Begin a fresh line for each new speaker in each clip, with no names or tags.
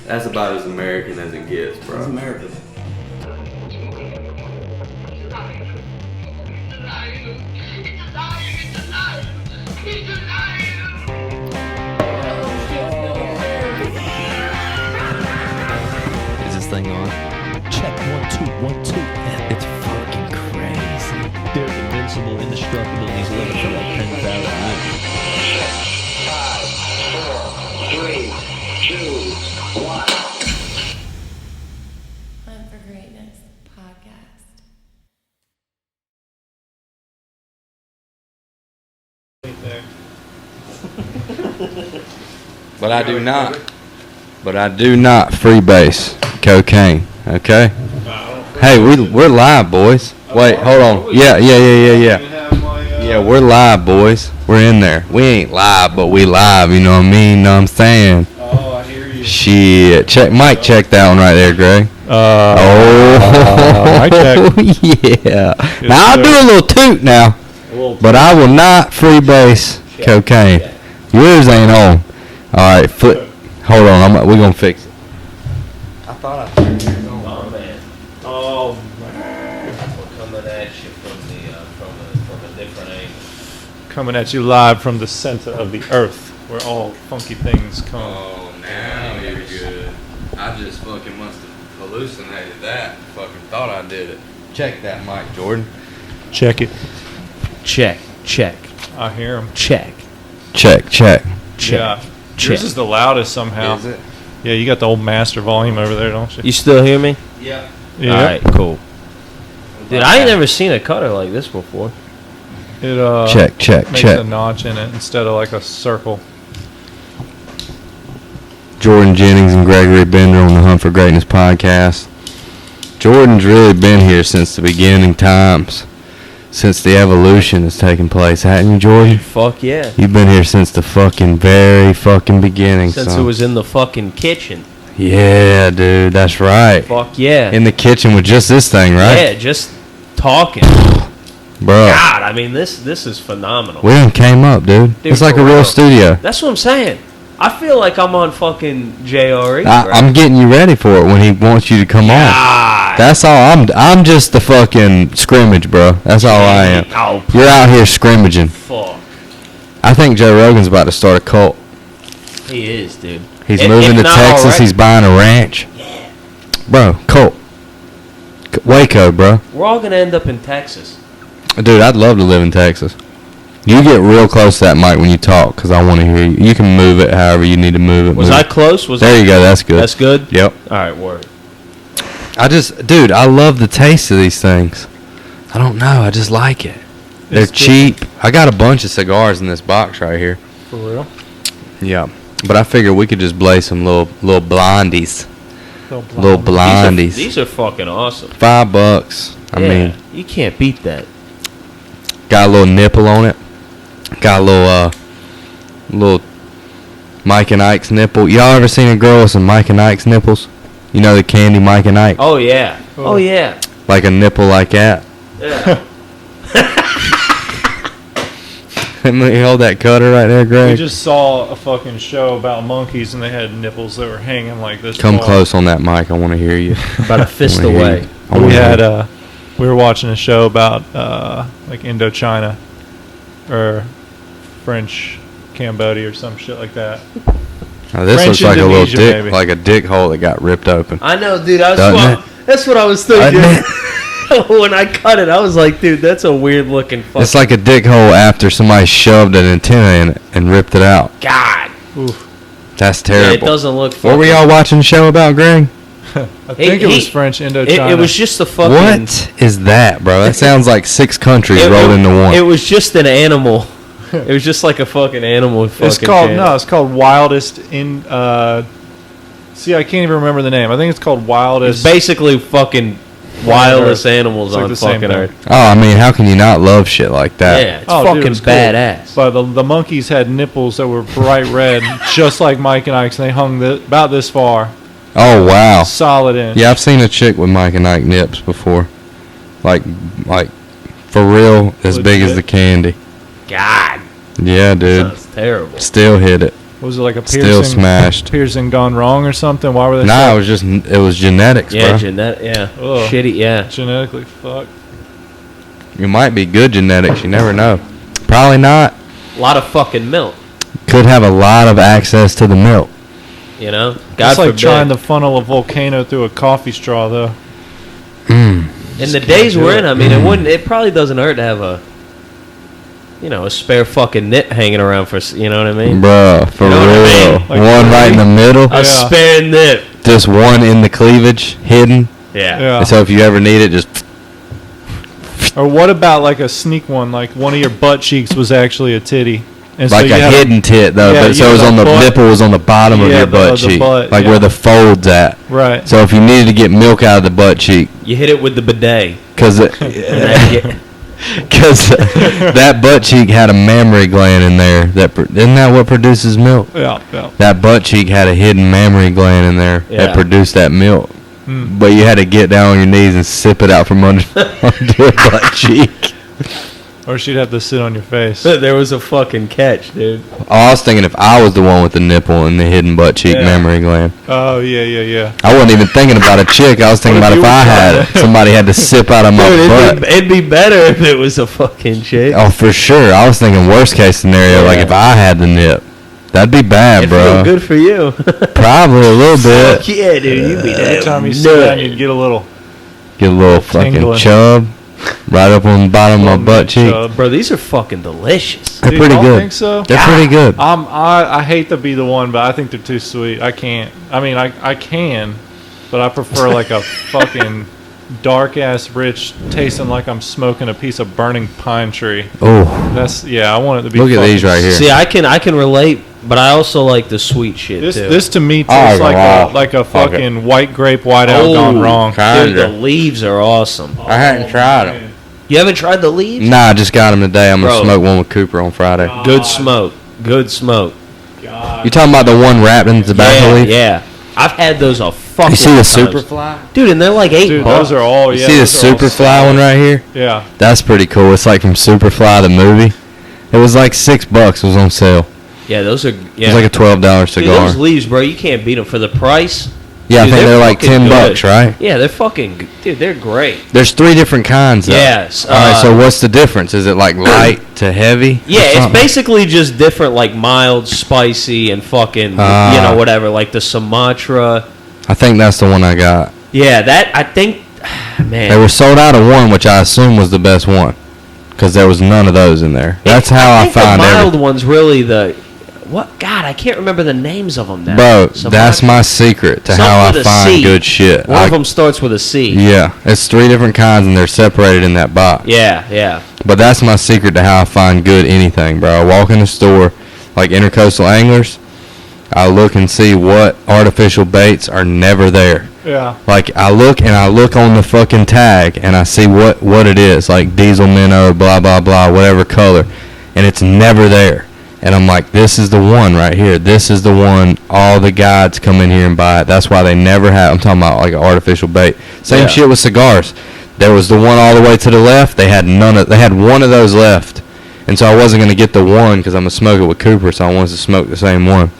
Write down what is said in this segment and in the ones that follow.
That's about as American as it gets, bro.
It's American.
Is this thing on?
Check 1 2 1 2.
It's fucking crazy.
They're invincible, indestructible. He's living for like 10,000 years.
5, 4, 3, 2, 1.
Hunt for Greatness podcast.
But I do not freebase cocaine. Okay. Hey, we're live, boys. Wait, hold on. Yeah. Yeah, we're live, boys. We're in there. We ain't live, but we live. You know what I mean? Know what I'm saying?
Oh, I hear you.
Shit. Check that one right there, Greg.
Mic check.
Yeah. Now I'll do a little toot now, but I will not freebase cocaine. Yours ain't on. All right, hold on. We're gonna fix it. I thought I turned yours on.
Oh man. We're coming at you from a different angle.
Coming at you live from the center of the earth, where all funky things come.
Oh, now you're good. I just fucking must have hallucinated that. Fucking thought I did it. Check that mic, Jordan.
Check it.
Check.
I hear him.
Check.
Check.
Yeah. Yours is the loudest somehow.
Is it?
Yeah, you got the old master volume over there, don't you?
You still hear me?
Yeah.
Yeah.
All right, cool. Dude, I ain't never seen a cutter like this before.
It
Check.
makes a notch in it instead of like a circle.
Jordan Jennings and Gregory Bender on the Hunt for Greatness podcast. Jordan's really been here since the beginning times. Since the evolution has taken place, hadn't you, Jordan?
Fuck yeah.
You've been here since the fucking very fucking beginning.
Since
son.
it was in the fucking kitchen.
Yeah, dude, that's right.
Fuck yeah.
In the kitchen with just this thing, right?
Yeah, just talking.
Bro.
God, I mean, this is phenomenal.
We done came up, dude. It's like
for
a real
real.
studio.
That's what I'm saying. I feel like I'm on fucking JRE.
I'm getting you ready for it when he wants you to come on. That's all. I'm just the fucking scrimmage, bro. That's all I am.
Oh,
You're out here scrimmaging.
fuck.
I think Joe Rogan's about to start a cult.
He is, dude.
He's
If
moving to
not
Texas.
already.
He's buying a ranch.
Yeah.
Bro, cult. Waco, bro.
We're all gonna end up in Texas.
Dude, I'd love to live in Texas. You get real close to that mic when you talk, because I want to hear you. You can move it however you need to move it.
Was I close?
There you go. That's good.
That's good?
Yep.
All right, word.
Dude, I love the taste of these things. I don't know. I just like it. They're
It's
cheap. I got a bunch of cigars in this box right here.
For real?
Yeah. But I figured we could just blaze some little blondies. Little
blind.
blondies.
These are fucking awesome.
$5. I mean,
you can't beat that.
got a little nipple on it. Got a little Mike and Ike's nipple. Y'all ever seen a girl with some Mike and Ike's nipples? You know the candy Mike and Ike?
Oh yeah.
Cool.
Oh yeah.
Like a nipple like that.
Yeah.
Let me hold that cutter right there,
We
Greg.
just saw a fucking show about monkeys and they had nipples that were hanging like this.
Come
tall.
close on that mic. I want to hear you.
About a fist
I wanna hear
away.
you. I wanna
We
hear
had
you.
we were watching a show about like Indochina or French Cambodia or some shit like that.
Now, this
French
looks like a little
Indonesia,
dick,
maybe.
like a dick hole that got ripped open.
I know, dude.
Doesn't
That's what I was thinking.
Doesn't
When I cut it, I was like, dude, that's a weird looking fucking.
It's like a dick hole after somebody shoved an antenna in it and ripped it out.
God.
Oof.
That's
Yeah,
terrible.
it doesn't look.
What were y'all watching the show about, Greg?
I think it was French Indochina.
It was just a fucking.
What is that, bro? That sounds like 6 countries rolled into one.
It was just an animal. It was just like a fucking animal.
It's called Wildest in. See, I can't even remember the name. I think it's called
It's
Wildest.
basically fucking wildest animals
It's like
on
the same
fucking
thing.
Earth.
Oh, I mean, how can you not love shit like that?
Yeah, it's
Oh, dude,
fucking
it's cool.
badass.
But the monkeys had nipples that were bright red, just like Mike and Ike's, and they hung about this far,
Oh, wow.
solid in.
Yeah, I've seen a chick with Mike and Ike nips before. Like for real, as big as
Legit?
the candy.
God,
Yeah, dude.
that's terrible.
Still hit it.
Was it like a
Still
piercing?
smashed.
Piercing gone wrong or something? Why were they?
Nah, it was genetics,
Yeah,
bro.
yeah.
Ugh.
Shitty, yeah.
Genetically fucked.
You might be good genetics. You never know. Probably not.
A lot of fucking milk,
Could have a lot of access to the milk.
you know? God
It's like
forbid.
trying to funnel a volcano through a coffee straw, though.
Mm.
In the days
do
we're
it.
in, I mean, it probably doesn't hurt to have a spare fucking nip hanging around for, you know what I mean?
Bruh, for
You know what I
real.
mean?
Like
One right in the middle.
A spare nip.
Just one in the cleavage, hidden.
Yeah.
Yeah.
And so if you ever need it, just
Or what about like a sneak one? Like one of your butt cheeks was actually a titty. And
like
you
a
had
hidden tit though.
Yeah,
but
you
so it was
had
on
a
the
butt-
nipple was on the bottom of
Yeah,
your
the-
butt
the
cheek,
butt,
like
yeah.
where the folds at.
Right.
So if you needed to get milk out of the butt cheek,
You hit it with the bidet.
because
And then you get-
that butt cheek had a mammary gland in there. Isn't that what produces milk?
Yeah. Yeah.
That butt cheek had a hidden mammary gland in there
Yeah.
that produced that milk.
Mm.
But you had to get down on your knees and sip it out from under your butt cheek.
Or she'd have to sit on your face.
There was a fucking catch, dude.
Oh, I was thinking if I was the one with the nipple and the hidden butt cheek
Yeah.
mammary gland.
Oh yeah.
I wasn't even thinking about a chick. I was thinking
What
about
if
if
you
I
were
had it.
trying to-
Somebody had to sip out of my
Dude,
butt.
it'd be better if it was a fucking chick.
Oh, for sure. I was thinking worst case scenario, like
Yeah.
if I had the nip. That'd be bad,
It'd
bro.
feel good for you.
Probably a little bit.
Fuck yeah, dude. You'd be
Every
that
time you sit down,
nut.
you'd get a little.
Get a little fucking
tingling.
chub right up on the bottom of my
little
butt
nip
cheek.
chub.
Bro, these are fucking delicious.
They're
Dude,
pretty
y'all
good.
think so?
They're pretty good.
I hate to be the one, but I think they're too sweet. I can't. I mean, I can, but I prefer like a fucking dark ass rich, tasting like I'm smoking a piece of burning pine tree.
Oh,
I want it to be.
look at
fucking-
these right here.
See, I can relate, but I also like the sweet shit
This
too.
this to me
Oh,
tastes
wow.
like a
Fuck it.
fucking white grape whiteout gone wrong.
Dude, the
Kinda.
leaves are awesome.
I hadn't tried them.
You haven't tried the leaves?
Nah, I just got them today. I'm going to
Bro.
smoke one with Cooper on Friday.
Good smoke. Good smoke.
You talking about the one wrapped in tobacco
Yeah,
leaf?
yeah. I've had those a fucking
You see the
times.
Superfly?
Dude, and they're like $8.
Dude, those are all.
You
Yeah,
see the
those are all
Superfly
solid.
one right here?
Yeah.
That's pretty cool. It's like from Superfly, the movie. It was like $6. It was on sale.
Yeah, those are.
It
Yeah.
was like a $12
Dude,
cigar.
those leaves, bro, you can't beat them for the price.
Yeah, I
Dude,
think they're like
fucking
$10,
good.
right?
Yeah, they're fucking. Dude, they're great.
There's 3 different kinds, though.
Yes.
All right, so what's the difference? Is it like light to heavy?
Yeah,
or
it's
something?
basically just different, like mild, spicy, and fucking, whatever, like the Sumatra.
I think that's the one I got.
Yeah, that, I think, man.
They were sold out of one, which I assume was the best one, because there was none of those in there. That's how I
think
find
the mild
everything.
one's really the. What? God, I can't remember the names of them now.
Bro,
Sumatra.
that's my secret to
Something
how I
with a
find
C.
good shit.
One of them starts with a C.
Yeah, it's 3 different kinds, and they're separated in that box.
Yeah, yeah.
But that's my secret to how I find good anything, bro. I walk in the store, like Intercoastal Anglers, I look and see what artificial baits are never there.
Yeah.
Like, I look on the fucking tag, and I see what it is, like diesel minnow, blah, blah, blah, whatever color, and it's never there. And I'm like, this is the one right here. This is the one all the guides come in here and buy it. That's why they never have, I'm talking about like an artificial bait. Same
Yeah.
shit with cigars. There was the one all the way to the left. They had one of those left. And so I wasn't going to get the one because I'm going to smoke it with Cooper, so I wanted to smoke the same one.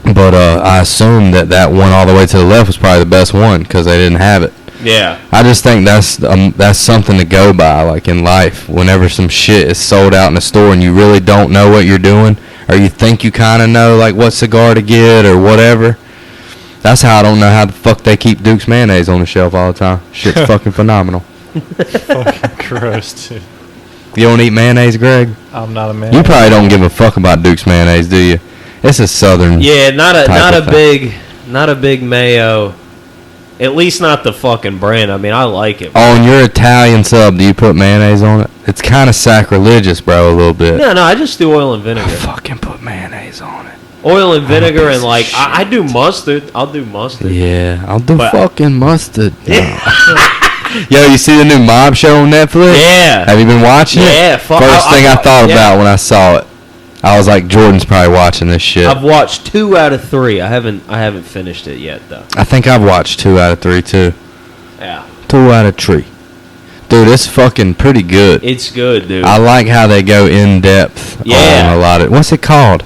But I assumed that one all the way to the left was probably the best one because they didn't have it.
Yeah.
I just think that's something to go by, like in life. Whenever some shit is sold out in a store and you really don't know what you're doing, or you think you kind of know like what cigar to get or whatever. That's how I don't know how the fuck they keep Duke's mayonnaise on the shelf all the time. Shit's fucking phenomenal.
Fucking gross, dude.
You don't eat mayonnaise, Greg?
I'm not a man.
You probably don't give a fuck about Duke's mayonnaise, do you? It's a southern.
Yeah, not
type
a
of thing.
big mayo. At least not the fucking brand. I mean, I like it.
On your Italian sub, do you put mayonnaise on it? It's kind of sacrilegious, bro, a little bit.
No, I just do oil and vinegar.
Fucking put mayonnaise on it.
Oil and vinegar, and
piece of
like
shit.
I do mustard. I'll do mustard.
Yeah, I'll do
But-
fucking mustard. Yo, you see the new Mob show on Netflix?
Yeah.
Have you been watching it?
Yeah, fuck,
First thing I thought
yeah.
about when I saw it, I was like, Jordan's probably watching this shit.
I've watched 2 out of 3. I haven't finished it yet though.
I think I've watched 2 out of 3 too.
Yeah.
2 out of 3. Dude, it's fucking pretty good.
It's good, dude.
I like how they go in depth
Yeah.
on a lot of. What's it called?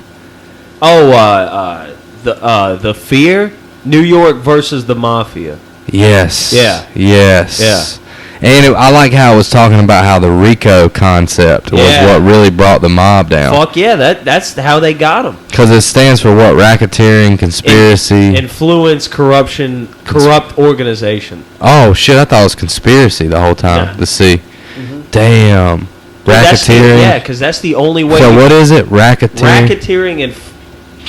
The Fear, New York versus the Mafia.
Yes.
Yeah.
Yes.
Yeah.
And I like how it was talking about how the RICO concept was what really brought the mob down.
Fuck yeah, that's how they got them.
Because it stands for what? Racketeering, conspiracy.
Influence, corruption, corrupt organization.
Oh, shit, I thought it was conspiracy the whole time.
Yeah.
The C. Mm-hmm. Damn. Racketeering.
Because that's the only way.
So what is it? Racketeering?
Racketeering and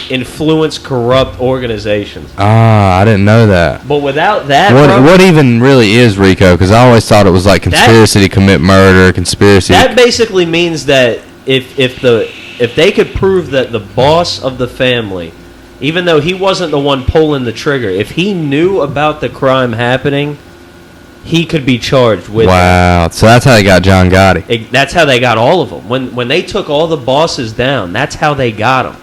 influence, corrupt organizations.
Ah, I didn't know that.
But without that,
what even really is RICO? Because I always thought it was like conspiracy to commit murder, conspiracy.
That basically means that if they could prove that the boss of the family, even though he wasn't the one pulling the trigger, if he knew about the crime happening, he could be charged with
Wow. So that's how they got John Gotti.
That's how they got all of them. When they took all the bosses down, that's how they got them.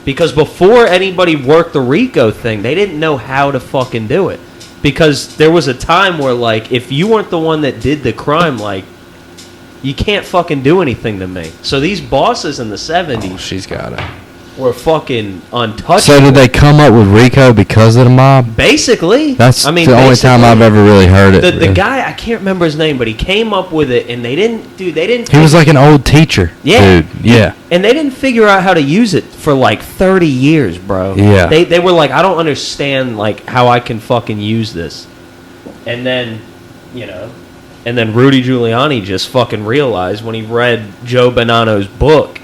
Because before anybody worked the RICO thing, they didn't know how to fucking do it. Because there was a time where, like, if you weren't the one that did the crime, like, you can't fucking do anything to me. So these bosses in the 70s
She's got it.
were fucking untouchable.
So did they come up with RICO because of the mob?
Basically.
That's the only time I've ever really heard it.
The guy, I can't remember his name, but he came up with it, and they didn't.
He was like an old teacher.
Yeah.
Dude, yeah.
And they didn't figure out how to use it for like 30 years, bro.
Yeah.
They were like, I don't understand like how I can fucking use this. And then, Rudy Giuliani just fucking realized when he read Joe Bonanno's book,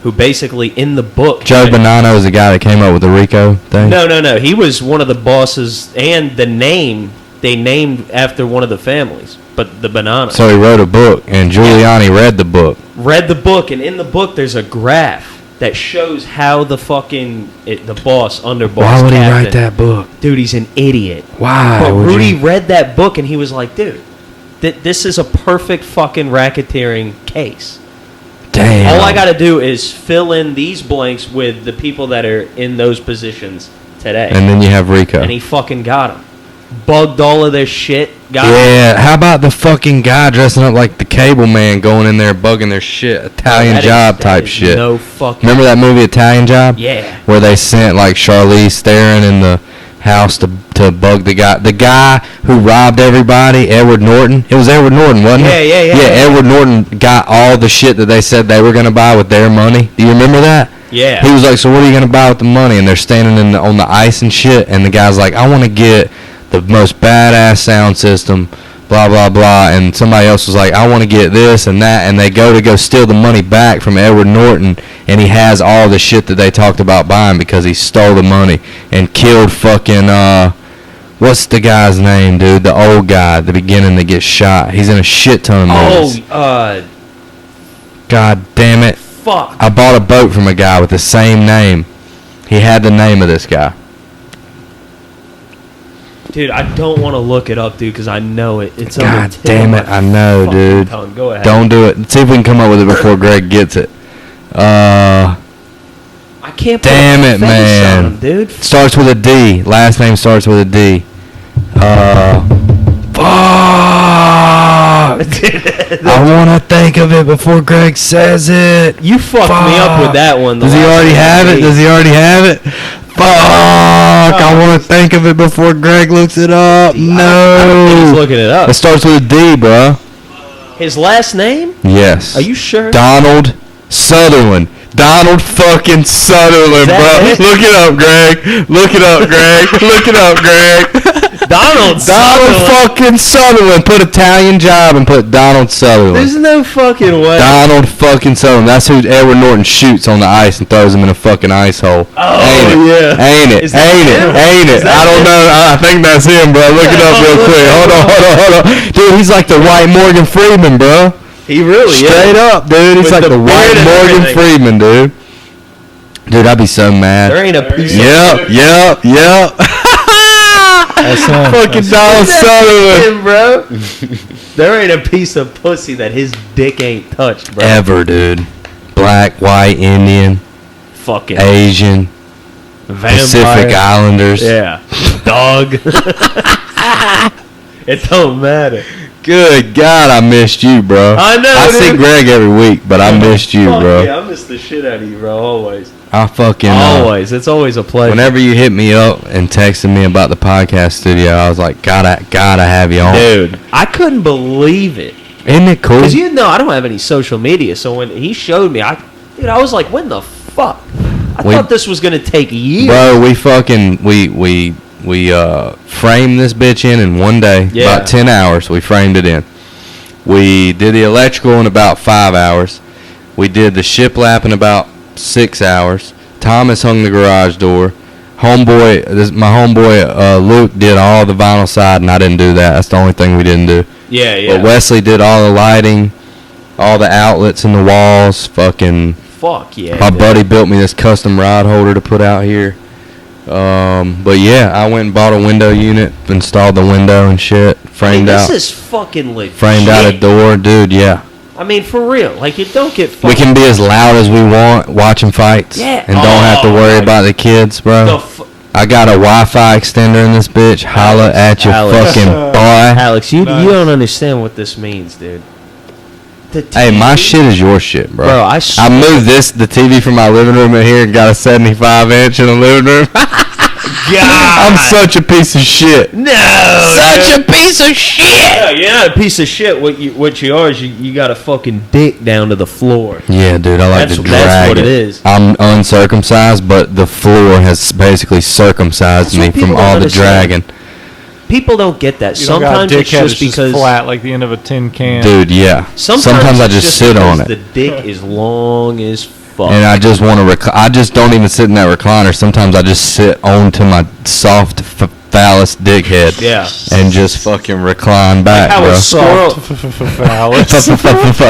who basically in the book...
Joe Bonanno is the guy that came up with the RICO thing?
No. He was one of the bosses, and the name, they named after one of the families, but the Bonanno.
So he wrote a book, and Giuliani read the book.
Read the book, and in the book there's a graph that shows how the fucking... the boss, underboss,
Why would he
captain,
write that book?
Dude, he's an idiot.
Why?
But Rudy read that book, and he was like, dude, this is a perfect fucking racketeering case.
Damn.
All I got to do is fill in these blanks with the people that are in those positions today.
And then you have RICO.
And he fucking got them. Bugged all of their shit.
How about the fucking guy dressing up like the cable man going in there bugging their shit? Italian Job type shit.
No fucking...
Remember that movie Italian Job?
Yeah.
Where they sent like Charlize Theron in the house to bug the guy who robbed everybody, Edward Norton. It was Edward Norton, wasn't it?
Yeah.
Edward Norton got all the shit that they said they were gonna buy with their money. Do you remember that?
Yeah.
He was like, so what are you gonna buy with the money? And they're standing on the ice and shit, and the guy's like, I want to get the most badass sound system, blah blah blah, and somebody else was like, I want to get this and that, and they go steal the money back from Edward Norton, and he has all the shit that they talked about buying because he stole the money and killed fucking what's the guy's name, dude? The old guy at the beginning that gets shot. He's in a shit ton of movies. God damn it.
Fuck.
I bought a boat from a guy with the same name. He had the name of this guy.
Dude, I don't want to look it up, dude, because I know it. It's
God damn it, I know, dude.
Tongue. Go ahead.
Don't do it. Let's see if we can come up with it before Greg gets it.
I can't put
damn
a
it,
face
man.
on him, dude.
Starts with a D. Last name starts with a D. Fuck. I want to think of it before Greg says it.
You fucked me up with that one.
Does he already have it? Fuck! I want to think of it before Greg looks it up.
I don't think he's looking it up.
It starts with a D, bro.
His last name?
Yes.
Are you sure?
Donald Sutherland. Donald fucking Sutherland, bro.
It?
Look it up, Greg. Donald fucking Sutherland. Put Italian Job and put Donald Sutherland.
There's no fucking way.
Donald fucking Sutherland. That's who Edward Norton shoots on the ice and throws him in a fucking ice hole.
Yeah.
Ain't it? I don't know. I think that's him, bro. Look it up real quick. Hold on. Dude, he's like the white Morgan Freeman, bro.
He really is.
Straight up, dude. He's
With
like the white Morgan Freeman, dude. Dude, I'd be so mad.
There ain't a piece
Yep. Fucking Donald Sutherland,
bro. There ain't a piece of pussy that his dick ain't touched, bro.
Ever, dude. Black, white, Indian,
Fucking
Asian,
vampire.
Pacific Islanders.
Yeah. Dog. It don't matter.
Good God, I missed you, bro.
I know,
I see
dude.
Greg every week, but I missed you,
Fuck
bro.
yeah, I miss the shit out of you, bro, always.
I fucking
Always. It's always a pleasure.
whenever you hit me up and texted me about the podcast studio, I was like, gotta have you on.
Dude, I couldn't believe it.
Isn't it cool?
Because I don't have any social media, so when he showed me, I was like, when the fuck? I thought this was gonna take years.
Bro, we fucking we framed this bitch in one day.
Yeah.
About 10 hours we framed it in. We did the electrical in about 5 hours. We did the shiplap in about 6 hours. Thomas hung the garage door. My homeboy Luke did all the vinyl side, and I didn't do that. That's the only thing we didn't do.
Yeah.
But Wesley did all the lighting, all the outlets in the walls. Fucking
Fuck yeah.
my
dude.
buddy built me this custom rod holder to put out here. But yeah, I went and bought a window unit, installed the window and shit, framed out.
This is fucking legit.
Framed out a door, dude. Yeah.
I mean, for real. Like, you don't get fucking...
We can be as loud as we want watching fights.
Yeah.
And don't have to worry about the kids, bro. I got a Wi-Fi extender in this bitch. Holla at your
Alex.
fucking boy.
Alex, you
Nice.
don't understand what this means, dude. The
Hey, my
TV
shit is your shit, bro.
Bro,
I moved the TV from my living room in here and got a 75-inch in the living room.
God.
I'm such a piece of shit.
No.
Such a piece of shit.
No, you're not a piece of shit. What you are is you got a fucking dick down to the floor.
Yeah, dude, I like to drag
That's what it is.
I'm uncircumcised, but the floor has basically circumcised
That's what
me
people
from
don't
all the
understand.
dragging.
People don't get that.
You don't got a
Sometimes it's
dickhead,
just because
flat like the end of a tin can.
Dude, yeah. Sometimes I
it's
just sit on
because
it.
The dick is long as fuck.
And I just want to I just don't even sit in that recliner. Sometimes I just sit onto my soft phallus dickhead.
Yeah.
And just fucking recline back,
how
bro.
a squirrel,
Phallus.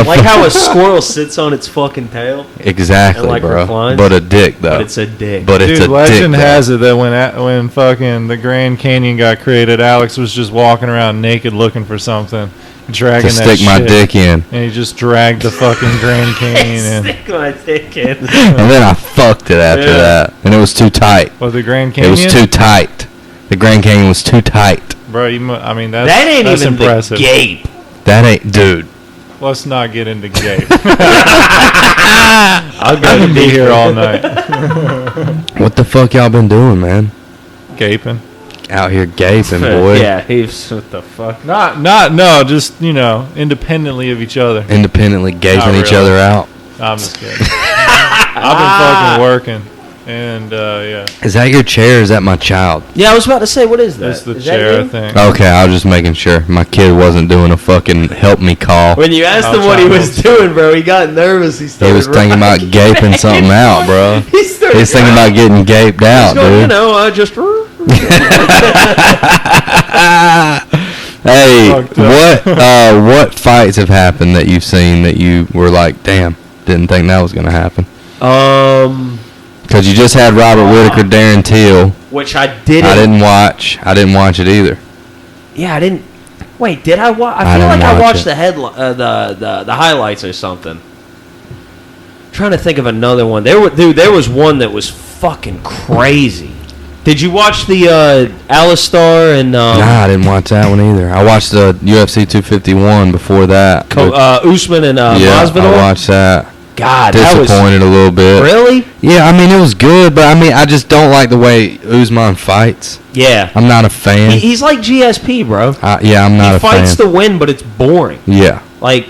like how a squirrel sits on its fucking tail,
Exactly,
and, like,
bro.
reclines.
But a dick, though.
but it's a dick.
But it's
Dude,
a
legend
dick, though.
has it that when fucking the Grand Canyon got created, Alex was just walking around naked looking for something, dragging
to
that
stick my
shit.
dick in.
And he just dragged the fucking Grand Canyon in.
Stick my dick in.
And then I fucked it after
Yeah.
that. And it was too tight.
Well, the Grand
It
Canyon?
was too tight. The Grand Canyon was too tight.
Bro, I mean, that's
That ain't
that's
even
impressive.
the gape.
That ain't, dude.
Let's not get into gape.
I'll
I can be here all night.
What the fuck y'all been doing, man?
Gaping.
Out here gaping, boy.
Yeah, he's what the fuck.
No, just, independently of each other.
Independently gaping each
really.
other out.
I'm just kidding. I've been fucking working. And, yeah.
Is that your chair or is that my child?
Yeah, I was about to say, what is that?
It's the
Is that
chair
you?
thing.
Okay, I was just making sure. My kid wasn't doing a fucking help me call.
When you asked
I'll
him what he
try
was
to-
doing, bro, he got nervous. He
He was thinking about gaping something out, bro.
He started
He's thinking about getting gaped out,
going,
dude.
I just.
Hey,
Fucked up.
what fights have happened that you've seen that you were like, damn, didn't think that was gonna happen? Because you just had Robert Whitaker, Darren Till.
Which I didn't.
I didn't watch. I didn't watch it either.
Yeah, I didn't. Wait, did I watch?
I
I feel
didn't
like I
watch
watched
it.
the headline, the highlights or something. Trying to think of another one. There was one that was fucking crazy. Did you watch the Alistar and
Nah, I didn't watch that one either. I watched the UFC 251 before that.
Usman and
yeah,
Masvidal?
I watched that.
God, that was
Disappointed a little bit.
really.
Yeah, I mean it was good, but I mean I just don't like the way Usman fights.
Yeah,
I'm not a fan.
he's like GSP, bro.
Yeah, I'm not
He
a fan.
fights to win, but it's boring.
Yeah,
Like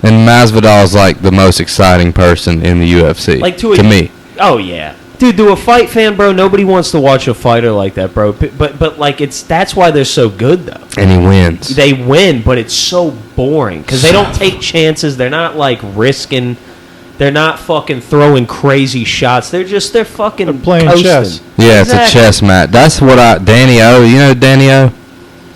and Masvidal's like the most exciting person in the UFC.
Like
to
to
me.
Oh yeah, dude. To a fight fan, bro, nobody wants to watch a fighter like that, bro. But like that's why they're so good though.
And he wins.
They win, but it's so boring because they don't take chances. They're not like risking. They're not fucking throwing crazy shots. They're fucking
They're playing
coasting.
chess.
Yeah, it's a
Exactly.
chess match. That's what Danny O. You know Danny O?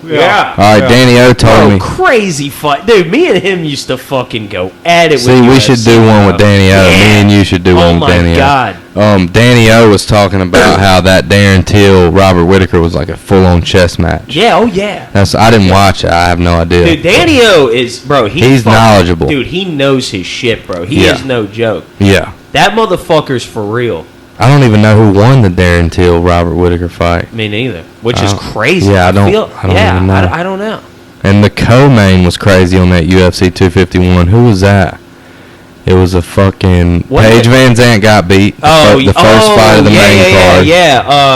Yeah.
All right,
Yeah.
Danny O told
Bro,
me.
crazy fight, dude. Me and him used to fucking go at it.
See,
with
we
UFC,
should do one with
bro.
Danny O.
Yeah.
Me and you should do
Oh
one with
my
Danny
God.
O. Danny O was talking about how that Darren Till Robert Whitaker was like a full-on chess match.
Yeah. Oh yeah.
I didn't watch it. I have no idea.
Dude, Danny O is, bro.
He's knowledgeable.
Dude, he knows his shit, bro. He
Yeah.
is no joke.
Yeah.
That motherfucker's for real.
I don't even know who won the Darren Till Robert Whitaker fight.
Me neither. Which is
I don't-
crazy.
yeah, I don't
yeah,
even know.
I don't know.
And the co-main was crazy on that UFC 251. Who was that? It was a fucking
What
Paige
did-
Van Zandt got beat. The first fight of the main card.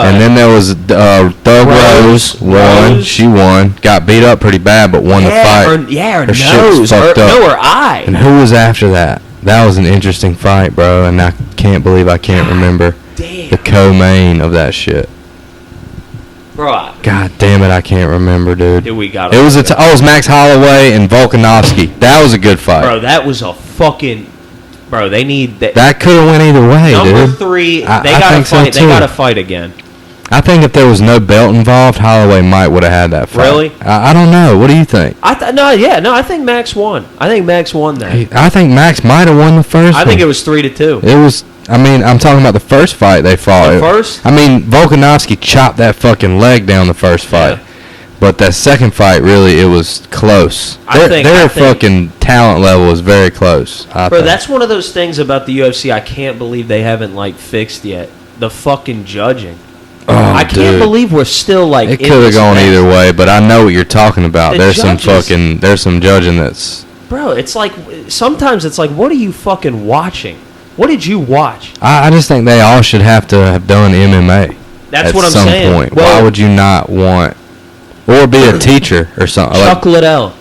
And then there was Thug Rose won.
Rose.
She won. Got beat up pretty bad, but won the fight.
Her
shit was
nose.
fucked up.
No, her eye.
And who was after that? That was an interesting fight, bro. And I can't believe I can't remember
Damn.
the co-main of that shit.
Bro,
God damn it, I can't remember, dude.
we got
It was it was Max Holloway and Volkanovski. That was a good fight.
Bro, that was a fucking... Bro, they need...
That could have went either way,
Number
dude.
3, they
I
gotta
think so,
fight. They
too.
gotta fight again.
I think if there was no belt involved, Holloway would have had that fight.
Really?
I don't know. What do you think?
I think Max won. I think Max won that.
I think Max might have won the first
I think it
one.
was 3-2.
It was... I mean, I'm talking about the first fight they fought.
The first?
I mean, Volkanovski chopped that fucking leg down the first fight.
Yeah.
But that second fight, really, it was close.
I think-
fucking talent level is very close. I
Bro,
think.
that's one of those things about the UFC I can't believe they haven't, like, fixed yet. The fucking judging.
Oh,
I can't
dude.
believe we're still, like,
It
in
could have
this
gone
mess.
either way, but I know what you're talking about.
The
There's
judges-
some judging that's...
Bro, it's like... Sometimes it's like, what are you fucking watching? What did you watch?
I just think they all should have to have done MMA.
That's
at
what I'm
some
saying.
point.
Well-
Why would you not want... Or be a teacher or something.
Chuck Liddell,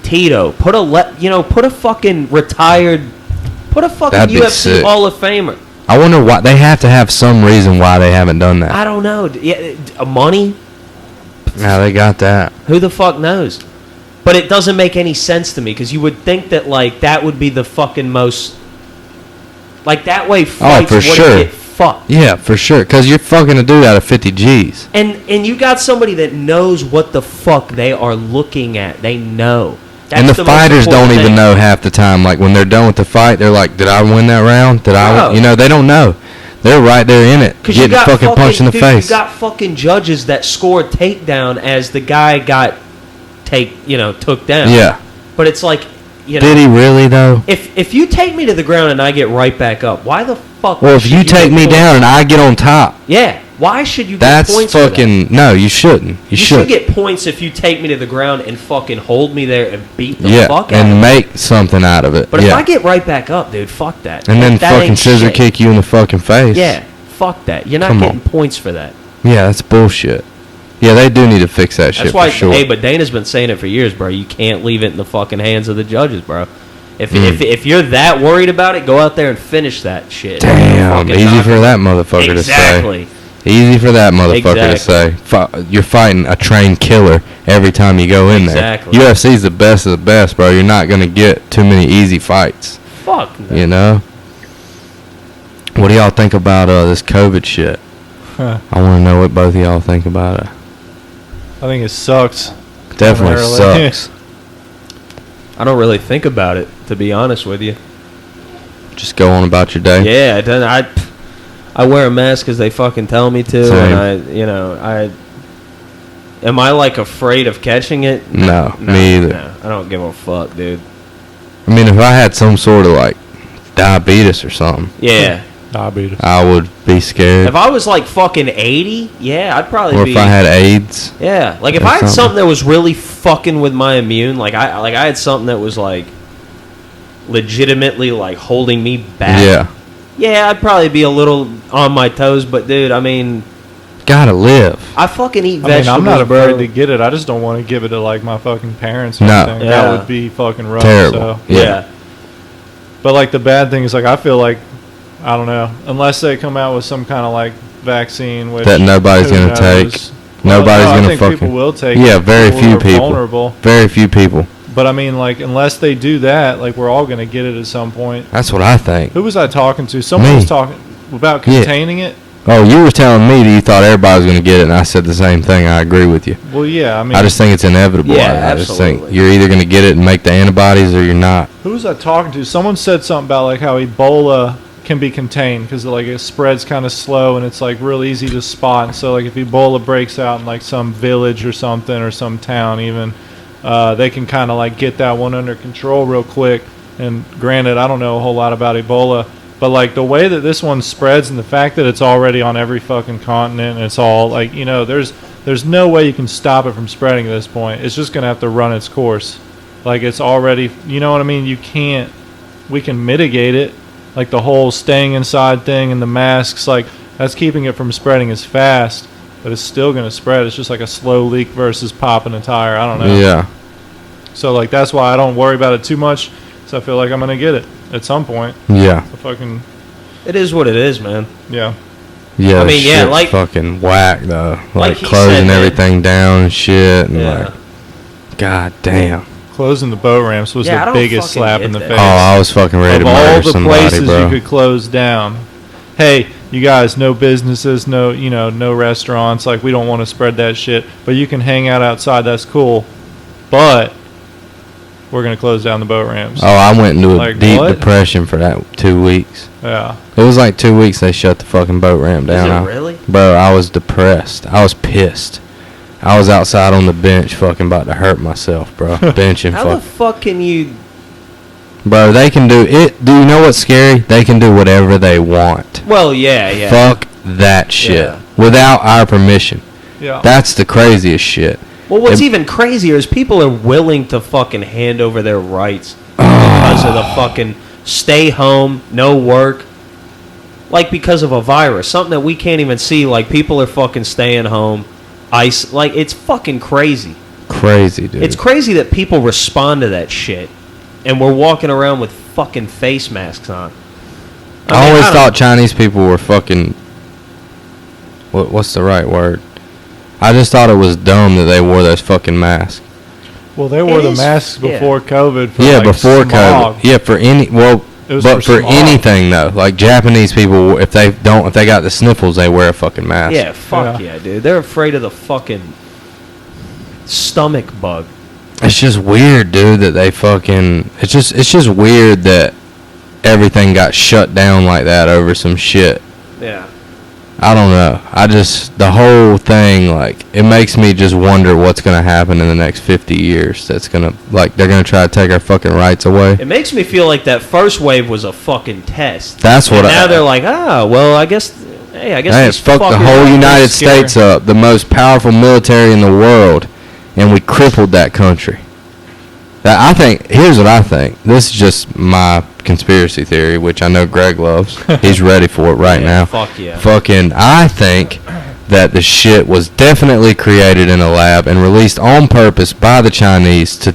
Tito, put a fucking retired... Put a fucking
That'd be
UFC
sick.
Hall of Famer.
I wonder why... They have to have some reason why they haven't done that.
I don't know. Yeah, money?
Now they got that.
Who the fuck knows? But it doesn't make any sense to me because you would think that like that would be the fucking most like that way fights
for
wouldn't
sure.
get fucked.
Yeah, for sure. Because you're fucking a dude out of 50 G's.
And you got somebody that knows what the fuck they are looking at. They know. That's
And the
most
fighters don't
important
even
thing.
know half the time. Like when they're done with the fight, they're like, "Did I win that round? Did I?"
No.
Win? You know, they don't know. They're right there in it,
Because you
getting
got
fucking punched in the
dude,
face.
You got fucking judges that score takedown as the guy got took down.
Yeah.
But it's like, you know,
Did he really though?
if you take me to the ground and I get right back up, why the fuck?
Well, if
should
you take
get
me
points?
down and I get on top,
Yeah. Why should you get
that's
points for that?
fucking no. You shouldn't.
You should get points if you take me to the ground and fucking hold me there and beat the
yeah,
fuck out
and
of me.
make something out of it.
But
yeah.
if I get right back up, dude, fuck that.
and then
That
fucking
ain't
scissor
shit.
kick you in the fucking face.
Yeah, fuck that. You're not
Come
getting
on.
points for that.
Yeah, that's bullshit. Yeah, they do need to fix that shit
That's why.
for sure.
Hey, but Dana's been saying it for years, bro. You can't leave it in the fucking hands of the judges, bro. If you're that worried about it, go out there and finish that shit.
Damn,
Fucking
easy
knock
for
it-
that motherfucker
Exactly.
to say. Easy for that motherfucker to say. You're fighting a trained killer every time you go in
Exactly.
there. UFC's the best of the best, bro. You're not gonna get too many easy fights.
Fuck no.
You know. What do y'all think about this COVID shit?
Huh.
I want to know what both of y'all think about it.
I think it sucks.
Definitely
Primarily.
sucks.
I don't really think about it, to be honest with you.
Just go on about your day.
Yeah, I wear a mask because they fucking tell me to,
Same.
and I am I like afraid of catching it?
No, me either.
No, I don't give a fuck, dude.
I mean, if I had some sort of like diabetes or something,
Yeah,
Diabetes.
I would be scared.
if I was like fucking 80, yeah, I'd probably
Or
be.
if I had AIDS.
Yeah, like if
or
I had
something.
something that was really fucking with my immune, like I had something that was like legitimately like holding me back.
Yeah.
Yeah, I'd probably be a little on my toes, but dude, I mean,
Gotta live.
I fucking eat
I mean,
vegetables,
I'm not afraid
bro.
to get it. I just don't want to give it to like my fucking parents or
No.
anything.
Yeah.
That would be fucking rough.
Terrible.
So.
Yeah.
But like the bad thing is like I feel like I don't know unless they come out with some kind of like vaccine which
That nobody's
who
gonna
knows?
take. Nobody's
no,
gonna
I think
fucking.
people will take.
Yeah,
it.
very
People
few
who are
people.
Vulnerable.
Very few people.
But I mean, like unless they do that, like we're all gonna get it at some point.
That's what I think.
Who was I talking to? Someone
Me.
was talking about
Yeah.
containing it.
Oh, you were telling me that you thought everybody was gonna get it, and I said the same thing. I agree with you.
Well, yeah. I mean,
I just think it's inevitable.
Yeah,
I just think
absolutely.
you're either gonna get it and make the antibodies, or you're not.
who was I talking to? Someone said something about like how Ebola can be contained because like it spreads kind of slow and it's like real easy to spot. And so like if Ebola breaks out in like some village or something or some town even, they can kind of like get that one under control real quick. And granted, I don't know a whole lot about Ebola, but like the way that this one spreads and the fact that it's already on every fucking continent and it's all like, you know, there's no way you can stop it from spreading at this point. It's just gonna have to run its course. Like it's already, you know what I mean? You can't we can mitigate it, like the whole staying inside thing and the masks, like that's keeping it from spreading as fast, but it's still going to spread. It's just like a slow leak versus popping a tire. I don't know.
Yeah.
So like that's why I don't worry about it too much, because I feel like I'm going to get it at some point.
Yeah.
It is what it is, man.
Yeah.
Yeah.
I mean, yeah,
shit's
like
fucking whack though. Like
he
closing
said, man.
everything down and shit, and
Yeah.
like, god damn.
Closing the boat ramps was
Yeah, I
the
don't
biggest
fucking
slap
get
in the
that.
face.
Oh, I was fucking ready to
Of all
murder
the
somebody,
places
bro.
you could close down. Hey, you guys, no businesses, no restaurants. Like, we don't want to spread that shit. But you can hang out outside. That's cool. But we're going to close down the boat ramps.
Oh, I went into a
Like,
deep
what?
depression for that 2 weeks.
Yeah.
It was like 2 weeks they shut the fucking boat ramp down.
Is it really?
Bro, I was depressed. I was pissed. I was outside on the bench fucking about to hurt myself, bro. Benching
How the
fuck.
fuck can you?
Bro, they can do it. Do you know what's scary? They can do whatever they want.
Well, yeah.
Fuck that shit.
Yeah.
Without our permission.
Yeah.
That's the craziest shit.
Well, what's
It-
even crazier is people are willing to fucking hand over their rights because of the fucking stay home, no work. Like, because of a virus, something that we can't even see. Like, people are fucking staying home, like, it's fucking crazy.
Crazy, dude.
It's crazy that people respond to that shit, and we're walking around with fucking face masks on.
I
mean,
always
don't-
thought Chinese people were fucking. What's the right word? I just thought it was dumb that they wore those fucking masks.
Well, they wore
It
the
is-
masks
yeah.
before COVID. For
Yeah,
like
before
smog.
COVID. Yeah, for any. Well,
It was
but
for
for
smog.
anything though, like Japanese people, if they got the sniffles, they wear a fucking mask.
Yeah, fuck yeah, dude. They're afraid of the fucking stomach bug.
It's just weird, dude, that they fucking. It's just weird that everything got shut down like that over some shit.
Yeah.
I don't know. The whole thing, like, it makes me just wonder what's going to happen in the next 50 years. That's going to, like, they're going to try to take our fucking rights away.
It makes me feel like that first wave was a fucking test.
That's what
And now they're like, well, I guess
Hey,
these
fuck the
fuckers
whole
are
United
scared.
States up, the most powerful military in the world, and we crippled that country. I think, here's what I think. This is just my conspiracy theory, which I know Greg loves. He's ready for it right
Yeah,
now.
fuck yeah.
Fucking, I think that the shit was definitely created in a lab and released on purpose by the Chinese to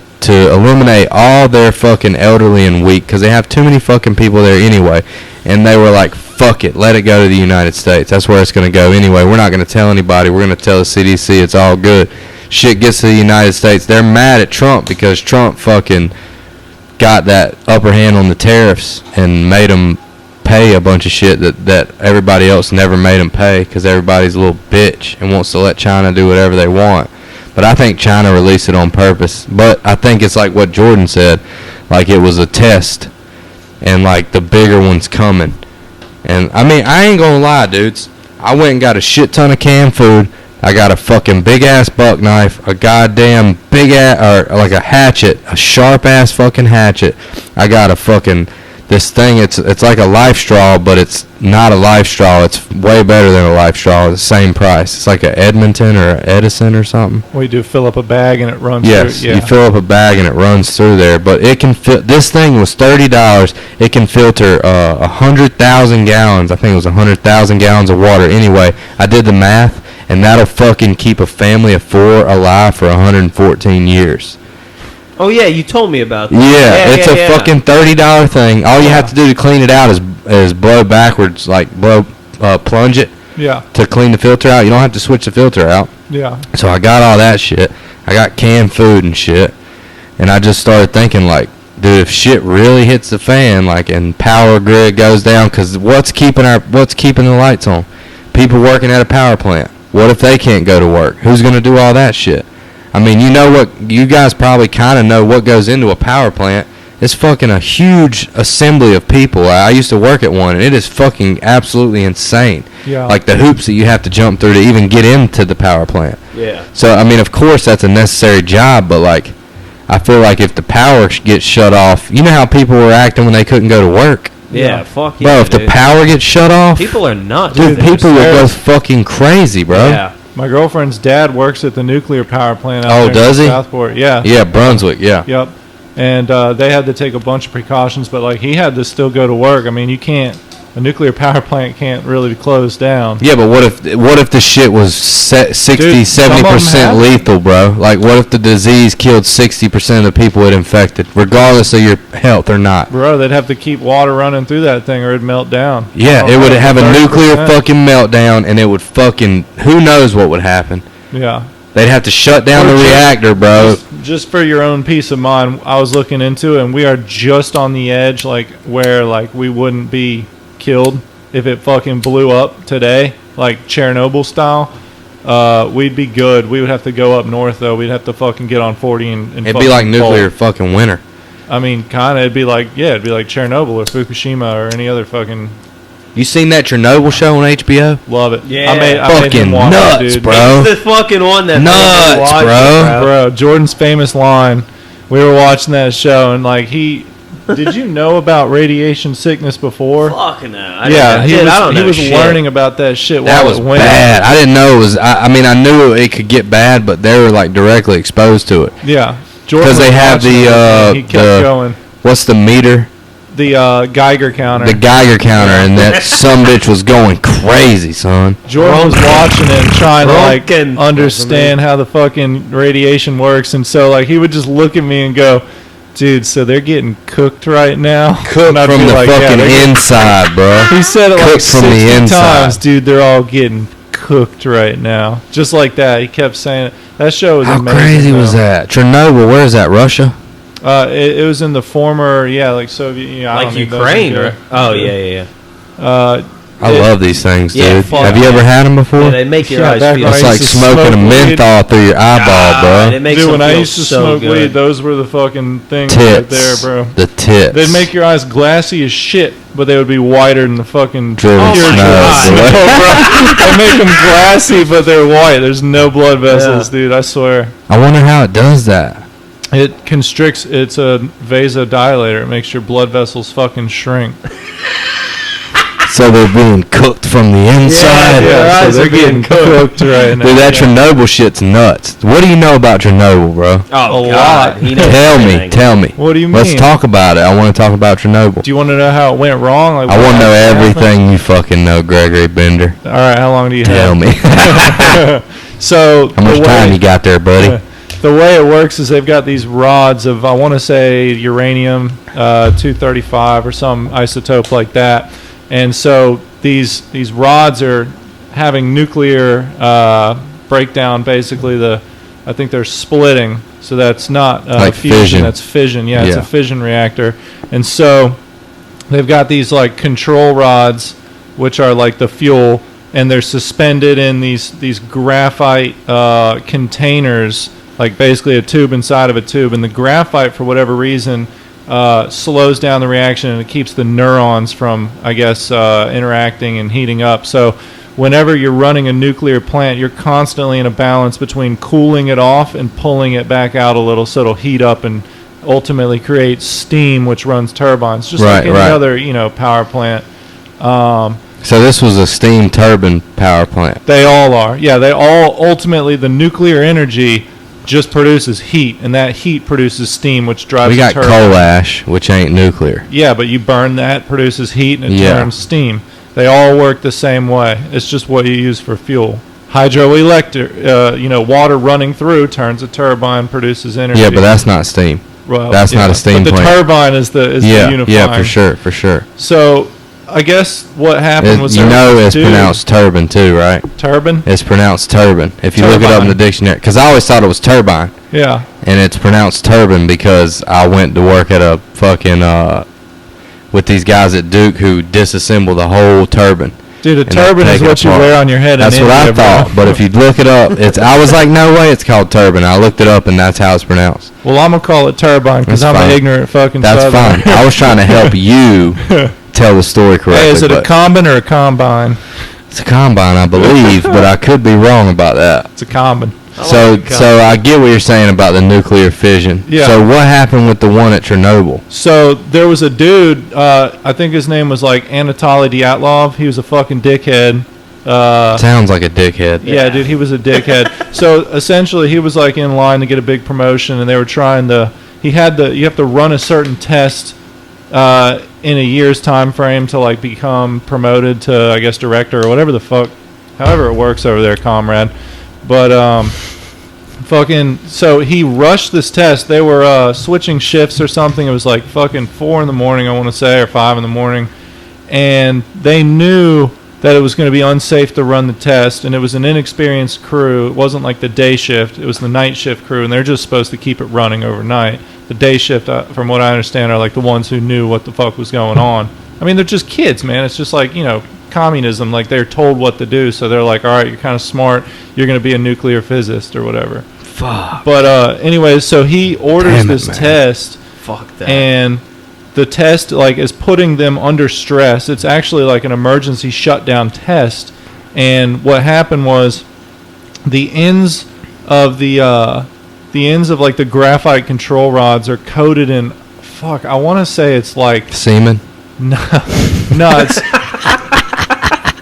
eliminate all their fucking elderly and weak, because they have too many fucking people there anyway. And they were like, fuck it, let it go to the United States. That's where it's going to go anyway. We're not going to tell anybody. We're going to tell the CDC it's all good. Shit gets to the United States. They're mad at Trump because Trump fucking got that upper hand on the tariffs and made them pay a bunch of shit that everybody else never made them pay, because everybody's a little bitch and wants to let China do whatever they want. But I think China released it on purpose. But I think it's like what Jordan said, like it was a test, and like the bigger one's coming. And I mean, I ain't gonna lie, dudes. I went and got a shit ton of canned food. I got a fucking big ass buck knife, a goddamn big ass, or like a hatchet, a sharp ass fucking hatchet. I got a fucking, this thing, it's like a life straw, but it's not a life straw. It's way better than a life straw. It's the same price. It's like a Edmonton or a Edison or something.
We do fill up a bag and it runs
Yes,
through. Yeah.
you fill up a bag and it runs through there. But it can this thing was $30. It can filter 100,000 gallons. I think it was 100,000 gallons of water. Anyway, I did the math, and that'll fucking keep a family of 4 alive for 114 years.
Oh yeah, you told me about that.
Yeah, it's a fucking $30 thing. All you have to do to clean it out is blow backwards, like plunge it
Yeah.
to clean the filter out. You don't have to switch the filter out.
Yeah.
So I got all that shit. I got canned food and shit. And I just started thinking, like, dude, if shit really hits the fan, like, and power grid goes down, because what's keeping the lights on? People working at a power plant. What if they can't go to work? Who's going to do all that shit? I mean, you guys probably kind of know what goes into a power plant. It's fucking a huge assembly of people. I used to work at one, and it is fucking absolutely insane.
Yeah.
Like the hoops that you have to jump through to even get into the power plant.
Yeah.
So, I mean, of course, that's a necessary job, but, like, I feel like if the power gets shut off, you know how people were acting when they couldn't go to work?
Yeah, fuck yeah.
Bro, if the
dude.
power gets shut off,
People are nuts.
dude,
man.
people will go fucking crazy, bro.
Yeah.
My girlfriend's dad works at the nuclear power plant out
Oh,
there
does
in
he?
Southport. Yeah.
Yeah, Brunswick, yeah.
Yep. and they had to take a bunch of precautions. But like he had to still go to work. I mean, you can't. A nuclear power plant can't really be closed down.
Yeah, but what if the shit was 60,
Dude,
70% lethal, bro? Like, what if the disease killed 60% of the people it infected, regardless of your health or not?
Bro, they'd have to keep water running through that thing or it'd melt down.
Yeah, it would have a
30%.
nuclear fucking meltdown, and it would fucking, who knows what would happen.
Yeah.
They'd have to shut down the reactor, bro.
Just for your own peace of mind, I was looking into it, and we are just on the edge, like, where, like, we wouldn't be killed if it fucking blew up today, like Chernobyl style. We'd be good. We would have to go up north though. We'd have to fucking get on 40 and
it'd be like nuclear fucking winter.
I mean, kind of. It'd be like Chernobyl or Fukushima or any other fucking.
You seen that Chernobyl show on HBO?
Love it.
Yeah.
I made
Fucking
him watch
nuts,
it, dude.
bro.
It's the fucking one that
Nuts, bro.
Jordan's famous line. We were watching that show and like he. Did you know about radiation sickness before?
Fucking no.
He was learning about that shit.
That was bad. I didn't know it was. I mean, I knew it could get bad, but they were like directly exposed to it.
Yeah,
because they have
he kept going.
What's the meter?
The Geiger counter.
The Geiger counter, and that some bitch was going crazy, son.
Jordan was watching it and trying to like understand how the fucking radiation works, and so like he would just look at me and go, "Dude, so they're getting cooked right now."
Cooked from the fucking inside, bro.
He said it like
Cooked from the
60
inside.
times, dude. They're all getting cooked right now, just like that. He kept saying it. That show was
How
amazing.
How crazy was that? Chernobyl, where is that? Russia?
It was in the former, like Soviet,
like Ukraine, or yeah.
I love these things, dude.
Yeah,
Have you ever had them before?
Yeah, they make your eyes feel.
It's like smoking a menthol through your eyeball, bro.
It makes
Dude, when
them
I
feel
used to
so
smoke
good.
weed, those were the fucking things
Tits.
right there, bro.
The tits.
They'd make your eyes glassy as shit, but they would be whiter than the fucking
Driven
pure
snow,
snow, bro. They make them glassy, but they're white. There's no blood vessels, dude. I swear.
I wonder how it does that.
It constricts. It's a vasodilator. It makes your blood vessels fucking shrink.
So they're being cooked from the inside.
Their eyes
so
are getting cooked right now.
Dude, that Chernobyl shit's nuts. What do you know about Chernobyl, bro?
Oh,
A
God.
lot.
He knows
Tell
everything.
me.
What do you mean?
Let's talk about it. I want to talk about Chernobyl.
Do you want to know how it went wrong? Like,
I
what
want to know
happened?
everything you fucking know, Gregory Bender.
All right, how long do you
Tell
have?
me.
So
How much time you got there, buddy?
The way it works is they've got these rods of, I want to say, uranium 235 or some isotope like that. And so these rods are having nuclear breakdown. Basically, I think they're splitting. So that's not
like
fusion,
fission.
that's fission. Yeah, it's a fission reactor. And so they've got these like control rods, which are like the fuel, and they're suspended in these graphite containers, like basically a tube inside of a tube. And the graphite, for whatever reason, slows down the reaction, and it keeps the neurons from, I guess, interacting and heating up. So whenever you're running a nuclear plant, you're constantly in a balance between cooling it off and pulling it back out a little so it'll heat up and ultimately create steam, which runs turbines, just like any other, power plant.
So this was a steam turbine power plant.
They all are. Yeah, they all ultimately, the nuclear energy just produces heat, and that heat produces steam, which drives
We got
the turbine.
coal ash, which ain't nuclear.
Yeah, but you burn that, produces heat, and it turns steam. They all work the same way. It's just what you use for fuel. Hydroelectric, water running through turns a turbine, produces energy.
Yeah, but that's not steam.
Well,
that's not a steam
plant. But the turbine is the unifying.
Yeah, for sure.
So I guess what happened was
it's pronounced turbine too, right?
Turbine?
It's pronounced turbine. If you look it up in the dictionary, because I always thought it was turbine.
Yeah.
And it's pronounced turbine because I went to work at a fucking with these guys at Duke who disassemble the whole turbine.
Dude, a turbine is what you wear on your head.
That's what I thought. But if you look it up, I was like, no way, it's called turbine. I looked it up, and that's how it's pronounced.
Well, I'm gonna call it turbine because I'm an ignorant fucking.
That's
Southerner.
fine. I was trying to help you tell the story correctly.
Hey, is it a combine or a combine?
It's a combine, I believe, but I could be wrong about that.
It's a combine.
So I get what you're saying about the nuclear fission.
Yeah.
So what happened with the one at Chernobyl?
So there was a dude, I think his name was like Anatoly Dyatlov. He was a fucking dickhead.
Sounds like a dickhead.
Yeah, dude, he was a dickhead. So essentially, he was like in line to get a big promotion, and they were trying to you have to run a certain test in a year's time frame to like become promoted to, I guess, director or whatever the fuck, however it works over there, comrade. But so he rushed this test. They were switching shifts or something. It was like fucking 4 a.m, I want to say, or 5 a.m, and they knew that it was going to be unsafe to run the test, and it was an inexperienced crew. It wasn't like the day shift, it was the night shift crew, and they're just supposed to keep it running overnight. The day shift, from what I understand, are like the ones who knew what the fuck was going on. I mean, they're just kids, man. It's just like, communism. Like, they're told what to do, so they're like, all right, you're kind of smart, you're going to be a nuclear physicist or whatever.
Fuck.
But anyways, so he orders this test.
Fuck that.
And the test like is putting them under stress. It's actually like an emergency shutdown test. And what happened was the ends of like the graphite control rods are coated in I want to say it's like
semen.
No, it's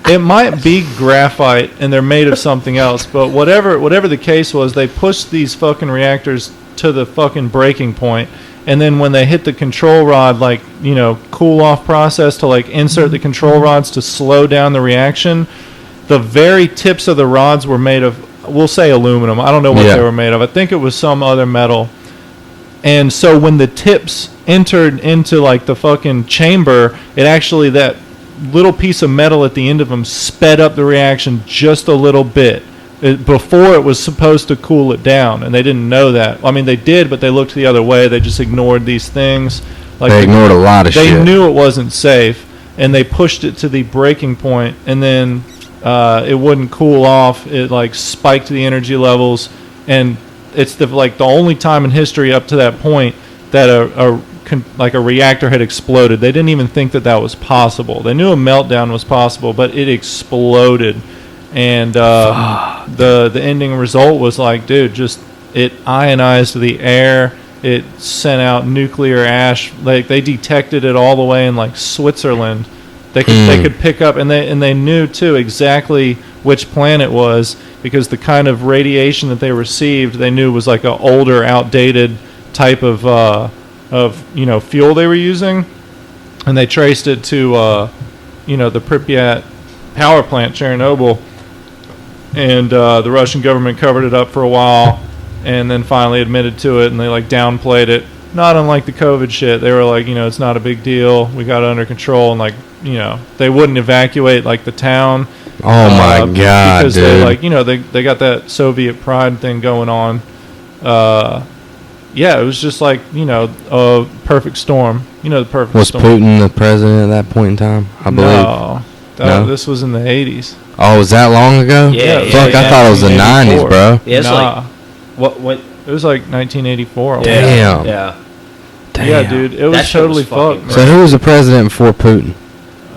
it might be graphite and they're made of something else, but whatever the case was, they pushed these fucking reactors to the fucking breaking point. And then when they hit the control rod, like, cool off process to like insert the control rods to slow down the reaction, the very tips of the rods were made of, we'll say aluminum. I don't know what they were made of. I think it was some other metal. And so when the tips entered into like the fucking chamber, it actually, that little piece of metal at the end of them sped up the reaction just a little bit. Before it was supposed to cool it down, and they didn't know that. I mean, they did, but they looked the other way. They just ignored these things. Like
they ignored a lot of shit.
They knew it wasn't safe, and they pushed it to the breaking point, and then it wouldn't cool off. It like spiked the energy levels, and it's the only time in history up to that point that a reactor had exploded. They didn't even think that was possible. They knew a meltdown was possible, but it exploded. And the ending result was like, dude, just it ionized the air. It sent out nuclear ash. Like, they detected it all the way in like Switzerland. They could pick up, and they knew too exactly which planet it was, because the kind of radiation that they received, they knew was like an older, outdated type of fuel they were using, and they traced it to the Pripyat power plant, Chernobyl. And the Russian government covered it up for a while, and then finally admitted to it, and they like downplayed it. Not unlike the COVID shit. They were like, it's not a big deal. We got it under control, and like, they wouldn't evacuate like the town.
Oh my god,
because
dude.
they like, they got that Soviet pride thing going on. It was just like, a perfect storm. The perfect
was
storm.
Was Putin the president at that point in time? I believe.
No, this was in the 80s.
Oh, was that long ago?
Yeah.
Fuck, I thought it was the 90s, bro.
Yeah, it's like what?
It was like 1984.
Damn.
Yeah.
Damn.
Yeah, dude, it was totally fucked.
So who was the president before Putin?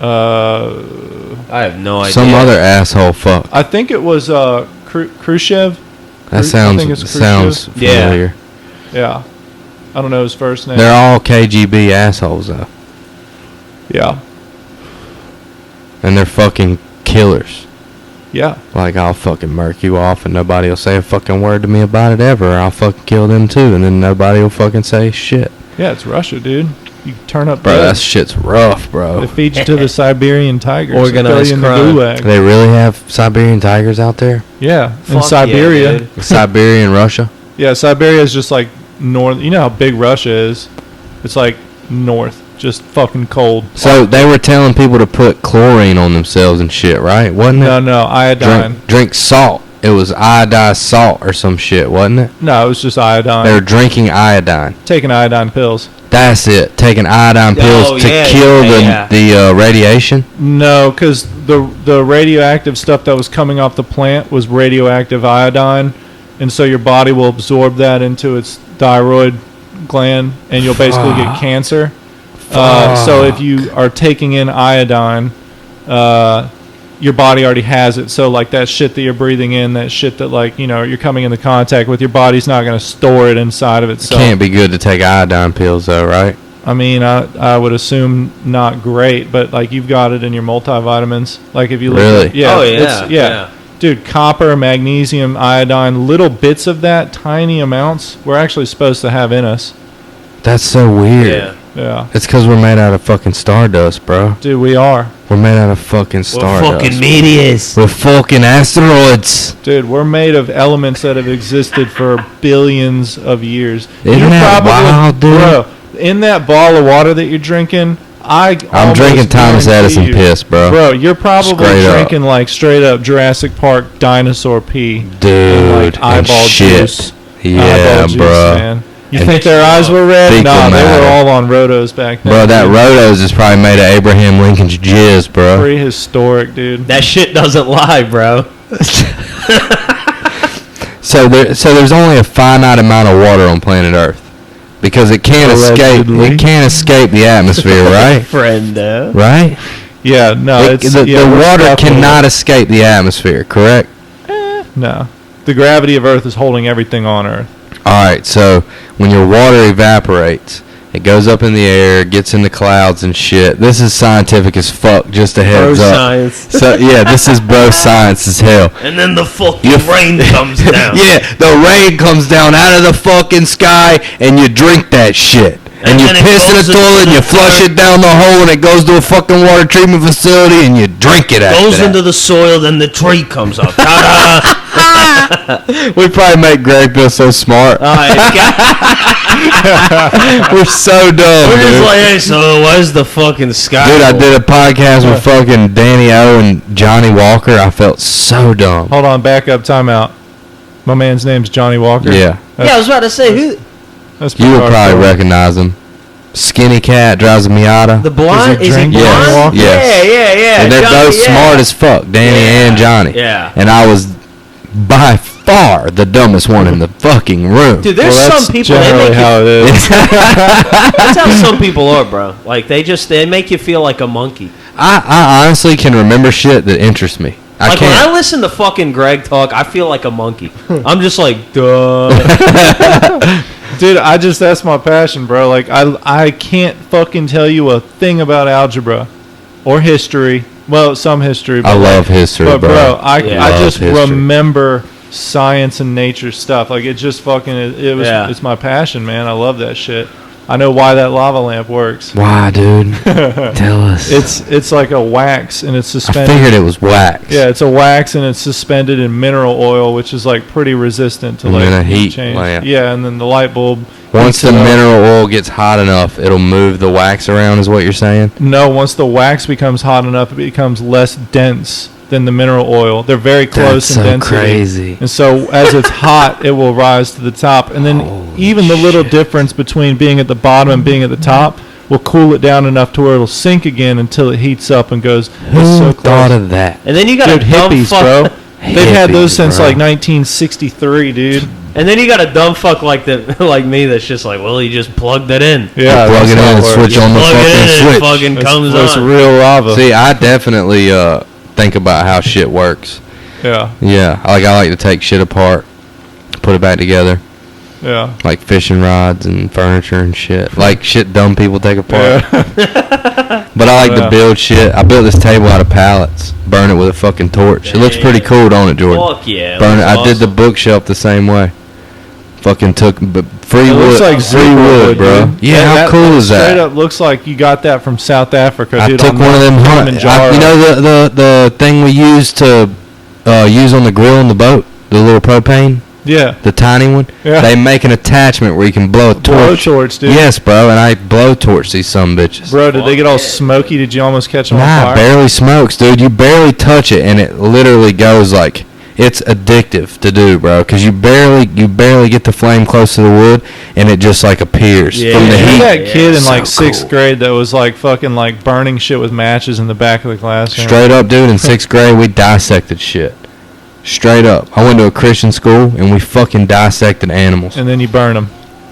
I have no idea.
Some other asshole fuck.
I think it was Khrushchev.
That sounds familiar.
Yeah. I don't know his first name.
They're all KGB assholes, though.
Yeah.
And they're fucking killers.
Yeah.
Like, I'll fucking murk you off and nobody will say a fucking word to me about it ever. Or I'll fucking kill them too, and then nobody will fucking say shit.
Yeah, it's Russia, dude. You turn up,
bro. That shit's rough, bro.
They feed you to the Siberian tigers.
Organized crime.
They really have Siberian tigers out there?
Yeah, in Siberia.
Yeah, Siberia and Russia?
Yeah, Siberia is just like north. You know how big Russia is? It's like north. Just fucking cold.
So they were telling people to put chlorine on themselves and shit, right? Wasn't it?
No, iodine.
Drink salt. It was iodized salt or some shit, wasn't it?
No, it was just iodine.
They were drinking iodine.
Taking iodine pills.
That's it. Taking iodine pills to kill the radiation?
No, because the radioactive stuff that was coming off the plant was radioactive iodine, and so your body will absorb that into its thyroid gland, and you'll basically get cancer. So if you are taking in iodine, your body already has it. So like that shit that you're breathing in, that shit that like, you're coming into contact with, your body's not going to store it inside of itself.
Can't be good to take iodine pills though, right?
I mean, I would assume not great, but like you've got it in your multivitamins. Like if you look
really?
Yeah. Dude, copper, magnesium, iodine, little bits of that, tiny amounts, we're actually supposed to have in us.
That's so weird.
Yeah.
Yeah.
It's because we're made out of fucking stardust, bro.
Dude, we are.
We're made out of fucking stardust.
We're fucking meteors.
We're fucking asteroids.
Dude, we're made of elements that have existed for billions of years.
Isn't that wild, dude?
Bro, in that ball of water that you're drinking, I'm
drinking Thomas Edison piss, bro.
Bro, you're probably
Straight up.
drinking like straight up Jurassic Park dinosaur pee.
Dude,
and, like,
and
eyeball
shit.
juice.
Yeah,
Eyeball juice,
bro.
man. You
And
think their eyes were red?
fecal
Nah, they
matter.
were all on Rotos back then.
Bro, that
dude.
Rotos is probably made of Abraham Lincoln's jizz, bro.
Prehistoric, dude.
That shit doesn't lie, bro.
So there's only a finite amount of water on planet Earth because it can't escape.
Allegedly.
It can't escape the atmosphere, right?
Friendo.
Right?
Yeah, no,
The
we're
water
stuck with
cannot escape the atmosphere, correct?
it. No. The gravity of Earth is holding everything on Earth.
All right, so when your water evaporates, it goes up in the air, gets in the clouds and shit. This is scientific as fuck, just a heads
Bro
up.
science.
So yeah, this is bro science as hell.
And then the fucking
You-
rain comes down.
Yeah, the rain comes down out of the fucking sky and you drink that shit. And you
then it
piss in
goes
the
into
toilet and
the
you flush
dirt.
it down the hole and it goes to a fucking water treatment facility and you drink it after
Goes
that.
into the soil, then the tree comes up. Ta-da!
We probably make Greg feel so smart. We're so dumb,
We're just
dude.
like, hey, so where's the fucking sky?
Dude, I did a podcast with fucking Danny O and Johnny Walker. I felt so dumb.
Hold on, back up, time out. My man's name's Johnny Walker.
Yeah.
Yeah, I was about to say, who?
That's
You would
pretty
probably
hardcore.
recognize him. Skinny cat, drives a Miata.
The blonde?
Does he
Is he
drink
blonde?
Johnny Walker? Yes.
Yeah.
And they're
Johnny,
both
yeah.
smart as fuck, Danny
Yeah.
and Johnny.
Yeah.
And I was by far the dumbest one in the fucking room.
Dude, there's
Well, that's
some people they
generally
make you,
how it is.
that's how some people are, bro. Like they make you feel like a monkey.
I honestly can remember shit that interests me. I
Like when I
can't.
listen to fucking Greg talk, I feel like a monkey. I'm just like, duh.
Dude, that's my passion, bro. Like, I can't fucking tell you a thing about algebra or history. Well, some history.
I
But
love history,
But, bro, I
Love
just
history.
remember science and nature stuff. Like, it just fucking,
Yeah.
it's my passion, man. I love that shit. I know why that lava lamp works.
Why, dude? Tell us.
It's like a wax and it's
I
suspended.
figured it was wax.
Yeah, it's a wax and it's suspended in mineral oil, which is like pretty resistant to
And
like
then a heat
change.
lamp.
Yeah, and then the light bulb.
Once
heats
the
it up.
mineral oil gets hot enough, it'll move the wax around, is what you're saying?
No, once the wax becomes hot enough, it becomes less dense than the mineral oil. They're very close
That's
in
so
density.
crazy.
And so as it's hot, it will rise to the top. And then even the little difference between being at the bottom and being at the top will cool it down enough to where it'll sink again until it heats up and goes.
Who
It's so
thought
close.
of that?
And then you got
Dude,
a dumb
hippies,
fuck.
bro. They've had those
Hippies,
since
bro.
like 1963, dude.
And then you got a dumb fuck like me that's just like, well, you just plugged it in.
Yeah,
Plug it in and switch on the
Plug it in and it
fucking switch.
fucking comes
It's
on.
real lava.
See, I definitely think about how shit works.
Yeah,
Yeah, I like to take shit apart, put it back together,
yeah.
like fishing rods and furniture and shit, like shit dumb people take apart. But I like
Yeah.
to build shit. I built this table out of pallets, burn it with a fucking torch. It looks pretty cool, don't it, Jordan?
Fuck yeah.
Burn it.
that's
I did the
awesome.
bookshelf the same way. Fucking took free
It
wood,
looks like
free
zebra
wood, bro.
dude.
Yeah, how cool is
Straight
that?
up looks like you got that from South Africa,
I
dude.
took
on
one of them.
Kilimanjaro.
You know the thing we used to use on the grill on the boat, the little propane,
Yeah.
the tiny one.
Yeah.
They make an attachment where you can blow a
Blow
torch.
torch, dude.
Yes, bro, and I blow torch these some bitches.
Bro, did they get all
Fuck yeah.
smoky? Did you almost catch them on
Nah,
fire?
barely smokes, dude. You barely touch it, and it literally goes like it's addictive to do, bro. Because you barely get the flame close to the wood, and it just like appears
Yeah.
from the
You're
heat.
that kid in
So
like sixth
cool.
grade that was like fucking like burning shit with matches in the back of the classroom.
Straight up, dude. In sixth grade, we dissected shit. Straight up. I went to a Christian school, and we fucking dissected animals.
And then you burn them.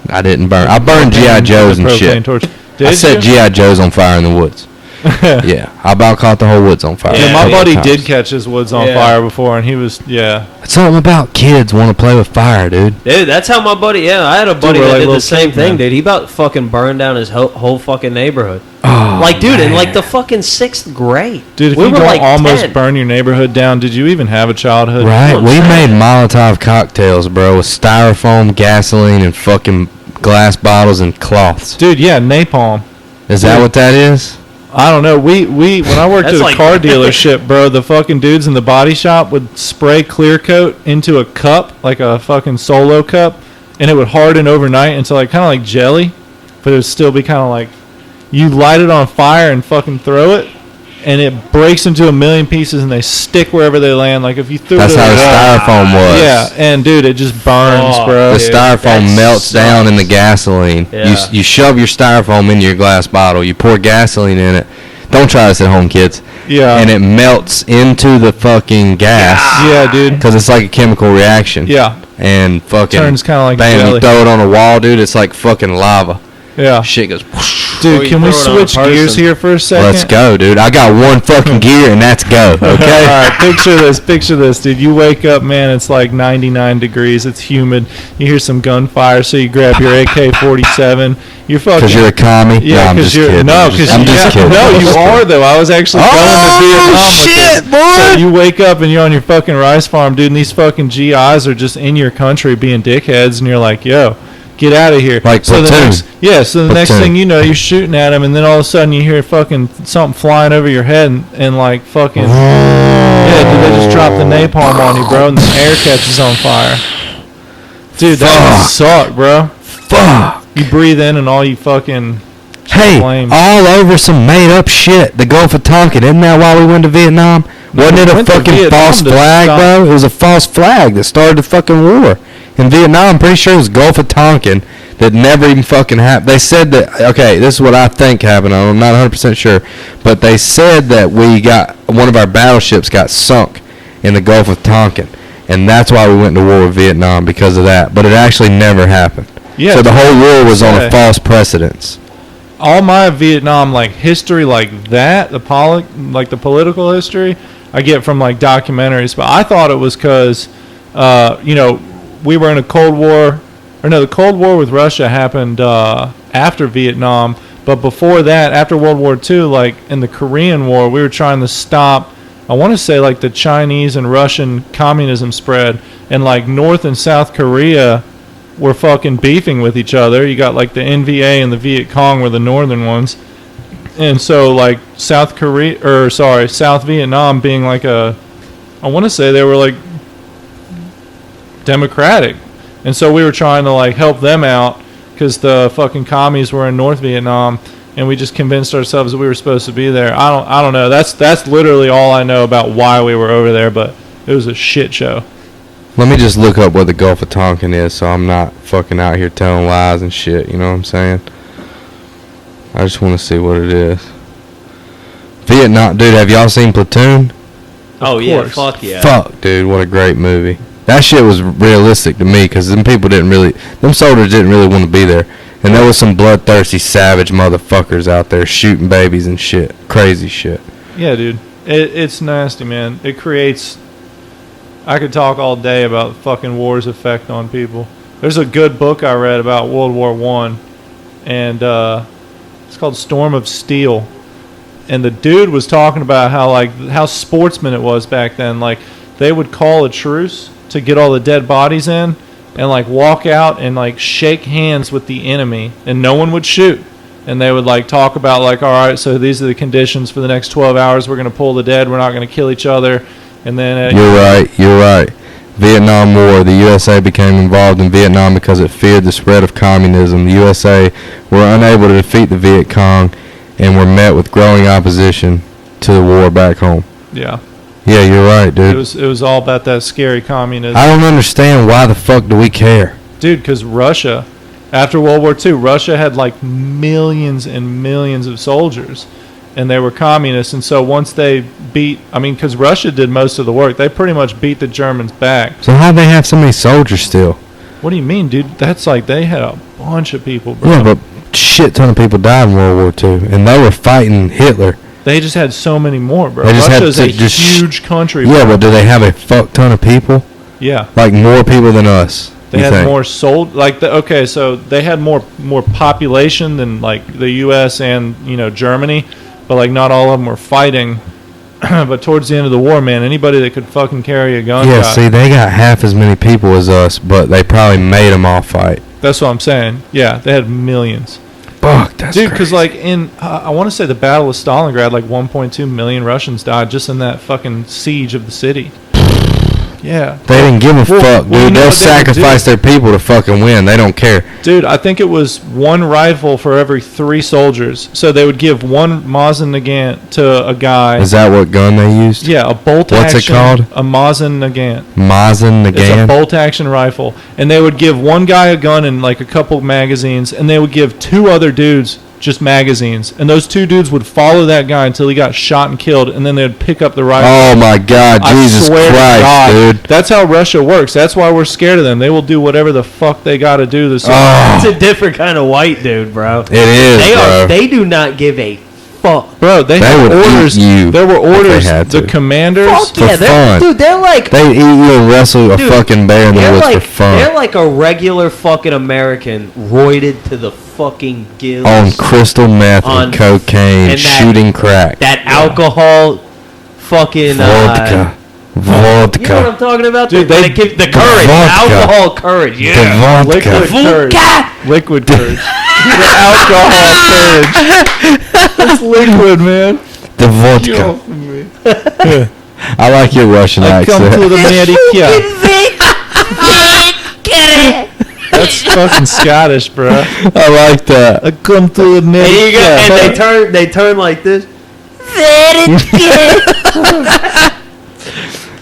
I didn't burn. I burned GI Joes and shit.
Torch.
I
Did
set
you?
GI Joes on fire in the woods. Yeah, I about caught the whole woods on fire.
Yeah,
Yeah,
my
a couple
buddy
times.
did catch his woods on
Yeah.
fire before, and he was
It's something about kids want to play with fire, dude.
Dude, that's how my buddy. Yeah, I had a buddy
we're
that
like
did the
little
same
kids,
thing,
man.
dude. He about fucking burned down his whole fucking neighborhood.
Oh,
Like, dude, in
man.
like the fucking 6th grade.
Dude, if
we
you
were
don't
like
almost
10.
burn your neighborhood down, did you even have a childhood?
Right,
I'm
we
saying.
made Molotov cocktails, bro, with styrofoam, gasoline, and fucking glass bottles and cloths.
Dude, yeah, napalm.
Is that what that is?
I don't know. We when I worked at
That's
a
like-
car dealership, bro, the fucking dudes in the body shop would spray clear coat into a cup, like a fucking Solo cup, and it would harden overnight until like kind of like jelly, but it would still be kind of like you light it on fire and fucking throw it, and it breaks into a million pieces and they stick wherever they land. Like if you threw
That's
it
how
at
the
a wall.
styrofoam was.
Yeah, and dude, it just burns,
Oh,
bro.
The
dude,
styrofoam
that
melts down in the gasoline.
Yeah.
You shove your styrofoam into your glass bottle. You pour gasoline in it. Don't try this at home, kids.
Yeah.
And it melts into the fucking gas.
Yeah, dude.
Because it's like a chemical reaction.
Yeah,
And fucking
turns kind of like
bam,
jelly.
you throw it on a wall, dude. It's like fucking lava.
Yeah,
Shit goes. whoosh.
Or
dude.
you
Can we
throw it on a
switch gears
person.
here for a second?
Let's go, dude. I got one fucking gear and that's go.
All
Okay.
right, picture this, dude. You wake up, man, it's like 99 degrees. It's humid. You hear some gunfire, so you grab your AK-47. You're fucking.
Because you're a commie.
Yeah,
no, I'm
because
just
you're
kidding.
no, because
I'm just kidding.
no, you are though. I was actually going to Vietnam with
shit,
this.
boy.
So you wake up and you're on your fucking rice farm, dude, and these fucking GIs are just in your country being dickheads, and you're like, yo, get out of here.
Like
so the
Platoon.
next
Platoon.
thing you know, you're shooting at them, and then all of a sudden you hear fucking something flying over your head, and like fucking yeah, dude, they just drop the napalm on you, bro, and the air catches on fire. Dude, that would suck, bro.
Fuck.
You breathe in and all you fucking
Hey,
flames.
all over some made up shit. The Gulf of Tonkin. Isn't that why we went to Vietnam? Wasn't it a
went to
fucking
Vietnam
false
to
flag,
stop-
bro? It was a false flag that started the fucking war. In Vietnam, I'm pretty sure it was Gulf of Tonkin that never even fucking happened. They said that, okay, this is what I think happened. I'm not 100% sure. But they said that one of our battleships got sunk in the Gulf of Tonkin. And that's why we went to war with Vietnam, because of that. But it actually never happened.
Yeah,
So the whole war was on
say.
a false precedence.
all my Vietnam like history like that, the political history, I get from like documentaries. But I thought it was because, we were in a Cold War, or no, the Cold War with Russia happened after Vietnam. But before that, after World War II, like in the Korean War, we were trying to stop, I want to say like the Chinese and Russian communism spread, and like North and South Korea were fucking beefing with each other. You got like the NVA and the Viet Cong were the northern ones. And so like South Vietnam being like I want to say they were like democratic. And so we were trying to like help them out because the fucking commies were in North Vietnam, and we just convinced ourselves that we were supposed to be there. I don't know. That's literally all I know about why we were over there, but it was a shit show.
Let me just look up what the Gulf of Tonkin is so I'm not fucking out here telling lies and shit, you know what I'm saying? I just want to see what it is. Vietnam, dude, have y'all seen Platoon?
Oh yeah,
course.
fuck yeah.
Fuck, dude, what a great movie. That shit was realistic to me because them soldiers didn't really want to be there. And there was some bloodthirsty, savage motherfuckers out there shooting babies and shit. Crazy shit.
Yeah, dude. It's nasty, man. It creates... I could talk all day about fucking war's effect on people. There's a good book I read about World War I, and it's called Storm of Steel. And the dude was talking about how sportsman it was back then. Like, they would call a truce to get all the dead bodies in, and like walk out and like shake hands with the enemy, and no one would shoot. And they would like talk about like, all right, so these are the conditions for the next 12 hours. We're gonna pull the dead. We're not gonna kill each other. And then
You're right. Vietnam War. The USA became involved in Vietnam because it feared the spread of communism. The USA were unable to defeat the Viet Cong and were met with growing opposition to the war back home.
yeah,
Yeah, you're right, dude.
it was all about that scary communism,
I don't understand why the fuck do we care?
dude. Because Russia, after World War II, Russia had like millions and millions of soldiers, and they were communists. And so once they because Russia did most of the work, they pretty much beat the Germans back.
So how'd they have so many soldiers still?
What do you mean, dude? That's like they had a bunch of people, bro.
Yeah, but shit ton of people died in World War II, and they were fighting Hitler.
They just had so many more, bro.
They just had
Russia's
to
a
just
huge country.
Yeah,
bro.
but do they have a fuck ton of people?
Yeah.
Like more people than us?
They
you
had
think?
more so they had more population than like the U.S. and Germany, but like not all of them were fighting. But towards the end of the war, man, anybody that could fucking carry a gun.
Yeah,
got,
see, they got half as many people as us, but they probably made them all fight.
That's what I'm saying. Yeah, they had millions.
Fuck, that's
Dude, because
crazy.
like in, I want to say the Battle of Stalingrad, like 1.2 million Russians died just in that fucking siege of the city. Yeah.
They didn't give a fuck, dude.
you know
They'll
what they would
sacrifice
do?
their people to fucking win. They don't care.
Dude, I think it was one rifle for every 3 soldiers. So they would give one Mosin Nagant to a guy.
Is that what gun they used?
Yeah, a bolt
What's
action.
it called?
A Mosin Nagant.
Mazen
It's a
Nagant.
bolt action rifle. And they would give one guy a gun and like a couple magazines, and they would give 2 other dudes just magazines. And those 2 dudes would follow that guy until he got shot and killed, and then they'd pick up the rifle.
Oh my God,
I
Jesus
swear to
Christ,
God,
dude.
That's how Russia works. That's why we're scared of them. They will do whatever the fuck they got to do.
Oh.
That's a different kind of white dude, bro.
It is,
They
bro.
are. They do not give a fuck.
Bro, they had
would
orders.
eat you
There were
if they
orders.
had
The
to.
commanders.
Fuck
For
yeah,
fun.
dude. They're like.
They eat you and wrestle a
Dude,
fucking bear in the
They're
woods
like,
for fun.
they're like a regular fucking American, roided to the fucking gills.
On crystal meth
On-
and cocaine,
and that-
shooting crack.
that alcohol, fucking
Vodka. Vodka.
You know what I'm talking about?
Dude,
they
they-
give the courage,
vodka.
alcohol courage.
The
Yeah,
vodka.
Liquid courage.
Vodka.
Liquid courage. The alcohol courage. It's liquid, man.
The
Get
vodka.
off of me.
I like your Russian
I come
accent.
to the America. That's fucking Scottish, bro.
I like that.
I come to America.
And, you got, and they turn like this.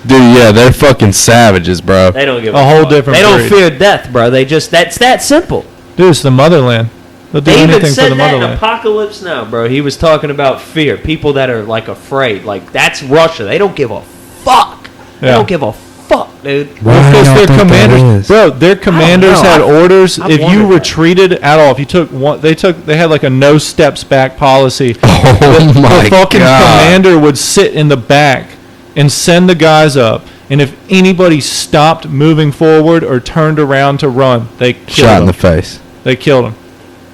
Dude, yeah, they're fucking savages, bro.
They don't give
A whole
fuck.
different
They don't
breed.
fear death, bro. They just that's that simple.
Dude, it's the motherland. They'll do
They even
anything for
said
the
that in
motherland.
Apocalypse Now, bro. He was talking about fear. People that are like afraid. Like that's Russia. They don't give a fuck. They
Yeah.
don't give a fuck, dude.
Why
Well,
I
because
don't
their
think that
commanders,
is.
bro, their commanders
know.
had orders.
I've
If you
wondered that.
retreated at all, if you took one, they had like a no steps back policy.
Oh my
The fucking
God.
commander would sit in the back and send the guys up. And if anybody stopped moving forward or turned around to run, they killed
Shot in
them.
the face.
They killed them.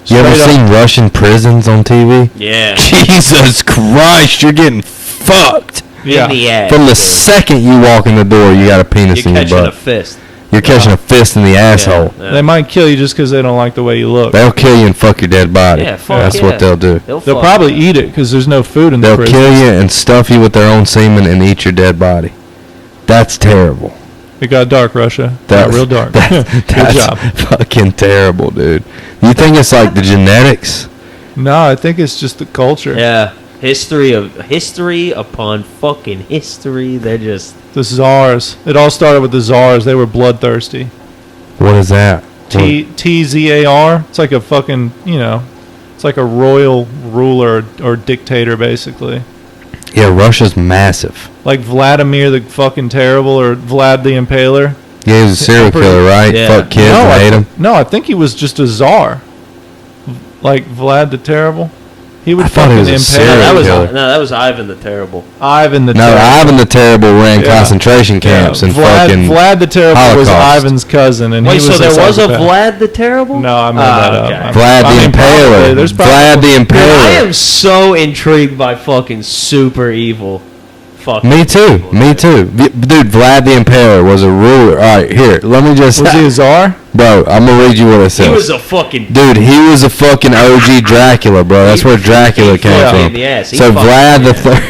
You ever
Straight up.
seen Russian prisons on TV?
Yeah.
Jesus Christ, you're getting fucked.
Yeah.
In the ass.
From the
dude.
second you walk in the door, you got a penis
You're
in your
catching a
butt.
fist.
You're catching a fist in the asshole.
Yeah.
They might kill you just because they don't like the way you look.
They'll kill you and fuck your dead body.
Yeah, fuck
That's
yeah.
what they'll do.
They'll
fuck
probably
you.
eat it because there's no food in the
They'll
prison.
kill you and stuff you with their own semen and eat your dead body. That's terrible.
It got dark, Russia. Got real dark.
That's
Good job.
fucking terrible, dude. You think it's like the genetics?
No, I think it's just the culture.
Yeah. History upon fucking history. They're just
The czars. It all started with the czars. They were bloodthirsty.
What is that?
TZAR. It's like a fucking, it's like a royal ruler or dictator, basically.
Yeah, Russia's massive.
Like Vladimir the fucking Terrible or Vlad the Impaler.
Yeah, he was a serial
Emperor.
killer, right?
Yeah.
Fuck kids and ate them.
No, I think he was just a czar. Like Vlad the Terrible. He would
I thought he
fucking
was a
impale.
serial killer.
that was Ivan the Terrible.
Ivan the
No,
Terrible.
Ivan the Terrible ran
Yeah.
concentration camps and
Vlad,
fucking.
Vlad the Terrible was
Holocaust.
Ivan's cousin, and
Wait,
he
so
was
there was a
psychopath.
Vlad the Terrible?
No, I made that up.
Vlad
I
the
mean, probably.
Impaler.
There's probably-
Vlad the
Dude, I
Impaler.
am so intrigued by fucking super evil. Fucking
Me too.
people,
Me
dude.
too. Dude, Vlad the Impaler was a ruler. All right, here. Let me just.
Was he a czar?
Bro, I'm gonna read you what it says.
He was a fucking.
Dude, he was a fucking OG Dracula, bro. That's where Dracula came
fucked
from.
in the ass. He
So
fucked
Vlad
in
the
the
Third,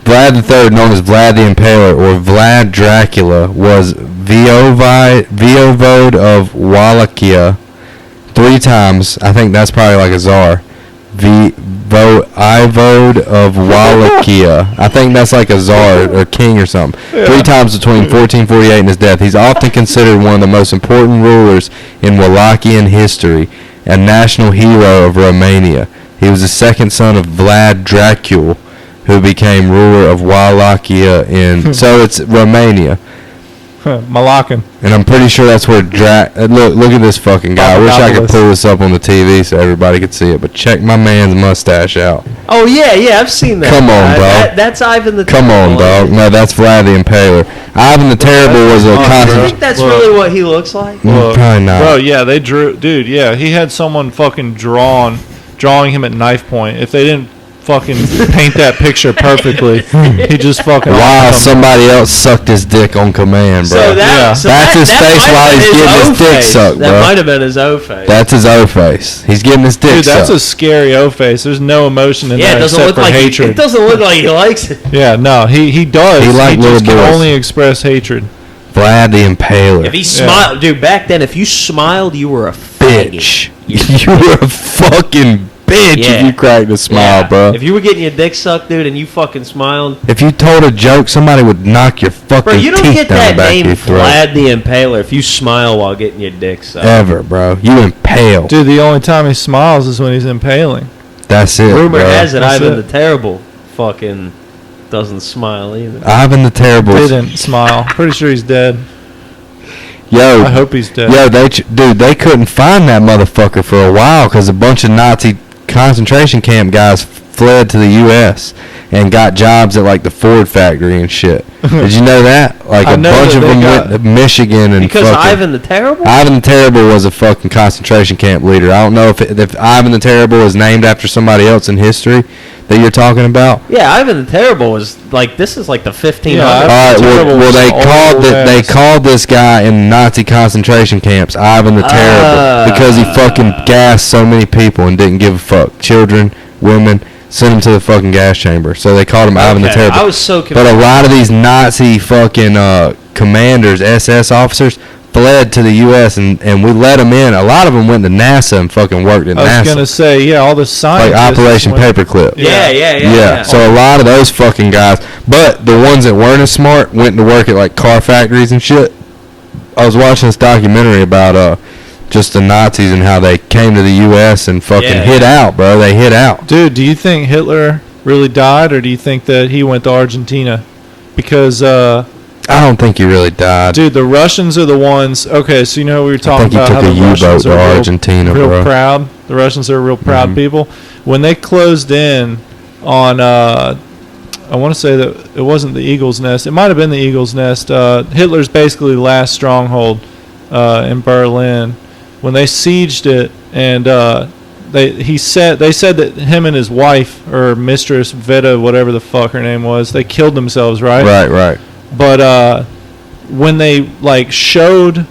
Vlad the Third, known as Vlad the Impaler or Vlad Dracula, was Voivode of Wallachia 3 times. I think that's probably like a czar. Voivode of Wallachia. I think that's like a czar or king or something. 3 times between 1448 and his death. He's often considered one of the most important rulers in Wallachian history, a national hero of Romania. He was the second son of Vlad Dracul, who became ruler of Wallachia in. So it's Romania.
Malaccan.
And I'm pretty sure that's where look at this fucking guy. I wish I could
Papadopoulos.
pull this up on the TV so everybody could see it. But check my man's mustache out.
Oh yeah, I've seen that.
Come on, dog.
That's Ivan the
Come
Terrible.
on, dog. No, that's Vlad the Impaler. Ivan the Terrible was a
I
constant.
think that's
Look.
really what he looks like.
Probably not.
Bro, yeah, they drew. Dude, yeah, he had someone fucking drawing him at knife point. If they didn't fucking paint that picture perfectly. He just fucking.
While somebody else sucked his dick on command, bro.
So that's
his face while he's getting his dick sucked, bro.
That might have been his O face.
That's his O face. He's getting his dick
Dude, that's
sucked.
a scary O face. There's no emotion in that except for hatred.
It doesn't look like he likes it.
Yeah, no, he does.
He like
just
little
can
boys.
only express hatred.
Vlad the Impaler.
If he smiled, dude, back then, if you smiled, you were a
bitch. You were a fucking bitch if you cracked a smile, bro.
If you were getting your dick sucked, dude, and you fucking smiled.
If you told a joke, somebody would knock your fucking
Bro, you don't
teeth
get
down
that
the back
name,
of your throat.
Vlad the Impaler, if you smile while getting your dick sucked.
Ever, bro. You impale.
Dude, the only time he smiles is when he's impaling.
That's it,
Rumor
bro.
has it
That's
Ivan
it.
the Terrible fucking doesn't smile either.
Ivan the Terrible.
Didn't smile. Pretty sure he's dead.
Yo,
I hope he's dead.
Yo, they couldn't find that motherfucker for a while because a bunch of Nazi concentration camp guys fled to the U.S. and got jobs at like the Ford factory and shit. Did you know that? Like
I
a
know
bunch
that
of
they
them
got-
went to Michigan and
Because
fucking,
Ivan the Terrible?
Ivan the Terrible was a fucking concentration camp leader. I don't know if Ivan the Terrible is named after somebody else in history that you're talking about.
Yeah, Ivan the Terrible was like, this is like the 1500s.
Yeah,
All right.
Terrible
Well, they
was
called
old
they
ass.
called this guy in Nazi concentration camps Ivan the Terrible because he fucking gassed so many people and didn't give a fuck. Children, women, sent him to the fucking gas chamber. So they called him Ivan the
Okay,
Terrible.
I was so confused.
But a lot of these Nazi fucking commanders, SS officers, fled to the U.S. and we let them in. A lot of them went to NASA and fucking worked at
I was
NASA.
gonna say, yeah, all the
Like
scientists.
Operation
went-
Paperclip.
Yeah.
So a lot of those fucking guys, but the ones that weren't as smart went to work at like car factories and shit. I was watching this documentary about just the Nazis and how they came to the U.S. and fucking hid out, bro. They hid out.
Dude, do you think Hitler really died, or do you think that he went to Argentina? Because,
I don't think he really died.
dude, the Russians are the ones. Okay, so you know we were
I
talking
think he
about
took
how
a
the
U-boat
Russians
to
are
Argentina,
real
bro.
proud. The Russians are real proud people. When they closed in on, I want to say that it wasn't the Eagle's Nest. It might have been the Eagle's Nest. Hitler's basically last stronghold in Berlin. When they sieged it, and they said that him and his wife or mistress Veta, whatever the fuck her name was, they killed themselves, right?
Right.
But when they like showed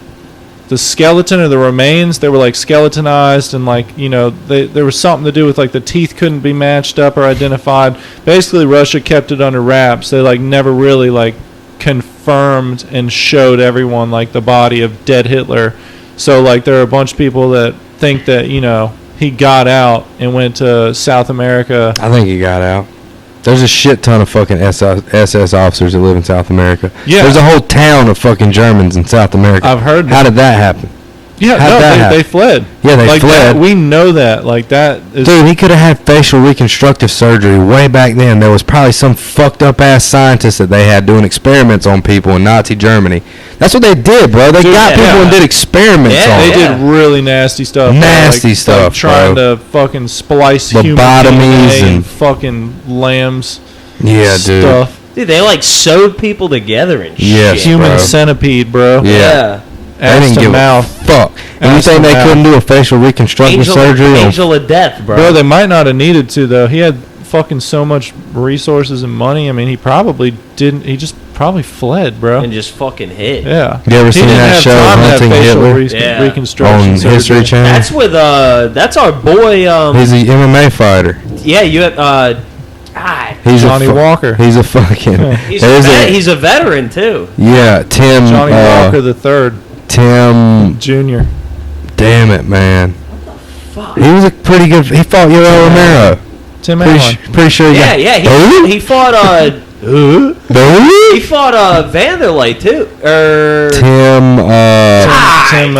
the skeleton or the remains, they were like skeletonized, and like, you know, there was something to do with like the teeth couldn't be matched up or identified. Basically, Russia kept it under wraps. They like never really like confirmed and showed everyone like the body of dead Hitler. So like there are a bunch of people that think that, you know, he got out and went to South America.
I think he got out. There's a shit ton of fucking SS officers that live in South America.
Yeah.
There's a whole town of fucking Germans in South America.
I've heard
How
that.
did that happen?
Yeah,
How'd
no,
that happen?
they fled.
Yeah, they
like
fled.
That, we know that. Like that is.
Dude, he could have had facial reconstructive surgery way back then. There was probably some fucked up ass scientist that they had doing experiments on people in Nazi Germany. That's what they did, bro. They got people and did experiments on
They
them.
did really nasty stuff.
Nasty stuff,
like trying
bro.
to fucking splice human
Lobotomies
DNA
and-
fucking lambs.
Yeah, dude.
Stuff.
Dude, they like sewed people together and
Yes,
shit.
Human
bro.
centipede, bro.
Yeah. They
Ass
didn't
to
give
mouth.
a fuck. And you
Ass
think
to
they
mouth.
couldn't do a facial reconstructive surgery on
Angel of Death, bro.
Bro, they might not have needed to though. He had fucking so much resources and money. I mean, he probably didn't. He just probably fled, bro.
and just fucking hit.
Yeah.
You ever
He
seen
didn't
that
have
show,
time to have
Hunting
facial
Hitler?
Yeah.
reconstruction
on
surgery.
History Channel?
That's with that's our boy.
He's a MMA fighter.
Yeah, you have God.
He's
Johnny
a
Walker.
He's a fucking.
He's a veteran too.
Yeah, Tim.
Johnny Walker the third,
Tim.
Junior.
Damn it, man.
Fuck.
He was a pretty good. He fought Yoel Romero.
Tim
Pretty,
Allen.
pretty sure.
Yeah,
Who?
he fought
Who?
he fought Vanderlei too.
Tim.
Tim.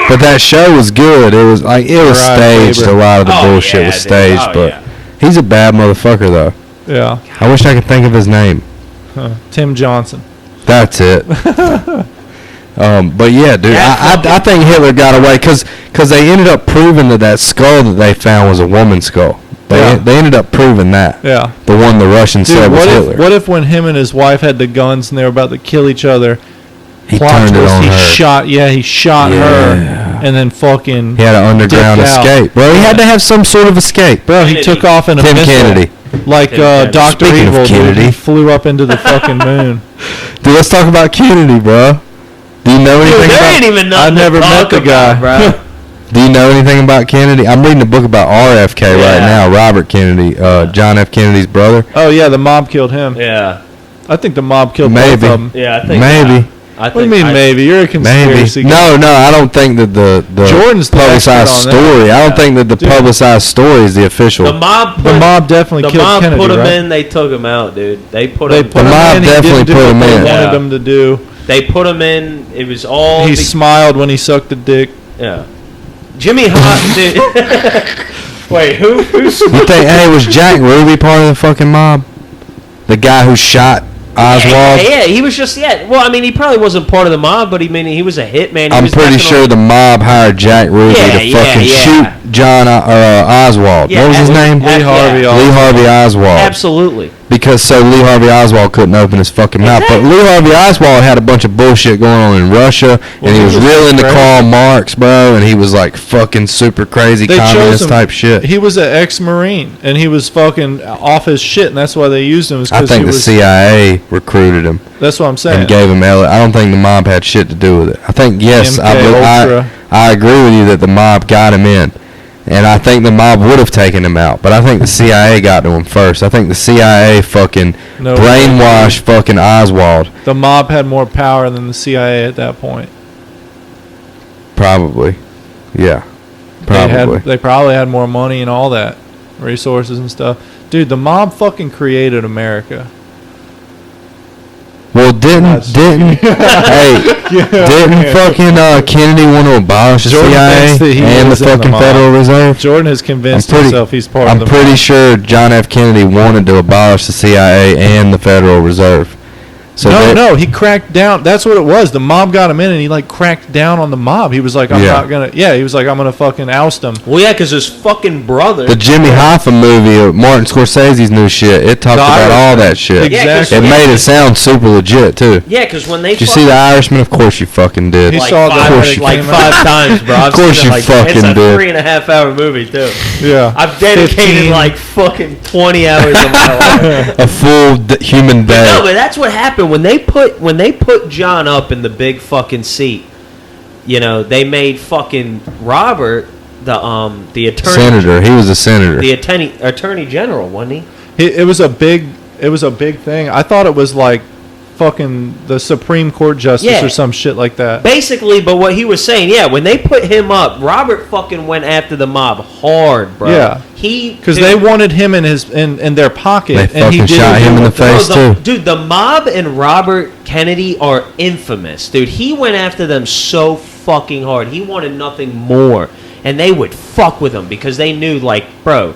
But that show was good. It was like it was
Uriah
staged.
Faber.
A lot of the bullshit was
dude.
staged,
Oh,
but
yeah.
he's a bad motherfucker though.
Yeah.
I wish I could think of his name.
Tim Johnson.
That's it. But yeah, dude, I think Hitler got away because they ended up proving that skull that they found was a woman's skull. They ended up proving that.
Yeah.
The one the Russians
Dude,
said was Hitler.
what if when him and his wife had the guns and they were about to kill each other,
He
plot
turned it
twist,
on
he
her.
shot. Yeah, he shot her and then fucking
He had an underground
dipped out.
escape. Bro, he had to have some sort of escape.
Bro, he took off in a
Tim
missile.
Kennedy.
Like
Kennedy.
Dr.
Speaking of
Evil, dude.
Kennedy.
He flew up into the fucking moon.
Dude, let's talk about Kennedy, bro. Do you know anything
Dude, there ain't
about
even nothing
I never
to
met
talk
the guy.
about, bro.
Do you know anything about Kennedy? I'm reading a book about RFK right
Yeah.
now, Robert Kennedy, John F. Kennedy's brother.
Oh, yeah, the mob killed him.
Yeah.
I think the mob killed
Maybe.
both of them.
Yeah, I think
Maybe.
I
What do you mean, maybe? You're a
Maybe.
conspiracy guy.
No, I don't think that the
Jordan's the
publicized
expert on that.
story. I don't think that the
Dude.
publicized story is the official.
The mob put,
The mob definitely
the
killed
mob
Kennedy,
put him
right?
in, they took him out, dude. They put
They
him
put him
mob
in. He
definitely
didn't do
put
what
him
they
in.
wanted
Yeah.
him to do.
They put him in. It was all
He smiled when he sucked the dick.
yeah. Jimmy Hot dude. Wait, who's
You think, hey, was Jack Ruby part of the fucking mob? The guy who shot Oswald?
Yeah, he was just Well, I mean, he probably wasn't part of the mob, but he was a hitman. He
I'm
was
pretty sure the mob hired Jack Ruby to fucking shoot John Oswald.
Yeah,
What was his name?
Lee Harvey Oswald.
Lee Harvey Oswald.
Absolutely.
Because so Lee Harvey Oswald couldn't open his fucking mouth. But
Exactly.
Lee Harvey Oswald had a bunch of bullshit going on in Russia, and he was real into
crazy.
Karl Marx, bro, and he was like fucking super crazy
They chose
communist
him.
type shit.
He was an ex-Marine, and he was fucking off his shit, and that's why they used him.
I think the CIA recruited him
That's what I'm saying.
and gave him I don't think the mob had shit to do with it. I think, yes,
MK Ultra.
I agree with you that the mob got him in. And I think the mob would have taken him out, but I think the CIA got to him first. I think the CIA fucking
No
brainwashed fucking Oswald.
The mob had more power than the CIA at that point.
Probably. Yeah. Probably.
They probably had more money and all that, resources and stuff. Dude, the mob fucking created America.
Well, didn't fucking Kennedy want to abolish the
Jordan
CIA
thinks that he
and the
was in the
fucking
mob.
Federal Reserve?
Jordan has convinced himself he's part
I'm
of the
pretty
mob.
sure John F. Kennedy wanted to abolish the CIA and the Federal Reserve. So
No, he cracked down. That's what it was. The mob got him in, and he like cracked down on the mob. He was like, I'm not gonna. Yeah, he was like, I'm gonna fucking oust him.
Well, yeah, because his fucking brother.
the Jimmy Hoffa movie, Martin Scorsese's new shit, it talked about all that shit.
Yeah, 'cause-
It made it sound super legit too.
Yeah, because when they
Did you see The Irishman? Of course you fucking did.
He
like
saw
five,
that when it
like
came
5
out.
times, bro. I've
Of course
seen
you
it, like,
fucking
it's a
did.
3.5-hour movie too.
Yeah,
I've dedicated
15.
like fucking 20 hours of my life.
A full human
But
day.
no, but that's what happened when they put John up in the big fucking seat. You know, they made fucking Robert the attorney
Senator. He was a senator.
the attorney general, wasn't he?
It was a big thing. I thought it was like fucking the Supreme Court justice
Yeah.
or some shit like that.
Basically, but what he was saying, yeah, when they put him up, Robert fucking went after the mob hard, bro.
Yeah. Because they wanted him in their pocket,
They
and he
fucking
didn't
shot him
do
in the
what they-
face.
Bro,
too.
Dude, the mob and Robert Kennedy are infamous, dude. He went after them so fucking hard. He wanted nothing more, and they would fuck with him because they knew, like, bro,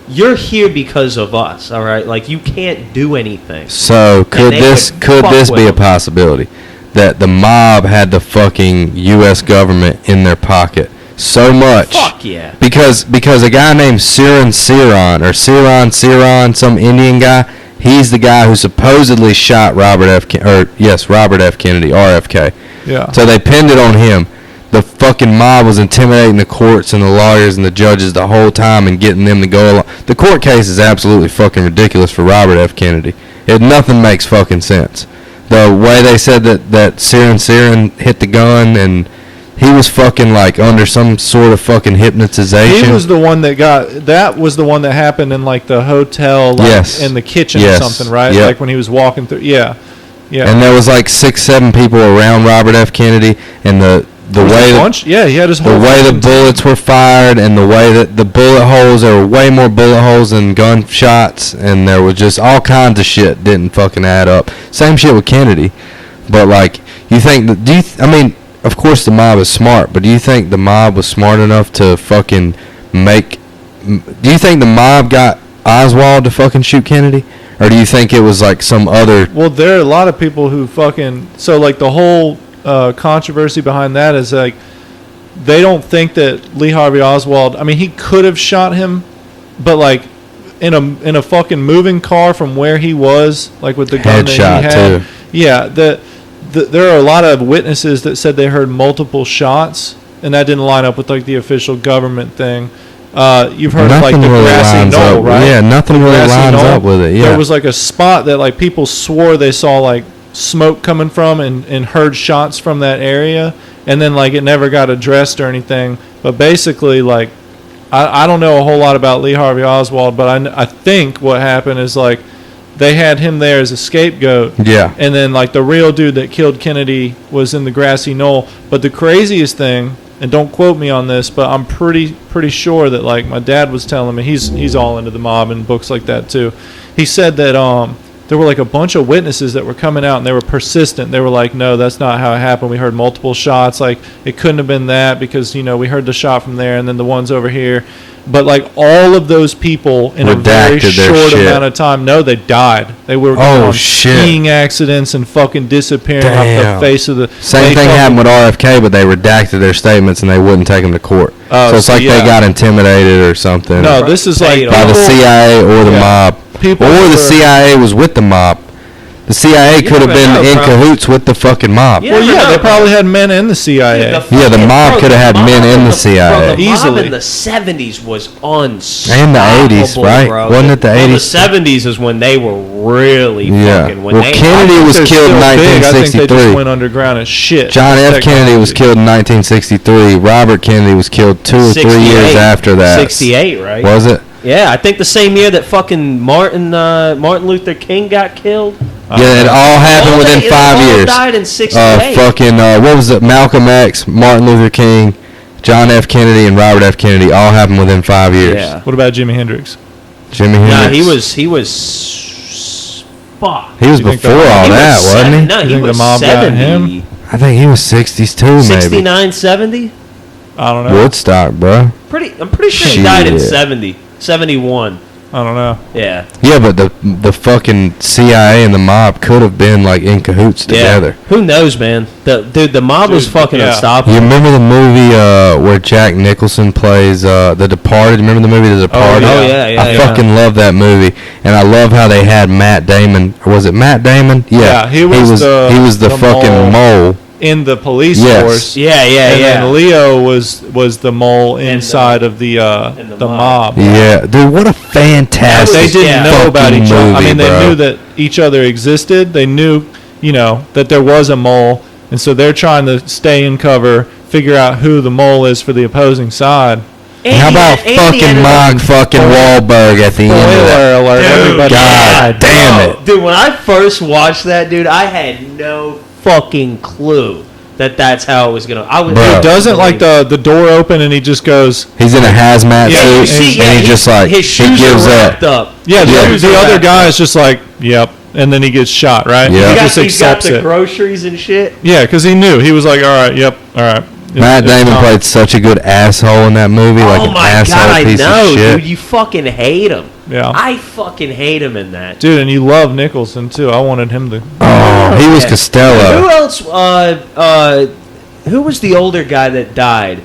you're here because of us, all right? Like, you can't do anything.
So could
they
this
would
could
fuck
this
with
be a
him.
possibility that the mob had the fucking U.S. government in their pocket so much?
Fuck yeah.
Because a guy named Ciron, some Indian guy, he's the guy who supposedly shot Robert F. Kennedy, RFK.
Yeah.
So they pinned it on him. The fucking mob was intimidating the courts and the lawyers and the judges the whole time and getting them to go along. The court case is absolutely fucking ridiculous for Robert F. Kennedy. Nothing makes fucking sense. The way they said that Ciron hit the gun and he was fucking like under some sort of fucking hypnotization.
He was the one that was the one that happened in like the hotel, like
Yes.
in the kitchen
Yes.
or something, right?
Yep.
Like when he was walking through. Yeah. Yeah.
And there was like 6-7 people around Robert F. Kennedy, and the way
he had his whole
the way the
fucking team.
bullets were fired and the way that the bullet holes, there were way more bullet holes than gunshots, and there was just all kinds of shit didn't fucking add up. Same shit with Kennedy. But like, you think that, I mean, of course the mob is smart, but do you think the mob was smart enough to fucking do you think the mob got Oswald to fucking shoot Kennedy? Or do you think it was like some other...
Well, there are a lot of people who fucking... So, like, the whole controversy behind that is, like, they don't think that Lee Harvey Oswald... I mean, he could have shot him, but, like, in a fucking moving car from where he was, like, with the gun that he
Headshot,
had.
too.
Yeah, there are a lot of witnesses that said they heard multiple shots, and that didn't line up with like the official government thing. You've heard of like
Nothing
the
really
grassy
lines
knoll,
up.
right?
Yeah, nothing
The
really
grassy
lines
knoll.
up with it. Yeah.
There was like a spot that like people swore they saw like smoke coming from and heard shots from that area, and then like it never got addressed or anything. But basically, like I don't know a whole lot about Lee Harvey Oswald, but I think what happened is like they had him there as a scapegoat.
Yeah.
And then like the real dude that killed Kennedy was in the grassy knoll. But the craziest thing, and don't quote me on this, but I'm pretty sure that like my dad was telling me, he's all into the mob and books like that too. He said that there were like a bunch of witnesses that were coming out and they were persistent. They were like, no, that's not how it happened. We heard multiple shots. Like it couldn't have been that because, you know, we heard the shot from there and then the ones over here. But like all of those people in a very
Redacted their
short
shit.
amount of time, no, they died. They were
Oh,
on
shit.
skiing accidents and fucking disappearing off
Damn.
the face of the.
Same
they
thing
fucking-
happened with RFK, but they redacted their statements and they wouldn't take them to court.
Oh,
so it's
so
like
yeah.
they got intimidated or something.
No, this is like
By
by the
people-
CIA or the
Yeah.
mob.
People
Or the
were-
CIA was with the mob. The CIA
You
could have
never
been
know,
in
bro.
cahoots with the fucking mob.
Yeah.
Well,
never
yeah,
know,
they
bro.
probably had men in the CIA.
Dude,
Yeah, the mob
bro,
coulda had
the
men
mob
in the CIA.
Bro, the
Easily.
mob in the 70s was unstoppable.
And the 80s, right?
Bro.
Wasn't it the
Well,
80s?
The 70s is when they were really
Yeah.
fucking. When
Well,
they
Kennedy was
They're
killed in
still big. I think they
1963.
just went underground as shit.
John F. Kennedy was
Technology.
killed in 1963. Robert Kennedy was killed 2 or 3 years
68.
after that.
68, right?
Was it?
Yeah, I think the same year that fucking Martin Luther King got killed.
Yeah, it all happened within 5
They all
years.
died in 68.
What was it? Malcolm X, Martin Luther King, John F. Kennedy, and Robert F. Kennedy all happened within 5 years.
Yeah.
What about Jimi Hendrix?
Jimmy
Nah,
Hendrix.
he was. Fuck.
He was
You think
before
the-
all
He
that,
was
wasn't he?
No,
You
he
think the
was
mob got
70.
him?
I think he was 60s too, maybe.
69, 70?
I don't know.
Woodstock, bro.
I'm pretty sure he died in
Shit.
70. 71.
I don't know.
Yeah.
Yeah, but the fucking CIA and the mob could have been like in cahoots together.
Yeah. Who knows, man? The mob was
Dude,
fucking
yeah.
unstoppable.
You remember the movie where Jack Nicholson plays The Departed? Remember the movie The Departed?
Oh, yeah,
I fucking love that movie, and I love how they had Matt Damon. Or was it Matt Damon?
Yeah, he was the-
he was the
the
fucking mole.
In the police
Yes.
force.
Yeah, yeah,
And
yeah.
then Leo was the mole inside of the
the
mob.
Yeah, dude, what a fantastic.
They didn't
Yeah.
know about
fucking
each other. I
movie,
mean, they
bro.
knew that each other existed. They knew, that there was a mole, and so they're trying to stay in cover, figure out who the mole is for the opposing side.
How about fucking Mog fucking Wahlberg at the end of that?
Spoiler alert!
Dude,
Everybody
God
died.
damn it.
Dude, when I first watched that, dude, I had no fucking clue that's how it was gonna. I was.
Bro.
He doesn't like the door open, and he just goes.
He's in a hazmat
Yeah,
You
suit,
see,
and he just like
his
he
shoes
gives
are
up.
wrapped up.
Yeah,
Yeah.
the other guy is just like, yep, and then he gets shot. Right?
Yeah.
He just
He's got
accepts
the
it.
groceries and shit.
Yeah, because he knew. He was like, all right, yep, all right.
Matt
It's
Damon
time.
played such a good asshole in that movie, like
Oh
an
my
asshole
god, I
piece
know,
of shit.
dude. You fucking hate him.
Yeah.
I fucking hate him in that.
Dude, and you love Nicholson too. I wanted him to.
Oh, he was
Yeah.
Costello.
Who else? Who was the older guy that died?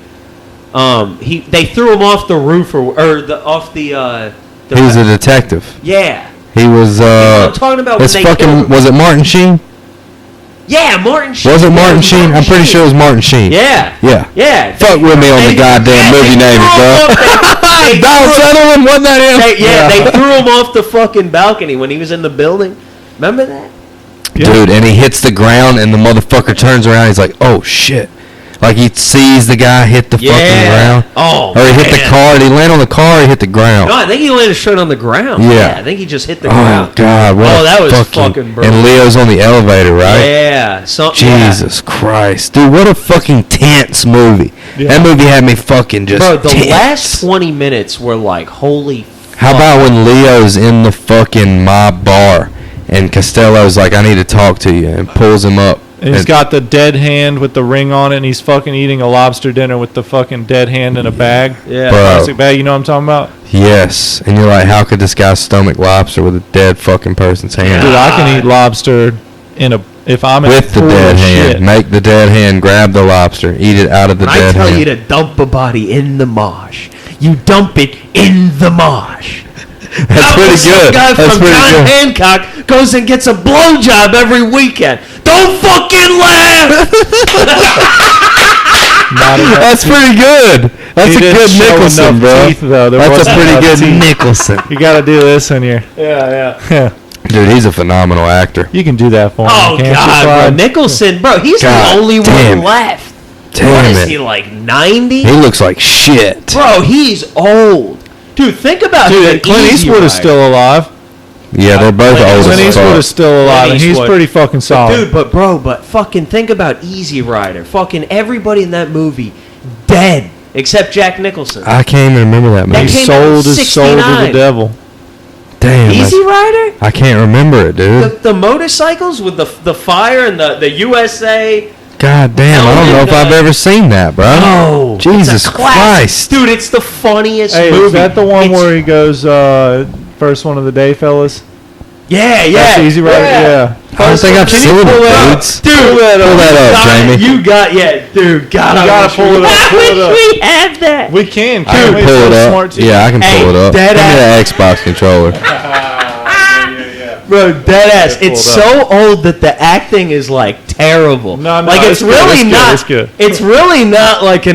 They threw him off the roof off the.
He was a detective.
Yeah.
He was.
I'm talking about when
it's
they
fucking.
killed him.
Was it Martin Sheen?
Yeah, Martin Sheen.
Was it
Yeah,
Martin Sheen? I'm pretty sure it was Martin Sheen.
Yeah.
Yeah.
Yeah.
Fuck with me on the goddamn movie names, bro. Donald Sutherland, wasn't that him?
They threw him off the fucking balcony when he was in the building. Remember that?
Dude, and he hits the ground, and the motherfucker turns around. He's like, "Oh shit!" Like he sees the guy hit the fucking ground.
Oh,
Or he hit the
man.
car. Did he land on the car? Or he hit the ground.
No, I think he landed straight on the ground.
Yeah.
I think he just hit the
Oh
ground.
God! What
Oh,
a
that was
fucking
brutal.
And Leo's on the elevator, right?
Yeah.
Jesus Christ, dude! What a fucking tense movie.
Yeah.
That movie had me fucking just.
Bro, the
tense.
last 20 minutes were like, holy fuck.
How about when Leo's in the fucking mob bar and Costello's like, "I need to talk to you," and pulls him up.
And he's got the dead hand with the ring on it, and he's fucking eating a lobster dinner with the fucking dead hand in a bag.
Yeah.
Bro.
Plastic bag, you know what I'm talking about?
Yes, and you're like, how could this guy stomach lobster with a dead fucking person's hand?
Dude, I can eat lobster if I'm in
With
a
the
pool
dead
of
hand.
shit.
Make the dead hand, grab the lobster, eat it out of the
When I
dead
tell
hand.
you to dump a body in the marsh, you dump it in the marsh.
That's pretty
Some
good.
guy
That's
from
pretty
John
good.
Hancock goes and gets a blowjob every weekend. Don't fucking laugh!
not enough.
That's pretty good. That's
He
a
didn't
good
show
Nicholson,
enough
bro.
teeth, though. There
That's a
wasn't
pretty
enough
good
teeth.
Nicholson.
You got to do this in here.
Yeah.
Dude, he's a phenomenal actor.
You can do that for me.
Oh
can't you,
God,
Clyde?
bro, Nicholson, bro, he's
God
the only
damn
one
it.
left. What
Damn
is
it.
he like 90?
He looks like shit.
Bro, he's old. Dude, think about him.
Dude,
in
Clint
Easy
Eastwood is
Rider.
still alive.
Yeah, they're both
Clint
old
Clint
as
Eastwood is
fuck.
still alive, and he's
Eastwood.
pretty fucking solid.
Dude, but fucking think about Easy Rider. Fucking everybody in that movie dead except Jack Nicholson.
I can't even remember that
That
movie.
he
came out in
sold his soul to the
69.
devil.
Damn.
Easy Rider?
I can't remember it, dude.
The motorcycles with the fire and the USA.
God damn, I don't know if I've ever seen that, bro.
Oh,
Jesus
it's a classic.
Christ.
Dude, it's the funniest
Hey,
movie.
is that the one
It's-
where he goes, first one of the day, fellas?
Yeah,
That's Easy Rider? Yeah.
I don't think I've
Can you
seen
pull
it,
that up?
dudes.
Dude,
Pull that up, Jamie.
You got, dude, God,
You gotta pull it up, pull it up.
we have that.
We can.
I can
Wait,
pull
so
it up.
smart TV.
Yeah, I can
Hey,
pull it up. Give me
dead
the Xbox controller.
Bro, deadass.
Yeah,
It's
pull it
so old that the acting is like terrible.
No,
like it's
it's good,
really
it's good,
not.
it's good.
It's really not like
No,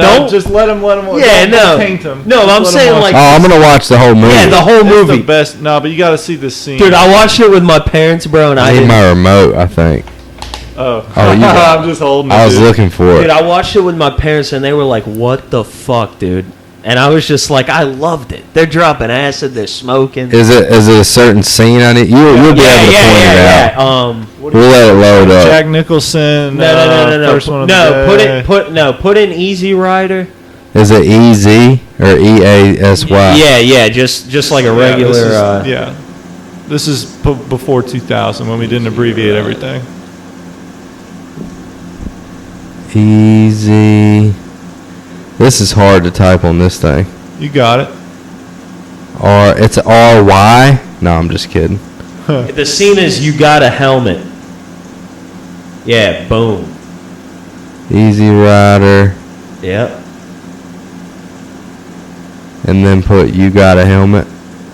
don't
just let him.
Yeah,
don't
no.
paint him.
No,
Just
I'm
let him
saying,
watch
like-
Oh, I'm going to watch the whole movie.
yeah the whole
It's
movie.
the best. No, but you got to see this scene.
Dude, I watched it with my parents, bro, and I
I need
didn't.
my remote, I think.
Oh,
Oh, you got
I'm just holding it.
I was
dude.
looking for
Dude,
it.
I watched it with my parents, and they were like, "What the fuck, dude?" And I was just like, "I loved it. They're dropping acid, they're smoking."
Is it a certain scene I need? You'll be able to point it out. We'll let it load up.
Jack Nicholson.
No.
First one of the day.
Put in Easy Rider.
Is it EZ or EASY?
Yeah, just like a regular.
This is before 2000 when we didn't abbreviate everything.
Easy. This is hard to type on this thing.
You got it.
It's RY? No, I'm just kidding.
The scene is you got a helmet. Yeah, boom.
Easy Rider.
Yep.
And then put you got a helmet.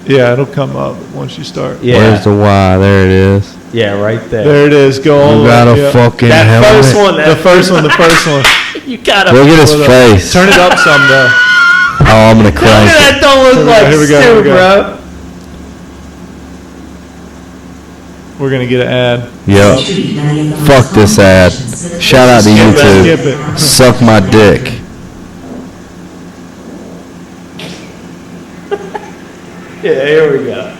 Yeah, it'll come up once you start.
Yeah.
Where's the Y? There it is.
Yeah, right there.
There it is. Go on.
You got a fucking
That
helmet.
first one.
The first one. The first one.
You got a.
Look at his
Hold up.
face.
Turn it up some though.
Oh, I'm gonna
Look
crank
at
it.
that! Don't look like
Here we go,
Stu,
here we go.
bro.
We're gonna get an ad.
Yep. Fuck this ad. Shout out to
Skip
YouTube.
it.
Suck my dick.
Yeah, here we go.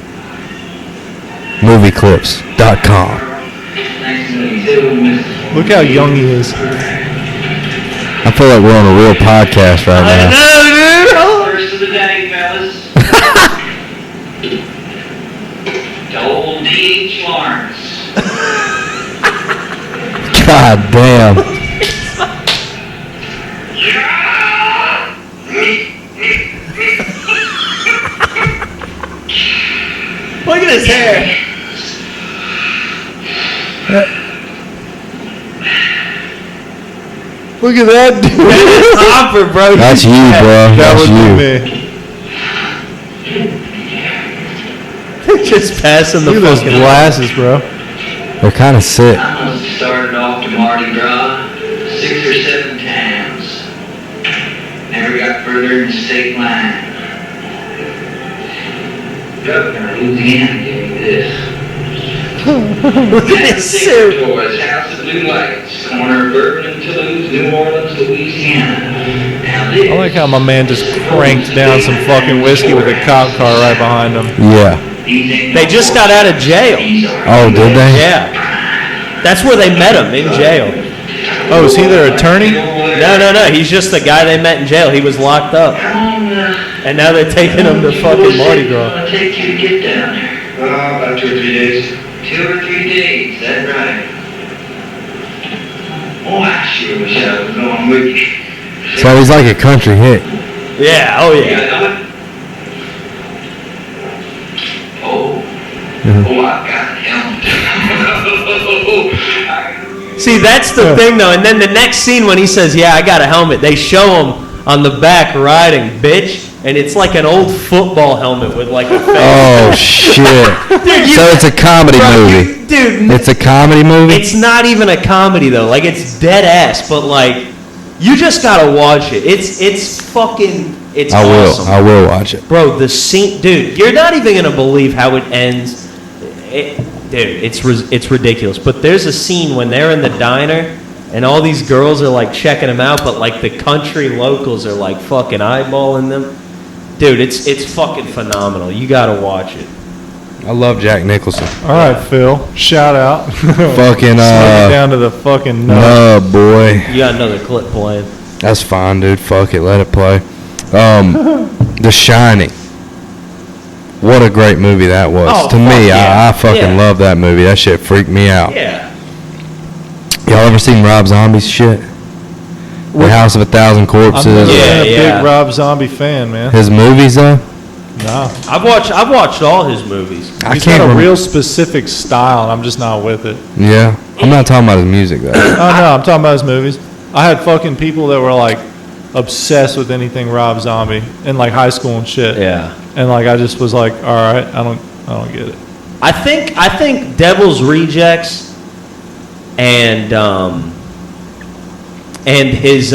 Movieclips.com.
Look how young he is.
I feel like we're on a real podcast right now.
First of the day, fellas. To old D.H. Lawrence.
God damn.
Look at his hair.
Look at that dude.
Hopper, bro.
That's you, bro.
That
That's
would
you.
be me.
Just passing the
Look at those
fucking.
glasses, bro.
They're kind of sick.
I must have started off to Mardi Gras 6 or 7 times. Never got further than state line. Governor of Louisiana gave me this.
Look at his suit.
Toys, House of Blue Lights, corner of Bourbon and Toulouse, New Orleans, Louisiana. Now this.
I like how my man just cranked down some fucking whiskey with a cop car right behind him.
Yeah.
They just got out of jail.
Oh, did they?
Yeah. That's where they met him, in jail.
Oh, is he their attorney?
No. He's just the guy they met in jail. He was locked up. And now they're taking him to fucking Mardi Gras.
It'll take you to get down there.
About 2 or 3 days.
2 or 3 days, that's right. Oh, I sure wish I was going with you.
So he's like a country hit.
Yeah, oh
You
yeah.
got it? Oh.
Mhm.
Oh, I got him.
See, that's the thing though. And then the next scene when he says, "Yeah, I got a helmet," they show him on the back riding, bitch, and it's like an old football helmet with like a face.
Oh, shit.
Dude, you-
So it's a comedy
Bro,
movie.
dude.
It's a comedy movie?
It's not even a comedy though. Like it's dead ass, but like You just gotta watch it. It's fucking. It's awesome.
I will watch it.
Bro, the scene, dude. You're not even gonna believe how it ends. Dude, it's ridiculous. But there's a scene when they're in the diner and all these girls are like checking them out, but like the country locals are like fucking eyeballing them. Dude, it's fucking phenomenal. You gotta watch it.
I love Jack Nicholson.
All right, Phil. Shout out.
Fucking
down to the fucking
boy.
You got another clip playing.
That's fine, dude. Fuck it, let it play. The Shining. What a great movie that was.
Oh,
to me,
yeah.
I fucking love that movie. That shit freaked me out.
Yeah.
Y'all ever seen Rob Zombie's shit? The House of a Thousand Corpses.
I'm never been a
Yeah.
big Rob Zombie fan, man.
His movies, though.
No.
I've watched all his movies.
He's got a real specific style, and I'm just not with it.
Yeah, I'm not talking about his music though.
Oh, no, I'm talking about his movies. I had fucking people that were, like, obsessed with anything Rob Zombie in, like, high school and shit.
Yeah.
And, like, I just was like, all right, I don't get it.
I think Devil's Rejects and his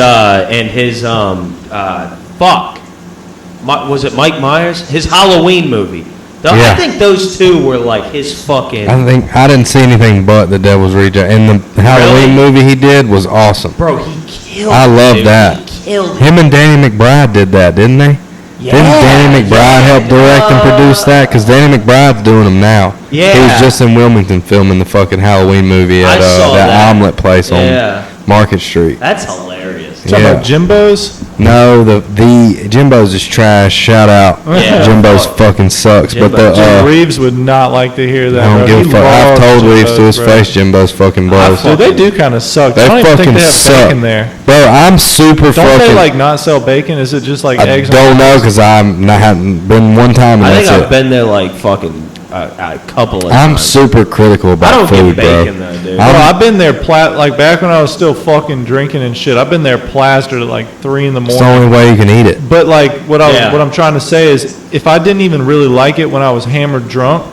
was it Mike Myers? His Halloween movie.
Yeah.
I think those two were like his fucking.
I didn't see anything but The Devil's Reject, and the Halloween movie he did was awesome.
Bro, he killed.
I love that.
He killed.
Him and Danny McBride did that, didn't they?
Yeah,
Didn't Danny McBride help direct and produce that? Because Danny McBride's doing them now.
Yeah.
He was just in Wilmington filming the fucking Halloween movie at
I saw
that
that.
omelet place on
Yeah.
Market Street.
That's hilarious.
Talking
Yeah.
about Jimbo's?
No, the Jimbo's is trash. Shout out.
Yeah.
Jimbo's fucking sucks. But the
Jim Reeves would not like to hear that.
I don't
bro.
give a
He
fuck. I've
loves
told Reeves to his
Jimbo's, bro.
face, Jimbo's fucking blows.
Dude, they do kind of suck.
They
I don't even
fucking
think they have
suck.
bacon there.
Bro, I'm super
Don't
fucking.
they like not sell bacon? Is it just like
I
eggs?
don't know because I haven't been one time and
I think
that's
I've
it.
been there like fucking a couple of
I'm
times.
super critical
I
about
don't
food,
get bacon though, dude.
Bro, I've been there like back when I was still fucking drinking and shit. I've been there plastered at like 3 in the
It's the
morning.
only way you can eat it.
But like what
Yeah.
I'm trying to say is, if I didn't even really like it when I was hammered drunk,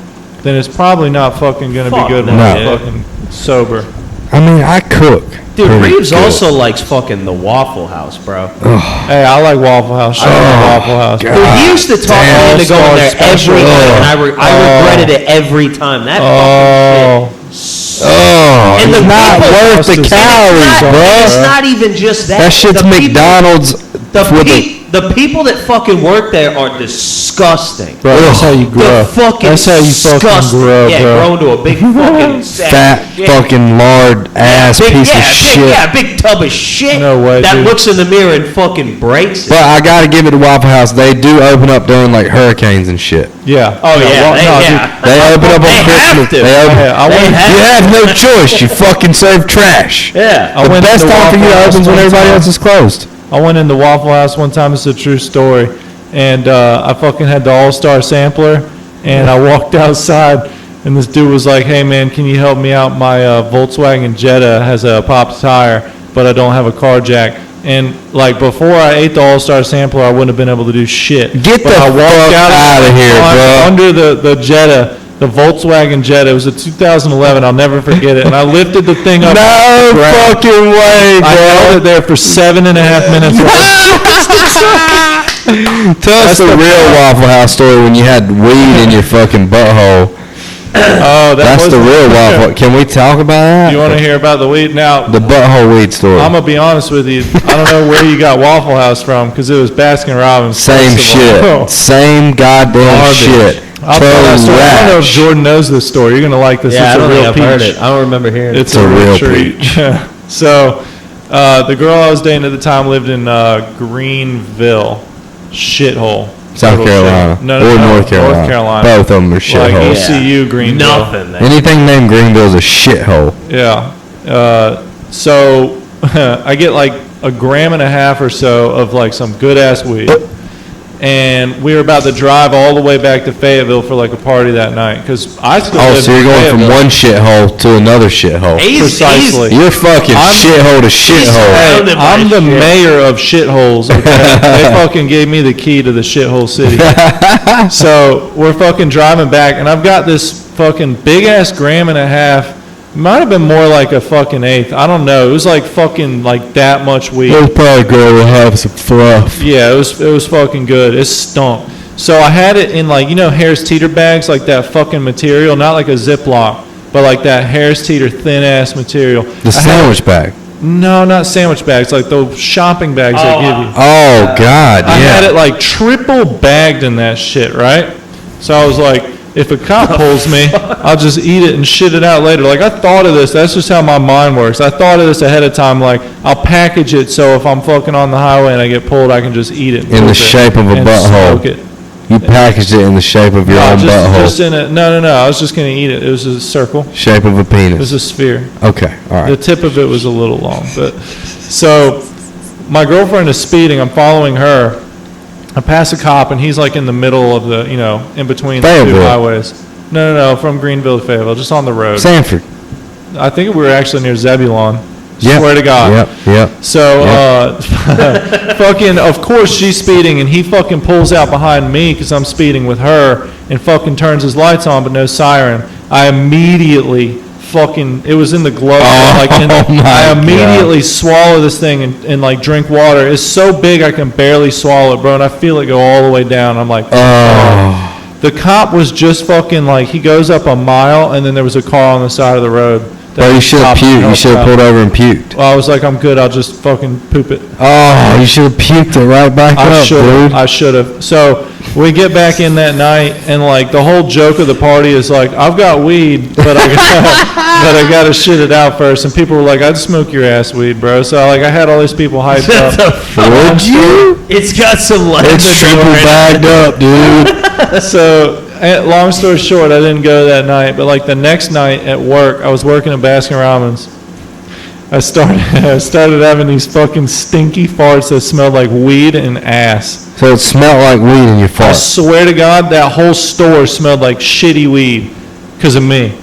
then it's probably not fucking gonna
Fuck
be good
no.
when I'm
No.
fucking sober.
I mean, I cook.
Dude,
pretty
Reeves
good.
also likes fucking the Waffle House, bro.
Hey, I like Waffle House. Shout out Waffle House.
God.
Dude, he used to talk me
Damn.
into going there
All-Star
every
special.
night, and I regretted it every time. That fucking shit.
Oh,
And
it's
the
not
people-
worth the
It's
calories,
It's not-
bro.
It's not even just that.
That shit's
The people-
McDonald's
The people that fucking work there are disgusting.
Bro, that's how you grow.
They're fucking
That's how you fucking
disgusting.
grow,
yeah,
bro.
grow into a big fucking sack
fat
of shit.
fucking lard ass
big,
piece of shit.
Yeah, big tub of shit.
No way,
That
dude.
looks in the mirror and fucking breaks it.
But I gotta give it to Waffle House. They do open up during like hurricanes and shit.
Yeah.
Oh yeah,
They open up on
They
Christmas.
have to.
They open.
Yeah, I
They
went-
have
You have no choice. You fucking serve trash.
Yeah.
I
The
went
best
to
time for you
Waffle
to
House
open is when
one
everybody
time.
else is closed.
I went in the Waffle House one time. It's a true story. And I fucking had the All-Star sampler. And I walked outside. And this dude was like, hey, man, can you help me out? My Volkswagen Jetta has a popped tire, but I don't have a car jack. And, like, before I ate the All-Star sampler, I wouldn't have been able to do shit.
Get
But
the
I walked
fuck
out
outta here, bro.
Under the Jetta, the Volkswagen Jetta. It was a 2011. I'll never forget it. And I lifted the thing up.
No fucking way,
I held
bro.
it there for 7.5 minutes.
Tell us the real Waffle House story when you had weed in your fucking butthole.
Oh,
That's the real Waffle. Can we talk about that?
You want to hear about the weed? Now,
The butthole weed story.
I'm going to be honest with you. I don't know where you got Waffle House from because it was Baskin Robbins.
Same
first of all.
shit. Same goddamn
Garbage.
shit.
I'll tell that story. I don't know if
Trash.
Jordan knows this story. You're going to like this.
Yeah, I
It's a
don't
real
think I've
peach.
heard it. I don't remember hearing it.
It's
a real
treat.
peach.
So, the girl I was dating at the time lived in Greenville. Shithole.
South
Total
Carolina.
shit. No,
or North Carolina.
North Carolina.
Both of them are
Like
shitholes.
ECU Greenville.
Nothing. There.
Anything named Greenville is a shithole.
Yeah. So I get like 1.5 grams or so of like some good ass weed. And we were about to drive all the way back to Fayetteville for like a party that night because I still
Oh,
lived
so you're
in
going from
Fayetteville.
one shithole to another shithole.
Precisely.
You're fucking shithole to shithole.
Hey,
Surrounded by
I'm the
shit.
mayor of shitholes. Okay? They fucking gave me the key to the shithole city. So we're fucking driving back, and I've got this fucking big ass 1.5 grams Might have been more like a fucking eighth. I don't know. It was like fucking like that much weed.
It was probably good to have some fluff.
Yeah, it was fucking good. It stunk. So I had it in like, you know, Harris Teeter bags, like that fucking material, not like a Ziploc, but like that Harris Teeter thin ass material.
The sandwich bag.
No, not sandwich bags, like those shopping bags they give you.
Oh God, yeah.
I had it like triple bagged in that shit, right? So I was like, if a cop pulls me, I'll just eat it and shit it out later. Like, I thought of this. That's just how my mind works. I thought of this ahead of time. Like, I'll package it so if I'm fucking on the highway and I get pulled, I can just eat it.
In the shape of a butthole.
Smoke it.
You packaged it in the shape of your own butthole.
Just in it. No. I was just going to eat it. It was a circle.
Shape of a penis.
It was a sphere.
Okay, all right.
The tip of it was a little long. But so my girlfriend is speeding. I'm following her. I pass a cop, and he's like in the middle of the, you know, in between the two highways. No, from Greenville to Fayetteville, just on the road.
Sanford.
I think we were actually near Zebulon. Swear to God.
Yep.
So, fucking, of course she's speeding, and he fucking pulls out behind me because I'm speeding with her, and fucking turns his lights on, but no siren. I immediately fucking, it was in the glove. I immediately swallow this thing and like drink water. It's so big I can barely swallow it, bro, and I feel it go all the way down. I'm like, oh. The cop was just fucking like, he goes up a mile, and then there was a car on the side of the road.
Well, you should have puked. You should have pulled over and puked.
Well, I was like, I'm good. I'll just fucking poop it.
Oh, you should have puked it right back up, dude.
I should have. So we get back in that night, and like the whole joke of the party is like, I've got weed, but I got to shit it out first. And people were like, I'd smoke your ass weed, bro. So like I had all these people hyped up.
Would you?
It's got some legs.
It's triple bagged up, dude.
So. Long story short, I didn't go that night, but like the next night at work, I was working at Baskin Robbins. I started having these fucking stinky farts that smelled like weed and ass.
So it smelled like weed in your fart.
I swear to God, that whole store smelled like shitty weed because of me.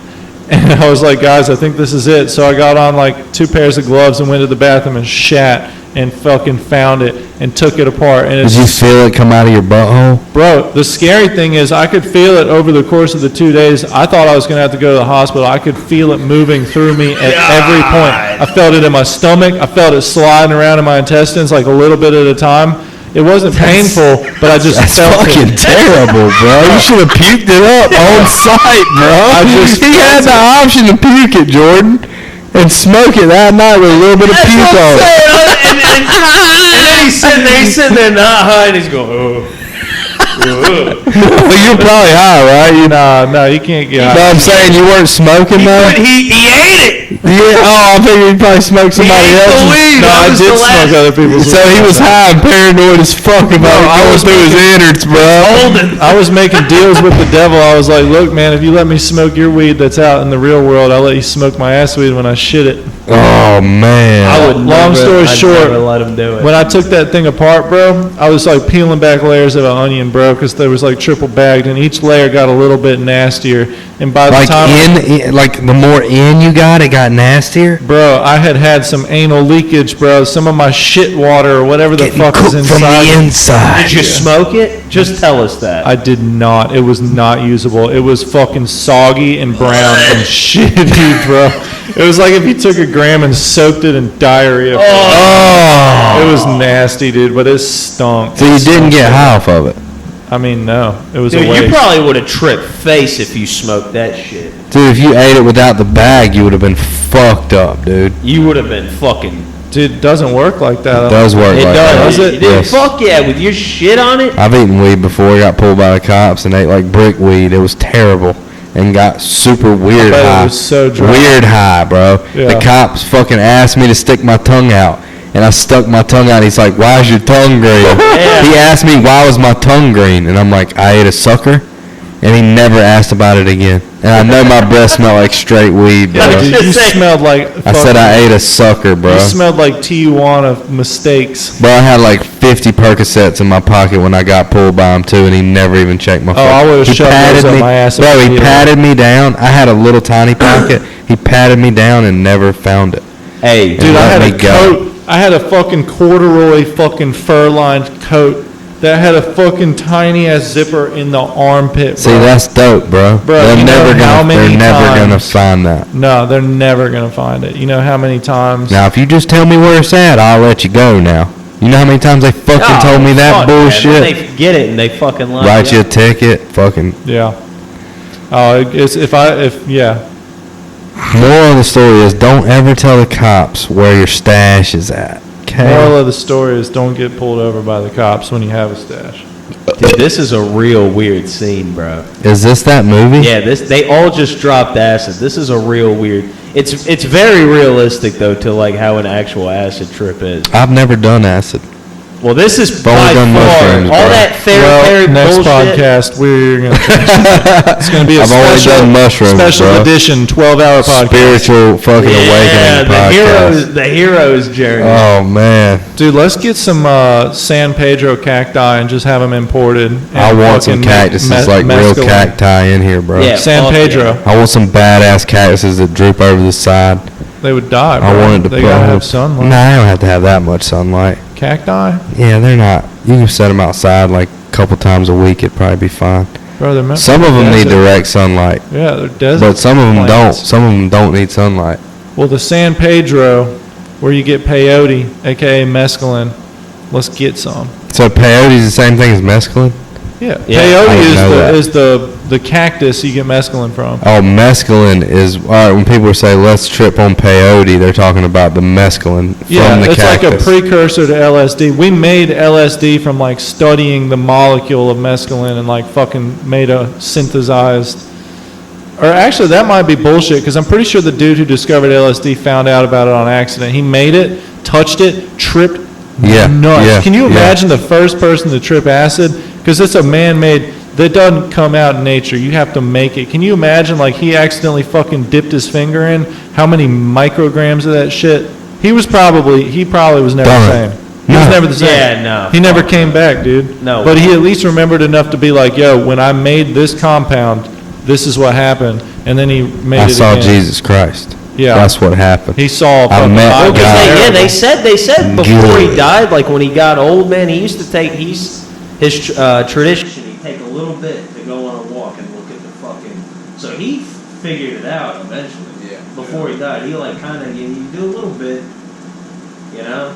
And I was like, guys, I think this is it. So I got on like 2 pairs of gloves and went to the bathroom and shat and fucking found it and took it apart. And
did you feel it come out of your butthole?
Bro, the scary thing is I could feel it over the course of the 2 days. I thought I was going to have to go to the hospital. I could feel it moving through me at every point. I felt it in my stomach. I felt it sliding around in my intestines like a little bit at a time. It wasn't painful, but I just felt
fucking terrible, bro. You should have puked it up on site, bro. He had the option to puke it, Jordan, and smoke it that night with a little bit of puke on it.
And then he's sitting there not high, and he's going, oh.
Well, you're probably high, right?
No, you can't get high.
No, I'm saying you weren't smoking, though?
He ate it.
Yeah. Oh, I figured you probably smoked somebody else's.
No, I did smoke other people's.
So he was high and paranoid as fuck about it going through his innards, bro.
I was making deals with the devil. I was like, look, man, if you let me smoke your weed that's out in the real world, I'll let you smoke my ass weed when I shit it.
Oh, man.
Long story short,
let him do it.
when I took that thing apart, bro, I was like peeling back layers of an onion, bro, because there was like triple bagged, and each layer got a little bit nastier. And by the time
like the more in you got, it got nastier.
Bro, I had some anal leakage, bro. Some of my shit water or whatever the fuck is inside.
From the inside.
Did you smoke it? Just tell us that.
I did not. It was not usable. It was fucking soggy and brown and shitty, bro. It was like if you took a gram and soaked it in diarrhea.
Oh.
It was nasty, dude, but it stunk.
So you didn't get high off of it?
I mean, no. It was
Dude,
a waste.
you probably would have tripped face if you smoked that shit.
Dude, if you ate it without the bag, you would have been fucked up, dude.
You would have been fucking...
Dude, it doesn't work like that.
It does work
It
like
does.
that.
Does it?
Dude,
Yes.
fuck yeah, with your shit on it.
I've eaten weed before. I got pulled by the cops and ate like brick weed. It was terrible and got super weird
bet it
high.
was so dry.
Weird high, bro.
Yeah.
The cops fucking asked me to stick my tongue out. And I stuck my tongue out. He's like, why is your tongue green?
Yeah.
He asked me, why was my tongue green? And I'm like, I ate a sucker. And he never asked about it again. And I know my breath smelled like straight weed, bro.
Dude, you smelled like...
I said I ate a sucker, bro.
You smelled like Tijuana mistakes.
Bro, I had like 50 Percocets in my pocket when I got pulled by him, too, and he never even checked my phone.
I would have shoved those up my ass.
Bro, he patted me down. I had a little tiny pocket. He patted me down and never found it.
Hey,
Dude, I
let
had
me
a
go.
coat. I had a fucking corduroy fucking fur-lined coat that had a fucking tiny ass zipper in the armpit. Bro.
See, that's dope, bro.
Bro, you know how many
they're never gonna
times-
find that.
No, they're never gonna find it. You know how many times?
Now, if you just tell me where it's at, I'll let you go. Now, you know how many times they fucking told me that
fuck, man.
bullshit.
Then they get it and they fucking lie.
Write you a ticket, fucking.
Yeah. Oh, it's yeah.
Moral of the story is, don't ever tell the cops where your stash is at. Okay.
Moral of the story is don't get pulled over by the cops when you have a stash.
Dude, this is a real weird scene, bro.
Is this that movie?
Yeah, they all just dropped acid. This is a real weird. It's very realistic though to like how an actual acid trip is.
I've never done acid.
Well, this is
Only
by
done
far
mushrooms,
all
bro.
that fairy
next
bullshit.
podcast we're gonna. It's gonna be a
I've only done mushrooms,
special
bro.
edition 12-hour podcast.
Spiritual fucking
Yeah,
awakening podcast.
the hero's journey.
Oh man,
Dude, let's get some San Pedro cacti and just have them imported.
I
and
want some
fucking
cactuses like real
mescaline.
cacti in here, bro.
Yeah.
San
Fuck
Pedro.
yeah.
I want some badass cactuses that droop over the side.
They would die, bro.
I wanted to
They
put.
gotta have sunlight.
Nah, I don't have to have that much sunlight.
Cacti?
Yeah, they're not. You can set them outside like a couple times a week. It'd probably be fine.
Bro, they're meant
Some
for
of them need
desert.
direct sunlight,
Yeah, they're desert.
but some of them
plants.
don't. Some of them don't need sunlight.
Well, the San Pedro, where you get peyote, aka mescaline, let's get some.
So peyote's the same thing as mescaline?
Yeah,
Yeah,
I
peyote
didn't know that.
is the cactus you get mescaline from.
Oh, mescaline is all right. When people say let's trip on peyote, they're talking about the mescaline
Yeah,
from the
it's
cactus.
like a precursor to LSD. We made LSD from like studying the molecule of mescaline and like fucking made a synthesized. Or actually, that might be bullshit because I'm pretty sure the dude who discovered LSD found out about it on accident. He made it, touched it, tripped
Yeah,
nuts.
yeah,
Can you
yeah.
imagine the first person to trip acid? Because it's a man-made. That doesn't come out in nature. You have to make it. Can you imagine like he accidentally fucking dipped his finger in? How many micrograms of that shit? He probably was never the
Don't.
same. He was
No.
never the same.
Yeah, no.
He never came back, dude.
No.
But he at least remembered enough to be like, yo, when I made this compound, this is what happened. And then he made
I
it
saw
again.
Jesus Christ.
Yeah.
That's what happened.
He saw
I
fucking
met
Bible.
a guy.
They said before he
Good.
died, like when he got old, man, he used to take his tradition. He'd take a little bit to go on a walk and look at the fucking. So he figured it out eventually.
Yeah.
Before he died, he like kind of you do a little bit, you know.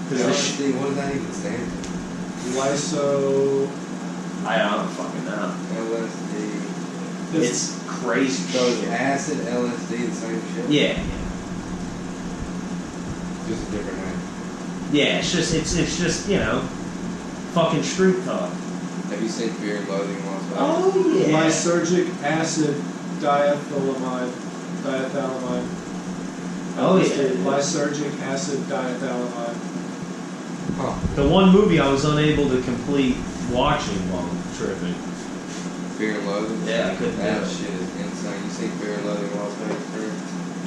'Cause the
LSD, what does that even stand for?
I don't fucking know.
LSD.
It's crazy
So is
shit.
acid, LSD the same shit?
Yeah,
Just a different name.
yeah. It's just fucking street talk.
Have you seen Fear and Loathing in Las Vegas?
Oh yeah.
Lysergic acid diethylamide.
Oh, yeah.
Lysergic acid diethylamide.
Huh.
The one movie I was unable to complete watching while tripping.
Fear and Loathing?
Yeah, I couldn't do
That
it.
shit is insane. You seen Fear and Loathing in Las Vegas, Chris?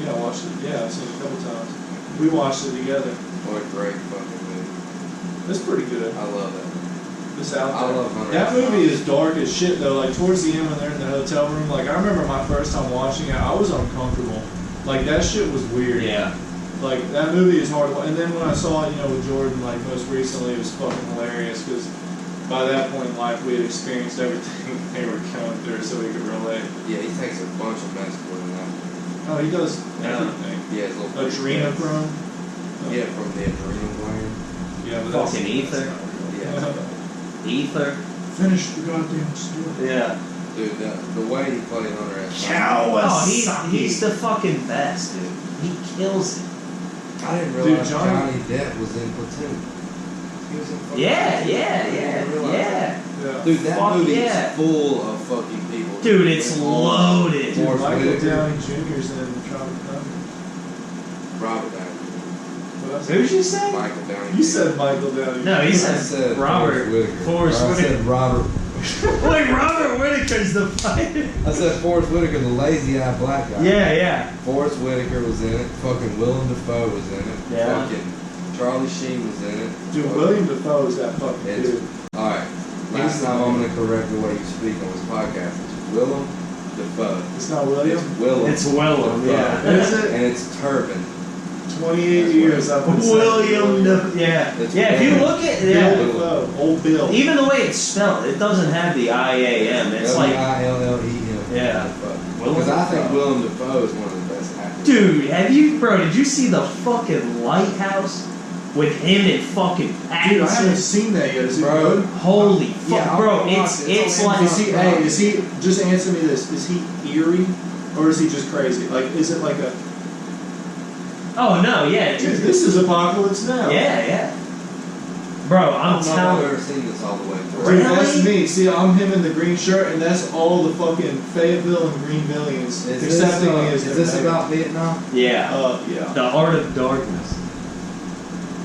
Yeah, I watched it. Yeah, I've seen it a couple times. We watched it together.
What a great fucking movie.
It's pretty good.
I love that.
It's out
I
there.
love Hunter
That
S.
movie
Thompson.
is dark as shit though. Like towards the end when they're in the hotel room, like I remember my first time watching it, I was uncomfortable. Like that shit was weird.
Yeah.
Like that movie is hard to watch. And then when I saw it, with Jordan, like most recently, it was fucking hilarious because by that point in life we had experienced everything they were going through, so we could relate.
Yeah, he takes a bunch of mescaline in that.
Oh, he does
Yeah.
everything.
Yeah, his little
Adrenochrome.
Yeah, from the adrenal gland.
Yeah, but that's
Fucking ether.
Yeah.
Ether.
Finish the goddamn story.
Yeah.
Dude, the way he played Hunter S.
Oh, he's the fucking best, dude. He kills it.
I didn't
Dude,
realize
Johnny-
Johnny Depp was in Platoon. He was in fucking
Yeah,
Platoon.
yeah,
I didn't realize that.
yeah.
Yeah.
Dude, that
Fuck
movie
yeah.
is full of fucking people.
Dude, it's loaded.
Dude,
Forrest
Michael
Whitaker.
Downey Jr.'s in Tropic Thunder.
Robert Downey.
What else?
Who'd you say?
Michael Downey.
You said Michael Downey.
No, he
I
said
said
Robert. Forrest
I
Whitaker.
said Robert.
Wait, Robert Whitaker's the fighter.
I said Forrest Whitaker, the lazy-eyed black guy.
Yeah.
Forrest Whitaker was in it. Fucking Willem Dafoe was in it.
Yeah.
Fucking Charlie Sheen was in it.
Dude, William Dafoe is that fucking
It's-
dude.
Alright, last time I'm going to correct the way you speak on this podcast. It's Willem Dafoe.
It's not William?
It's Willem.
It's Willem,
Dafoe.
yeah.
Is it?
And it's Turpin.
28 years I've been
William Dafoe. Yeah.
It's
Yeah, if you
Bill.
look at
Bill Dafoe, old Bill.
even the way it's spelled, it doesn't have the I-A-M. It's like,
Willem.
yeah.
Because I think Willem Dafoe is one of the best actors.
dude, did you see the fucking Lighthouse with him and fucking
Dude, I haven't
Pattinson?
seen that yet. Is it
Bro.
good?
Holy fuck,
Yeah,
bro!
I'll watch
It's
it.
it's
all
like
him.
Is he? Just answer me this: is he eerie, or is he just crazy? Like, is it like a?
oh no, yeah,
Dude, this is Apocalypse Now.
yeah. Bro,
I
I'm
don't know if I've
telling
ever
you.
seen this all the way through.
Dude,
Really?
that's me. See, I'm him in the green shirt, and that's all the fucking Fayetteville and Green Millions,
Is
accepting me as
is
their
this
mayor.
about Vietnam?
Yeah,
Yeah.
the Art of Darkness.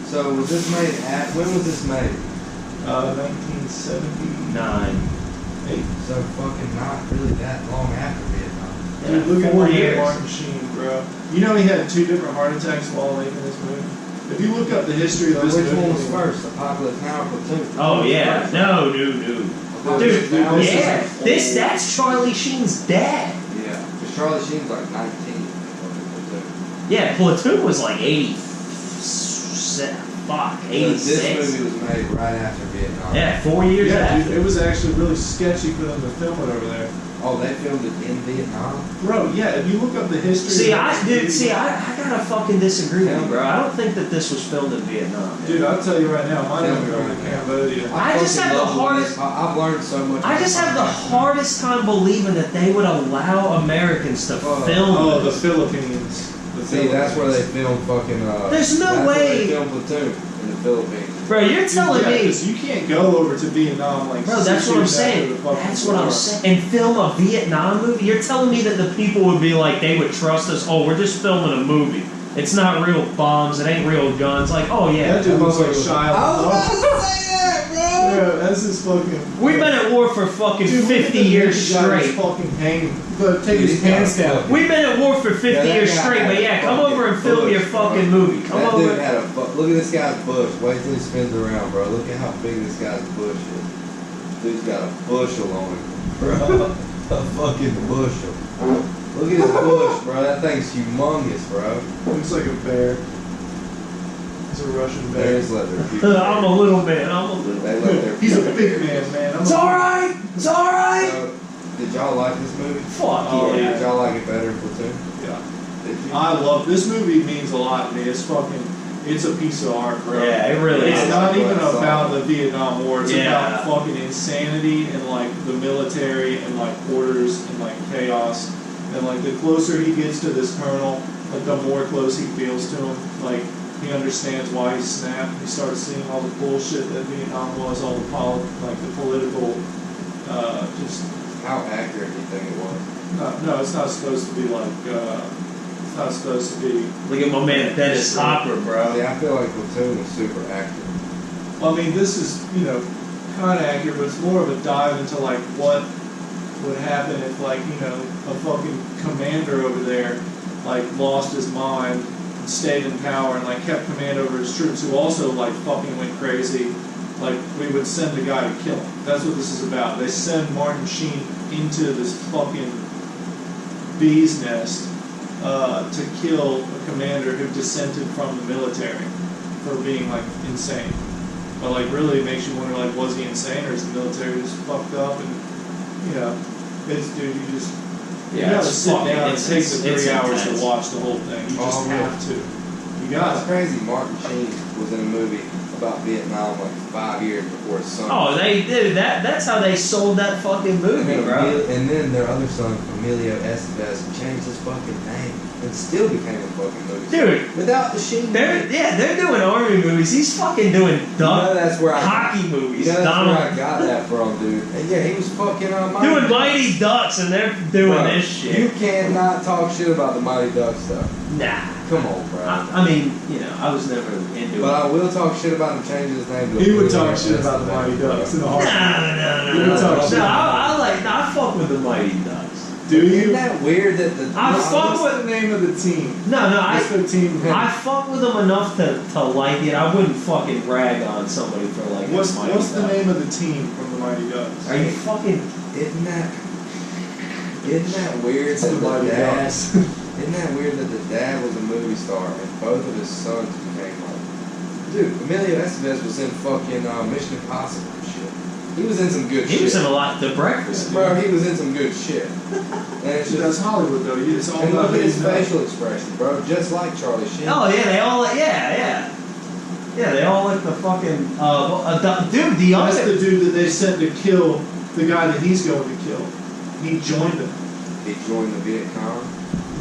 So was this made at, when was this made?
1978.
9.
So fucking not really that long after Vietnam.
Dude, look at
4
my
years.
Martin Sheen, bro. You know he had 2 different heart attacks while making this movie. If you look up the history of
So
this
which
movie,
one was first, Apocalypse Now or Platoon?
Oh yeah, no.
Dude,
Dude,
this
yeah,
is
that's Charlie Sheen's dad.
Yeah, because Charlie Sheen's like 19. Platoon.
Yeah, Platoon was like 80. Fuck,
This
86.
movie was made right after Vietnam.
Yeah, 4 years
yeah,
after.
dude, it was actually really sketchy for them to film it over there.
Oh, they filmed it in Vietnam?
Bro, yeah, if you look up the history.
See,
of
I
this movie-
gotta fucking disagree with you, bro. I don't think that this was filmed in Vietnam.
Dude, I'll tell you right now, mine
Tell
was
me
filmed
right
in
now.
Cambodia.
I just
fucking
have the
love
hardest-
this. I've learned so much.
I just have the hardest time believing that they would allow Americans to
Oh.
film
Oh, the
this.
Philippines. The
See, that's where they filmed fucking.
There's no
that's where
way-
they filmed Platoon in the Philippines.
Bro, you're telling
yeah,
me.
'cause you can't go over to Vietnam like.
Bro,
6
that's what I'm
years after
saying.
the fucking
That's what I'm
war.
saying. And film a Vietnam movie? You're telling me that the people would be like, they would trust us, oh, we're just filming a movie. It's not real bombs, it ain't real guns. Like, oh yeah.
That dude looks like Shia LaBeouf.
to say that,
Yeah, that's his fucking.
We've been at war for fucking
Dude, look at
50
the
years
naked guy that's
straight.
fucking hanging. But take
Dude,
his
he's got
pants
a
down.
fucking-
We've been at war for 50
Yeah, that
years
guy
straight,
had
but
a
yeah, come
fucking
over and film
bush,
your
bro.
fucking movie. Come
That
over.
dude had a look at this guy's bush. Wait till he spins around, bro. Look at how big this guy's bush is. Dude's got a bushel on him, bro. A fucking bushel. Look at his bush, bro. That thing's humongous, bro.
Looks like a bear. He's a Russian bear.
Bears let their people.
I'm a little man. I'm a little
They let their
He's a
people
big
bear.
man, man.
It's alright. It's alright.
So, did y'all like this movie?
Fuck
Oh,
yeah.
Did y'all like it better than Platoon?
Yeah.
Did you?
I love this movie. Means a lot to me. It's fucking. It's a piece of art, bro.
Yeah, it really
It's
is.
not even
That's
about
awesome.
the Vietnam War. It's
Yeah.
about fucking insanity and like the military and like orders and like chaos. And like the closer he gets to this colonel, like the more close he feels to him. Like he understands why he snapped. He starts seeing all the bullshit that Vietnam was, all the like the political, just
How accurate do you think it was?
no, it's not supposed to be like. It's not supposed to be.
Look at my man Dennis Hopper, bro.
See, I feel like Platoon was super accurate.
I mean, this is, kind of accurate, but it's more of a dive into, like, what would happen if, like, a fucking commander over there, like, lost his mind, and stayed in power, and, like, kept command over his troops, who also, like, fucking went crazy. Like, we would send a guy to kill him. That's what this is about. They send Martin Sheen into this fucking bee's nest to kill a commander who dissented from the military for being, like, insane. But, like, really it makes you wonder, like, was he insane or is the military just fucked up? And, it's, dude, you just, you
Yeah,
gotta
it's
sit
fucking-
down and
it's-
take the
it's
3 hours
intense.
to watch the whole thing. You just
Oh, really?
have to. You
It's
got it.
crazy. Martin Sheen was in a movie about Vietnam like 5 years before his son.
Oh, they did that. That's how they sold that fucking
and
movie,
then,
bro.
and then their other son, Emilio Estevez, changed his fucking name and still became a fucking movie star.
Dude,
Without the Sheen.
they're doing army movies. He's fucking doing
that's where
hockey movies.
that's where I
Donald
got that from, dude. And yeah, he was fucking
doing Mighty Ducks, and they're doing
Bro,
this shit.
You cannot talk shit about the Mighty Ducks stuff.
Nah.
Come on, bro.
I mean, I was never into
But
it.
I will talk shit about him changing his name to
He would
Emilio
talk shit about the
Estevez,
Mighty
bro.
Ducks in a
No,
heartbeat.
no,
You
no,
would talk
no.
shit.
No, I fuck with the Mighty Ducks.
Do
Isn't
you?
that weird that the
I
What's
fuck with.
the name of the team?
No,
What's the team name?
I fuck with them enough to like it. I wouldn't fucking rag on somebody for like.
What's
Mighty
the
Ducks.
name of the team from the Mighty Ducks?
Are you fucking?
Isn't that weird
It's the
that the
Mighty
dad
Ducks.
Isn't that weird that the dad was a movie star and both of his sons became like... Dude, Emilio Estevez was in fucking Mission Impossible and shit. He was in some good shit.
He was in a lot. The Breakfast.
Bro, he was in some good shit. And it's
That's
just...
Hollywood though. It's all
And
about
look at his
being known.
facial expression, bro. Just like Charlie Sheen.
Oh yeah, they all yeah. Yeah, they all like the fucking dude. The
That's
other
the dude that they sent to kill the guy that he's going to kill. He joined them.
He joined the Viet Cong.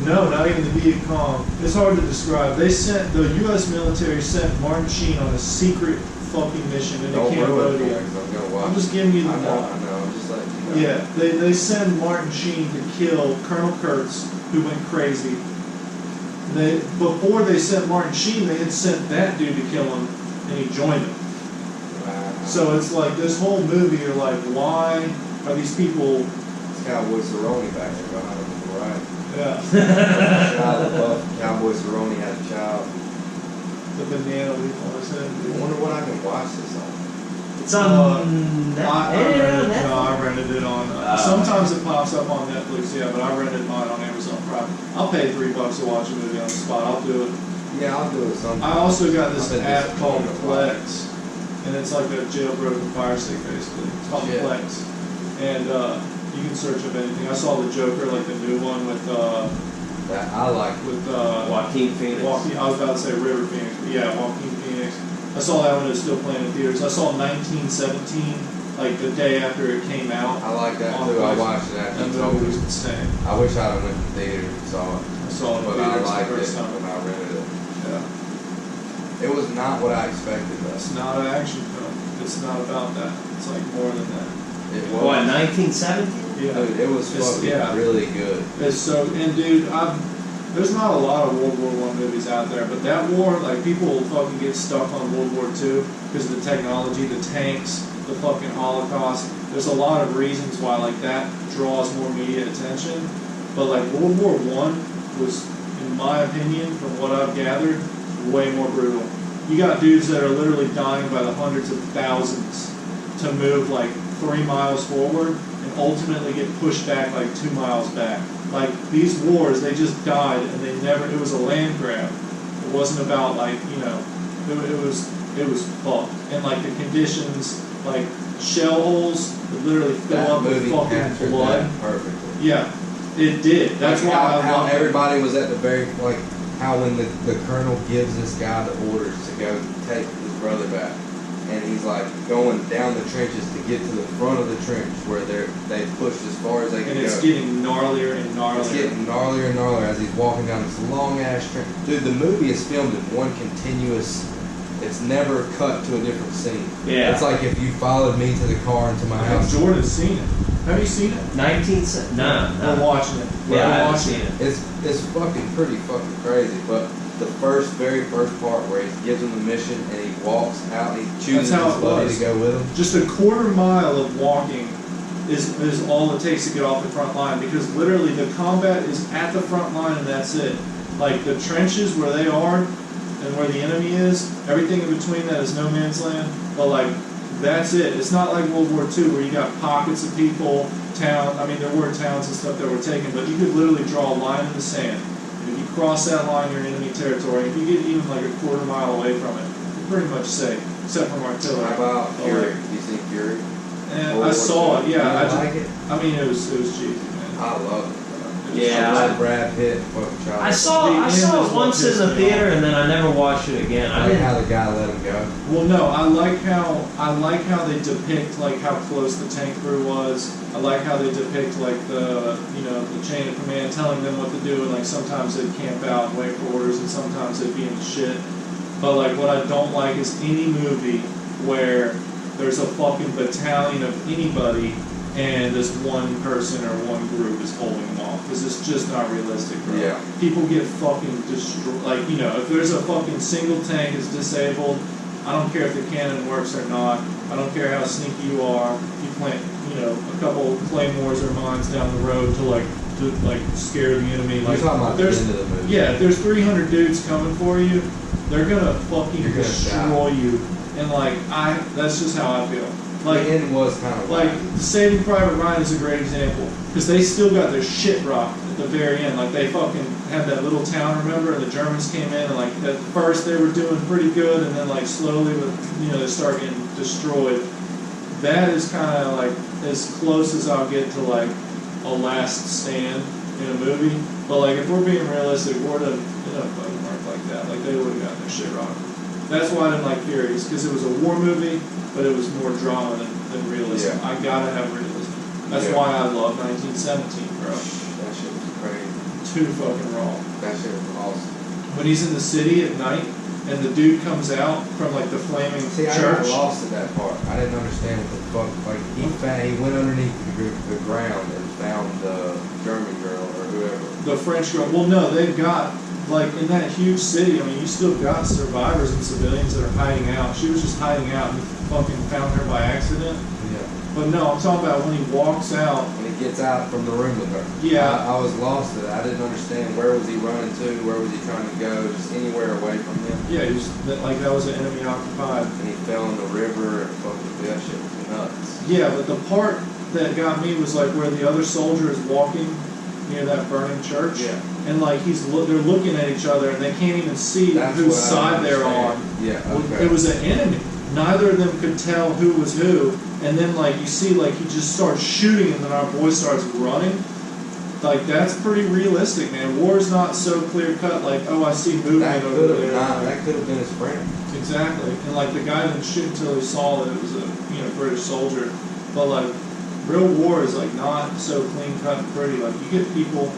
No, not even the Viet Cong. It's hard to describe. The U.S. military sent Martin Sheen on a secret fucking mission into
Don't ruin it for me,
Cambodia.
'cause I'm gonna watch
I'm just
it.
giving you the
I
plot.
know. I'm just like, you know.
Yeah, they send Martin Sheen to kill Colonel Kurtz, who went crazy. Before they sent Martin Sheen, they had sent that dude to kill him, and he joined them.
Wow.
So it's like this whole movie, you're like, why are these people?
It's Cowboy Cerrone back there behind him on the right.
Yeah,
Child above Cowboy Cerrone had a child.
the banana leaf on his head.
I wonder what I can watch this on.
it's on
I rented it on. Sometimes it pops up on Netflix, yeah, but I rented mine on Amazon Prime. I'll pay $3 to watch a movie on the spot. I'll do it.
Yeah, I'll do it sometime.
I also got this
I've been
app called
disappointed.
Plex, and it's like a jailbroken fire stick basically. It's called
Shit.
Plex, and you can search up anything. I saw the Joker, like the new one with
That I like.
Joaquin Phoenix.
I was about to say River Phoenix, but yeah, Joaquin Phoenix. I saw that when it was still playing in theaters. I saw 1917, like the day after it came out.
I like that
on
too. I
Plex.
watched it after
That
you told
movie
me.
was insane.
I wish I'd have went to the theater and saw it.
I saw it in
But I
theaters the
liked it
first time.
when I rented it.
Yeah.
It was not what I expected though.
It's not an action film. It's not about that. It's like more than that.
It was.
What 1917?
Yeah.
Dude, it was
It's-
fucking
yeah.
really good.
It's so, and dude, there's not a lot of World War I movies out there, but that war, like people fucking get stuck on World War II because of the technology, the tanks, the fucking Holocaust. There's a lot of reasons why like that draws more media attention, but like World War I was, in my opinion, from what I've gathered, way more brutal. You got dudes that are literally dying by the hundreds of thousands to move like 3 miles forward and ultimately get pushed back like 2 miles back. Like these wars, they just died and they never, it was a land grab. It wasn't about like, it was fucked. And like the conditions, like shell holes that literally fill
That
up with
movie
fucking
captured
blood.
that perfectly.
Yeah, it did. That's
Like
why I
how
love it.
everybody was at the very, like how when the colonel gives this guy the orders to go take his brother back, and he's like going down the trenches to get to the front of the trench where they pushed as far as they can
And
go.
it's getting gnarlier and gnarlier.
It's getting gnarlier and gnarlier as he's walking down this long ass trench. Dude, the movie is filmed in one continuous. It's never cut to a different scene.
Yeah.
It's like if you followed me to the car into my
I think
house.
Jordan's seen it. Have you seen it?
1917? No.
We're watching it.
Yeah, I
We're
haven't
watching
seen
it.
it.
It's fucking pretty fucking crazy, but the very first part where he gives him the mission and he walks out, he chooses
That's how
his
it
buddy
was.
to go with him.
Just a quarter mile of walking is all it takes to get off the front line, because literally the combat is at the front line and that's it. Like the trenches where they are and where the enemy is, everything in between that is no man's land. But like that's it. It's not like World War II where you got pockets of people, I mean there were towns and stuff that were taken, but you could literally draw a line in the sand. If you cross that line, you're in enemy territory. If you get even like a quarter mile away from it, you're pretty much safe, except from artillery.
How about
But,
Fury?
like,
Do you see Fury?
and I saw it, yeah.
You like it?
I mean, it was cheesy, man.
I love it.
Yeah,
I love Brad Pitt and fucking Charlie.
I saw it once in the theater and then I never watched it again.
I like how the guy let him go.
Well, no, I like how they depict like how close the tank crew was. I like how they depict like the chain of command telling them what to do, and like sometimes they'd camp out and wait for orders, and sometimes they'd be in the shit. But like what I don't like is any movie where there's a fucking battalion of anybody and this one person or one group is holding them off, because it's just not realistic, bro.
Yeah.
People get fucking destroyed. Like, if there's a fucking single tank is disabled, I don't care if the cannon works or not. I don't care how sneaky you are. You plant, a couple claymores or mines down the road to scare the enemy.
You're
Like,
talking about the
there's,
end of the movie.
yeah, if there's 300 dudes coming for you, they're gonna fucking
You're gonna
destroy you. And that's just how I feel. Like,
the end was kind of
Saving Private Ryan is a great example, because they still got their shit rocked the very end. Like they fucking had that little town, remember, and the Germans came in, and like at first they were doing pretty good, and then like slowly, they start getting destroyed. That is kind of like as close as I'll get to like a last stand in a movie. But like if we're being realistic, war doesn't fucking work like that. Like they would have gotten their shit wrong. That's why I didn't like Furious, because it was a war movie, but it was more drama than realism.
Yeah.
I gotta have realism. That's why I love 1917, bro.
That shit was crazy.
Too fucking raw.
That shit was awesome.
When he's in the city at night, and the dude comes out from like the flaming
See, I
church.
got lost in that part. I didn't understand what the fuck. Like he went underneath the ground and found the German girl or whoever.
The French girl. Well, no, they've got like in that huge city. I mean, you still got survivors and civilians that are hiding out. She was just hiding out, and he fucking found her by accident.
Yeah.
But no, I'm talking about when he walks out.
When he gets out from the room with her.
Yeah.
I was lost in it. I didn't understand where was he running to, where was he trying to go, just anywhere away from him.
Yeah, he was like that was an enemy occupied.
And he fell in the river and fucking that shit was nuts.
Yeah, but the part that got me was like where the other soldier is walking near that burning church.
Yeah.
And like they're looking at each other and they can't even see
That's
whose
what I
side they're on.
understand. Yeah, okay.
It was an enemy. Neither of them could tell who was who. And then like you see like he just starts shooting and then our boy starts running. Like that's pretty realistic, man. War's not so clear cut like, oh, I see movement
That
over
could have
there.
not. That could have been his friend.
Exactly. And like the guy didn't shoot until he saw that it was a British soldier. But like real war is like not so clean cut and pretty. Like you get people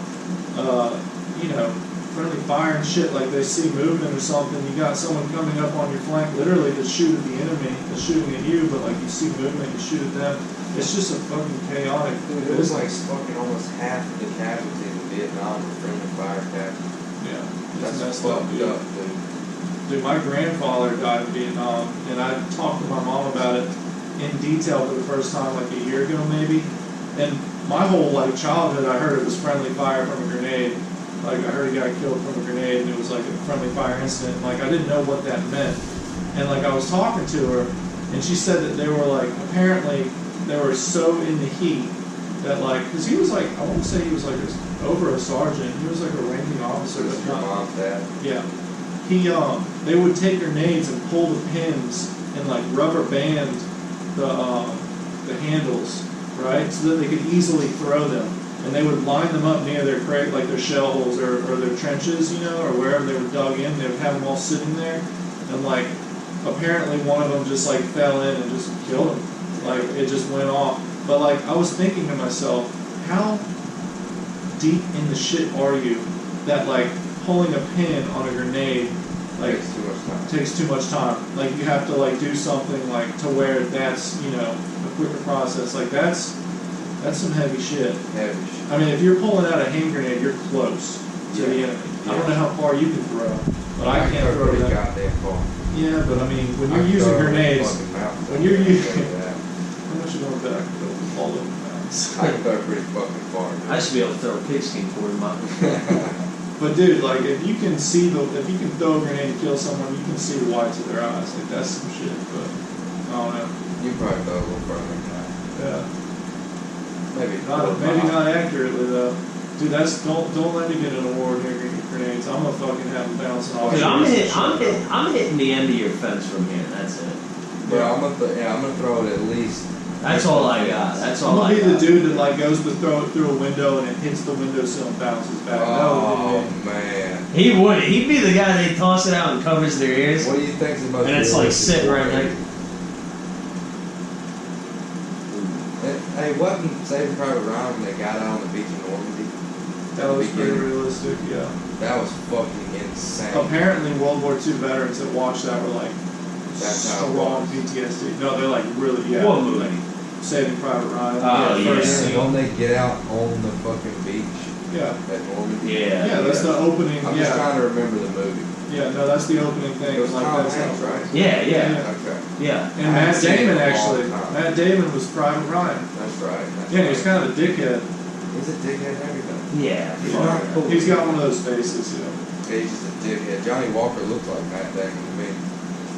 friendly fire and shit, like they see movement or something, you got someone coming up on your flank literally to shoot at the enemy, that's shooting at you, but like you see movement, you shoot at them. It's just a fucking chaotic.
Dude, it was like fucking almost half of the casualties in Vietnam were friendly fire casualties.
Yeah.
That's
messed
fucked
dude.
up, dude.
Dude, my grandfather died in Vietnam, and I talked to my mom about it in detail for the first time like a year ago maybe. And my whole like childhood, I heard it was friendly fire from a grenade. Like I heard he got killed from a grenade, and it was like a friendly fire incident. And, like I didn't know what that meant. And like I was talking to her, and she said that they were like apparently they were so in the heat that like because he was like I want to say he was like over a sergeant. He was like a ranking officer.
This is your mom's dad.
Yeah. They would take grenades and pull the pins and like rubber band the handles, right, so that they could easily throw them. And they would line them up near their crate, like their shell holes or their trenches, or wherever they were dug in. They would have them all sitting there, and like apparently one of them just like fell in and just killed him. Like it just went off. But like I was thinking to myself, how deep in the shit are you that like pulling a pin on a grenade like takes too much time. Like you have to like do something like to where that's a quicker process. Like that's some heavy shit.
Heavy shit.
I mean, if you're pulling out a hand grenade, you're close to the enemy. I don't know how far you can throw, but I can't throw
pretty
that.
goddamn far.
Yeah, but I mean, when you're using grenades, when you're using,
that.
how much you want to bet I can throw all over the mountains?
I can go pretty fucking far.
I should be able to throw a pigskin for him.
But dude, like if you can throw a grenade and kill someone, you can see the whites of their eyes. Like that's some shit. But I don't know.
You probably go a little further than that.
Yeah.
Maybe
Not accurately though. Dude, don't let me get an award here grenades. I'm gonna fucking have them bouncing off.
Dude, I'm hitting the end of your fence from here. That's it.
But I'm gonna throw it at least.
That's all I got. That's all
I'm
I
gonna be
got.
the dude that like goes to throw it through a window and it hits the windowsill and bounces back.
Oh
No,
man.
He would. He'd be the guy they toss it out and covers their ears.
What do you think's the most?
And it's like sitting right there.
Hey, wasn't Saving Private Ryan when they got out on the beach in Normandy?
that was pretty realistic. Yeah.
That was fucking insane.
Apparently, World War II veterans that watched that were like
That's how it
strong
was.
PTSD. No, they're like really
What movie?
like Saving Private Ryan.
Oh, yeah.
First scene.
Don't they get out on the fucking beach
Yeah.
at Normandy?
Yeah.
Yeah, that's the opening.
I'm just trying to remember the movie.
Yeah, no, that's the opening thing.
It was
like
Tom
that's
Hanks,
how-
right?
Yeah, yeah,
Okay.
yeah.
And
I
Matt
haven't seen it
Damon
in a long
actually.
time.
Matt Damon was Private Ryan.
That's right. That's
Yeah, he's
right.
kind of a dickhead.
He's a dickhead and everything.
Yeah.
He's
fuck.
not cool.
He's got one of those faces,
He's just a dickhead. Johnny Walker looks like Matt Damon to me.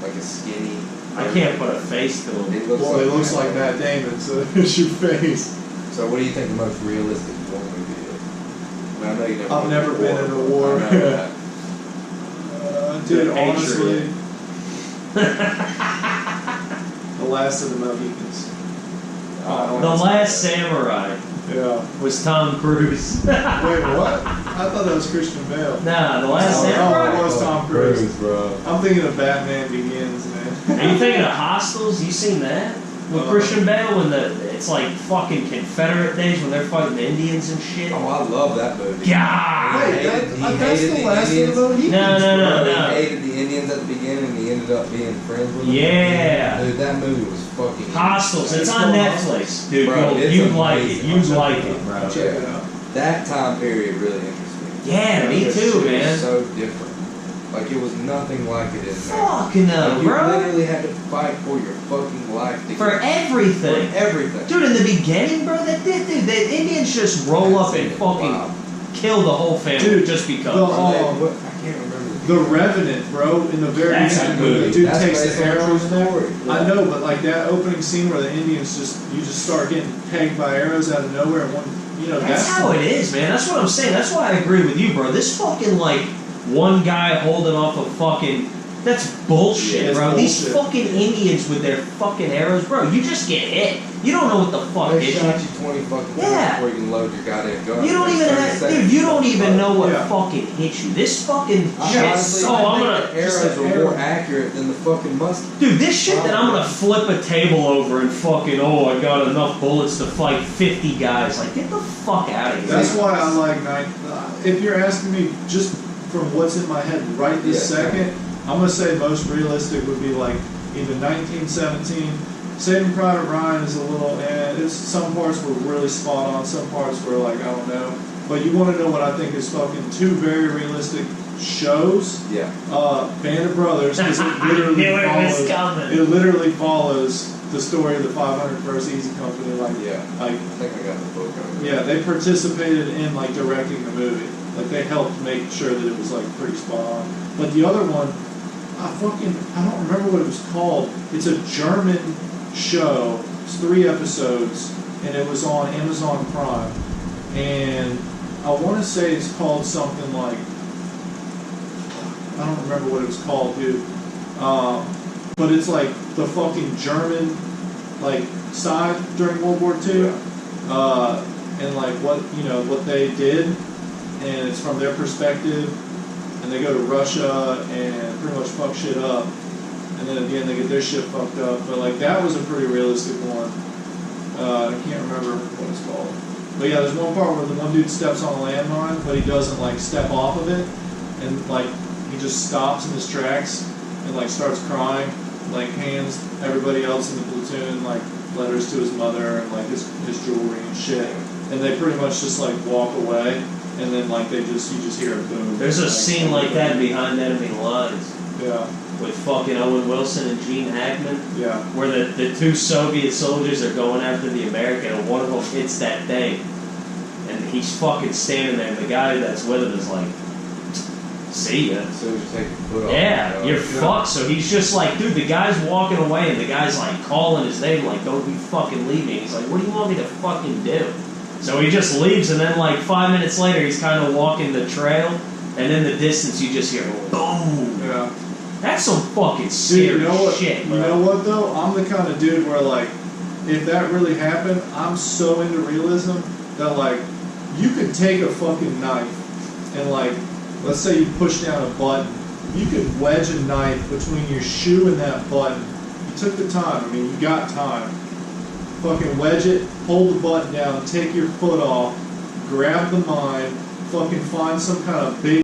Like a skinny.
I can't put a face to
He
him.
looks
Well, it looks like Matt Damon, so it's your face.
So what do you think the most realistic war movie is? mean, I know you never.
I've never been in a
I
war.
know that.
Dude,
The
honestly,
Patriot.
the last of the Mohicans.
The Last Samurai
Yeah.
was Tom Cruise.
Wait, what? I thought that was Christian Bale.
Nah, The Last
Oh,
Samurai.
it was Tom Cruise.
bro.
I'm thinking of Batman Begins, man.
Are you thinking of Hostiles? You seen that? With Christian Bale when it's like fucking Confederate days when they're fighting the Indians and shit.
Oh, I love that movie.
God.
Wait,
He
that's
hated
the
the
last of
Indians.
the Mohicans.
No.
He hated the Indians at the beginning, and he ended up being friends with them.
Yeah.
Dude, that movie was fucking.
Hostiles. It's on Netflix, dude.
Bro, it's
You'd like it.
amazing.
You'd like it, bro.
Check it out.
That time period really interests me.
Yeah, me
This
too,
shit
man.
was so different. Like it was nothing like it is now.
Fucking
Like, you
bro.
literally had to fight for your fucking life to
For
get-
everything.
for everything.
Dude, in the beginning, bro, the Indians just roll up and fucking
Wow.
kill the whole family
Dude,
just because.
the-
What? I can't remember.
The Revenant, bro, in the very
That's
beginning,
a movie.
the dude
That's
takes
based
the
on a true
arrows in there.
story.
I know, but like that opening scene where the Indians you just start getting pegged by arrows out of nowhere, and one,
That's how it is, man. That's what I'm saying. That's why I agree with you, bro. This fucking like one guy holding off a fucking. That's bullshit,
Yeah,
bro.
it's
These
bullshit.
fucking Indians with their fucking arrows, bro. You just get hit. You don't know what the fuck
They
hit
shot
you.
you 20 fucking
Yeah.
times before you can load your goddamn gun.
You don't
It
even
takes 30
have,
seconds
dude. You
to
don't
fucking
even know what
Yeah.
fucking hit you. This fucking
I
shit.
honestly,
Oh, I'm
I
gonna.
think the arrows are more accurate than the fucking mustard.
Dude, this shit that I'm gonna flip a table over and fucking, I got enough bullets to fight 50 guys. Like, get the fuck out of here.
That's why I like night. If you're asking me just from what's in my head right this
Yeah.
second, I'm gonna say most realistic would be like either 1917. Saving Private Ryan is a little, it's some parts were really spot on, some parts were like I don't know. But you want to know what I think is fucking two very realistic shows?
Yeah.
Band of Brothers, because it literally follows the story of the 501st Easy Company. Like,
Yeah.
like
I think I got the book over there.
yeah, they participated in like directing the movie. Like they helped make sure that it was like pretty spot on. But the other one, I don't remember what it was called. It's a German show. It's 3 episodes, and it was on Amazon Prime. And I want to say it's called something like, I don't remember what it was called, dude. But it's like the fucking German like side during World War II. And like what they did, and it's from their perspective, and they go to Russia and pretty much fuck shit up, and then at the end they get their shit fucked up. But like that was a pretty realistic one. I can't remember what it's called. But yeah, there's one part where the one dude steps on a landmine, but he doesn't like step off of it, and like he just stops in his tracks and like starts crying, like hands everybody else in the platoon like letters to his mother and like his jewelry and shit, and they pretty much just like walk away, and then like you just hear a boom.
There's a
like,
scene like that behind enemy lines
Yeah,
with fucking Owen Wilson and Gene Hackman,
yeah.
where the 2 Soviet soldiers are going after the American, and one of them hits that thing, and he's fucking standing there, and the guy that's with him is like, see ya.
As soon as you take your foot off.
Yeah, you're fucked. So he's just like, dude, the guy's walking away, and the guy's like calling his name, like, don't you fucking leave me. He's like, what do you want me to fucking do? So he just leaves, and then like 5 minutes later, he's kind of walking the trail, and in the distance, you just hear boom.
Yeah.
That's some fucking
Dude,
scary
you know what?
shit, bro.
You know what though? I'm the kind of dude where like, if that really happened, I'm so into realism that like, you could take a fucking knife and like, let's say you push down a button, you could wedge a knife between your shoe and that button. You took the time. I mean, you got time. Fucking wedge it, hold the button down, take your foot off, grab the mine, fucking find some kind of big